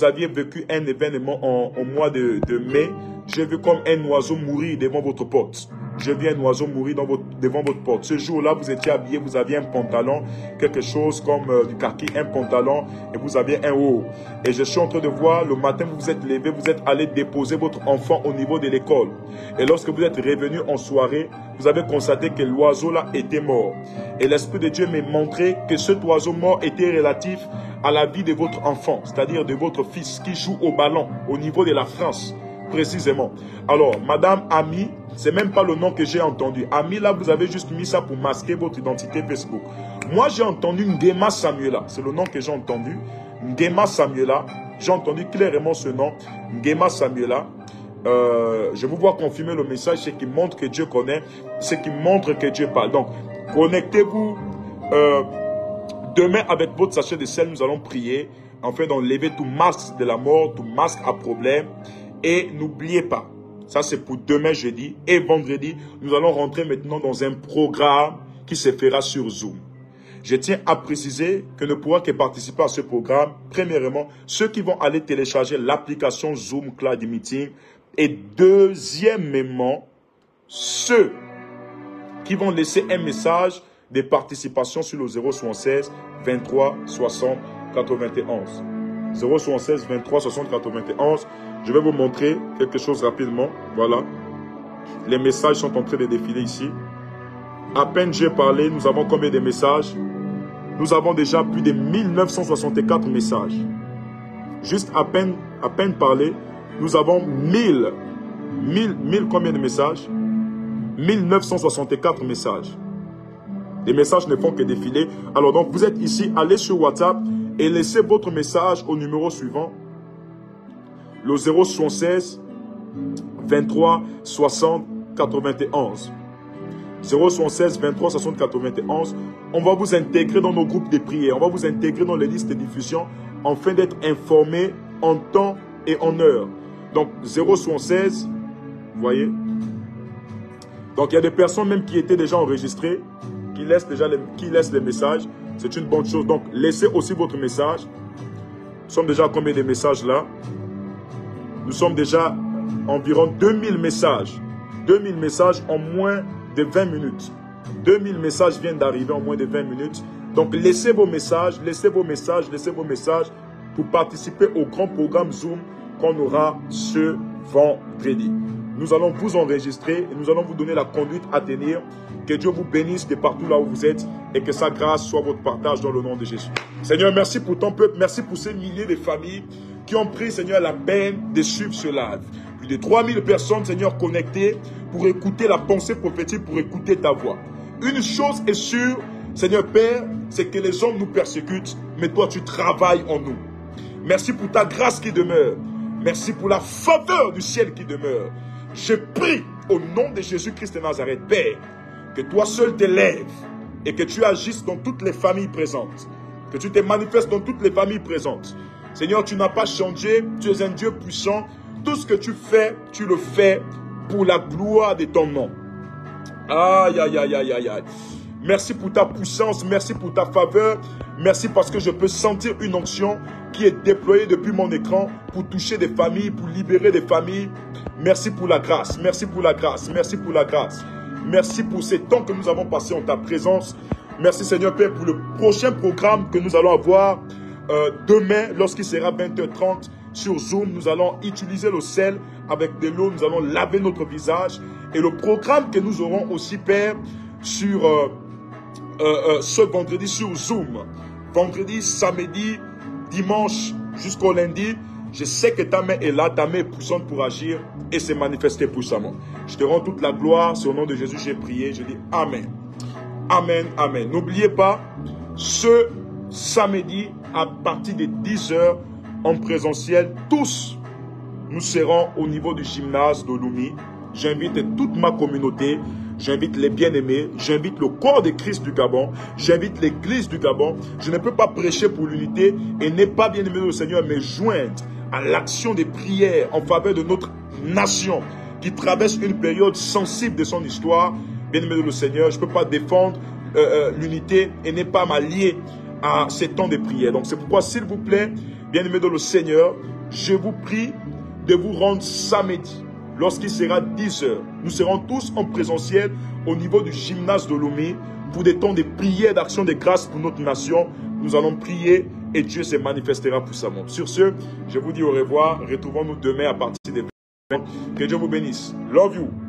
aviez vécu un événement au mois de mai. J'ai vu comme un oiseau mourir devant votre porte. je vis un oiseau mourir devant votre porte. Ce jour-là, vous étiez habillé, vous aviez un pantalon, quelque chose comme du kaki, un pantalon, et vous aviez un haut. Et je suis en train de voir, le matin, vous vous êtes levé, vous êtes allé déposer votre enfant au niveau de l'école. Et lorsque vous êtes revenu en soirée, vous avez constaté que l'oiseau-là était mort. Et l'Esprit de Dieu m'a montré que cet oiseau mort était relatif à la vie de votre enfant, c'est-à-dire de votre fils qui joue au ballon au niveau de la France, précisément. Alors, Madame Ami, c'est même pas le nom que j'ai entendu. Ami, là, vous avez juste mis ça pour masquer votre identité Facebook. Moi, j'ai entendu Ngema Samuela. C'est le nom que j'ai entendu. Ngema Samuela. J'ai entendu clairement ce nom. Ngema Samuela. Je vous vois confirmer le message, ce qui montre que Dieu connaît, ce qui montre que Dieu parle. Donc, connectez-vous. Demain, avec votre sachet de sel, nous allons prier afin d'enlever tout masque de la mort, tout masque à problème. Et n'oubliez pas, ça c'est pour demain jeudi et vendredi, nous allons rentrer maintenant dans un programme qui se fera sur Zoom. Je tiens à préciser que ne pourra que participer à ce programme, premièrement, ceux qui vont aller télécharger l'application Zoom Cloud Meeting, et deuxièmement, ceux qui vont laisser un message de participation sur le 076 23 60 91. 076 23 60 91. Je vais vous montrer quelque chose rapidement. Voilà. Les messages sont en train de défiler ici. À peine j'ai parlé, nous avons combien de messages? Nous avons déjà plus de 1964 messages. Juste à peine parlé, nous avons 1000 combien de messages? 1964 messages. Les messages ne font que défiler. Alors donc, vous êtes ici, allez sur WhatsApp et laissez votre message au numéro suivant. Le 076 23 60 91. 076 23 60 91. On va vous intégrer dans nos groupes de prière. On va vous intégrer dans les listes de diffusion afin d'être informés en temps et en heure. Donc 076, vous voyez. Donc il y a des personnes même qui étaient déjà enregistrées, qui laissent les messages. C'est une bonne chose. Donc laissez aussi votre message. Nous sommes déjà à combien de messages là? Nous sommes déjà environ 2000 messages. 2000 messages en moins de 20 minutes. 2000 messages viennent d'arriver en moins de 20 minutes. Donc laissez vos messages, laissez vos messages, laissez vos messages pour participer au grand programme Zoom qu'on aura ce vendredi. Nous allons vous enregistrer et nous allons vous donner la conduite à tenir. Que Dieu vous bénisse de partout là où vous êtes et que sa grâce soit votre partage dans le nom de Jésus. Seigneur, merci pour ton peuple, merci pour ces milliers de familles qui ont pris, Seigneur, la peine de suivre ce live. Plus de 3000 personnes, Seigneur, connectées pour écouter la pensée prophétique, pour écouter ta voix. Une chose est sûre, Seigneur Père, c'est que les hommes nous persécutent, mais toi tu travailles en nous. Merci pour ta grâce qui demeure. Merci pour la faveur du ciel qui demeure. Je prie au nom de Jésus-Christ de Nazareth, Père, que toi seul t'élèves et que tu agisses dans toutes les familles présentes. Que tu te manifestes dans toutes les familles présentes. Seigneur, tu n'as pas changé, tu es un Dieu puissant. Tout ce que tu le fais pour la gloire de ton nom. Aïe, aïe, aïe, aïe, aïe, aïe. Merci pour ta puissance, merci pour ta faveur. Merci parce que je peux sentir une onction qui est déployée depuis mon écran pour toucher des familles, pour libérer des familles. Merci pour la grâce, merci pour la grâce, merci pour la grâce. Merci pour ces temps que nous avons passés en ta présence. Merci Seigneur Père pour le prochain programme que nous allons avoir demain lorsqu'il sera 20h30 sur Zoom. Nous allons utiliser le sel avec de l'eau, nous allons laver notre visage. Et le programme que nous aurons aussi Père sur ce vendredi sur Zoom. Vendredi, samedi, dimanche jusqu'au lundi. Je sais que ta main est là, ta main est puissante pour agir et se manifester puissamment. Je te rends toute la gloire. C'est au nom de Jésus j'ai prié. Je dis Amen. Amen, Amen. N'oubliez pas, ce samedi, à partir de 10h, en présentiel, tous, nous serons au niveau du gymnase de Lumi. J'invite toute ma communauté. J'invite les bien-aimés, j'invite le corps de Christ du Gabon, j'invite l'église du Gabon. Je ne peux pas prêcher pour l'unité et n'est pas bien-aimé le Seigneur, mais joindre à l'action des prières en faveur de notre nation qui traverse une période sensible de son histoire. Bien-aimé le Seigneur, je ne peux pas défendre l'unité et n'est pas m'allier à ces temps de prière. Donc c'est pourquoi, s'il vous plaît, bien-aimé de le Seigneur, je vous prie de vous rendre samedi lorsqu'il sera 10 heures, nous serons tous en présentiel au niveau du gymnase de Lomé pour des temps de prière, d'action de grâce pour notre nation. Nous allons prier et Dieu se manifestera puissamment. Sur ce, je vous dis au revoir. Retrouvons-nous demain à partir des 20h. Que Dieu vous bénisse. Love you.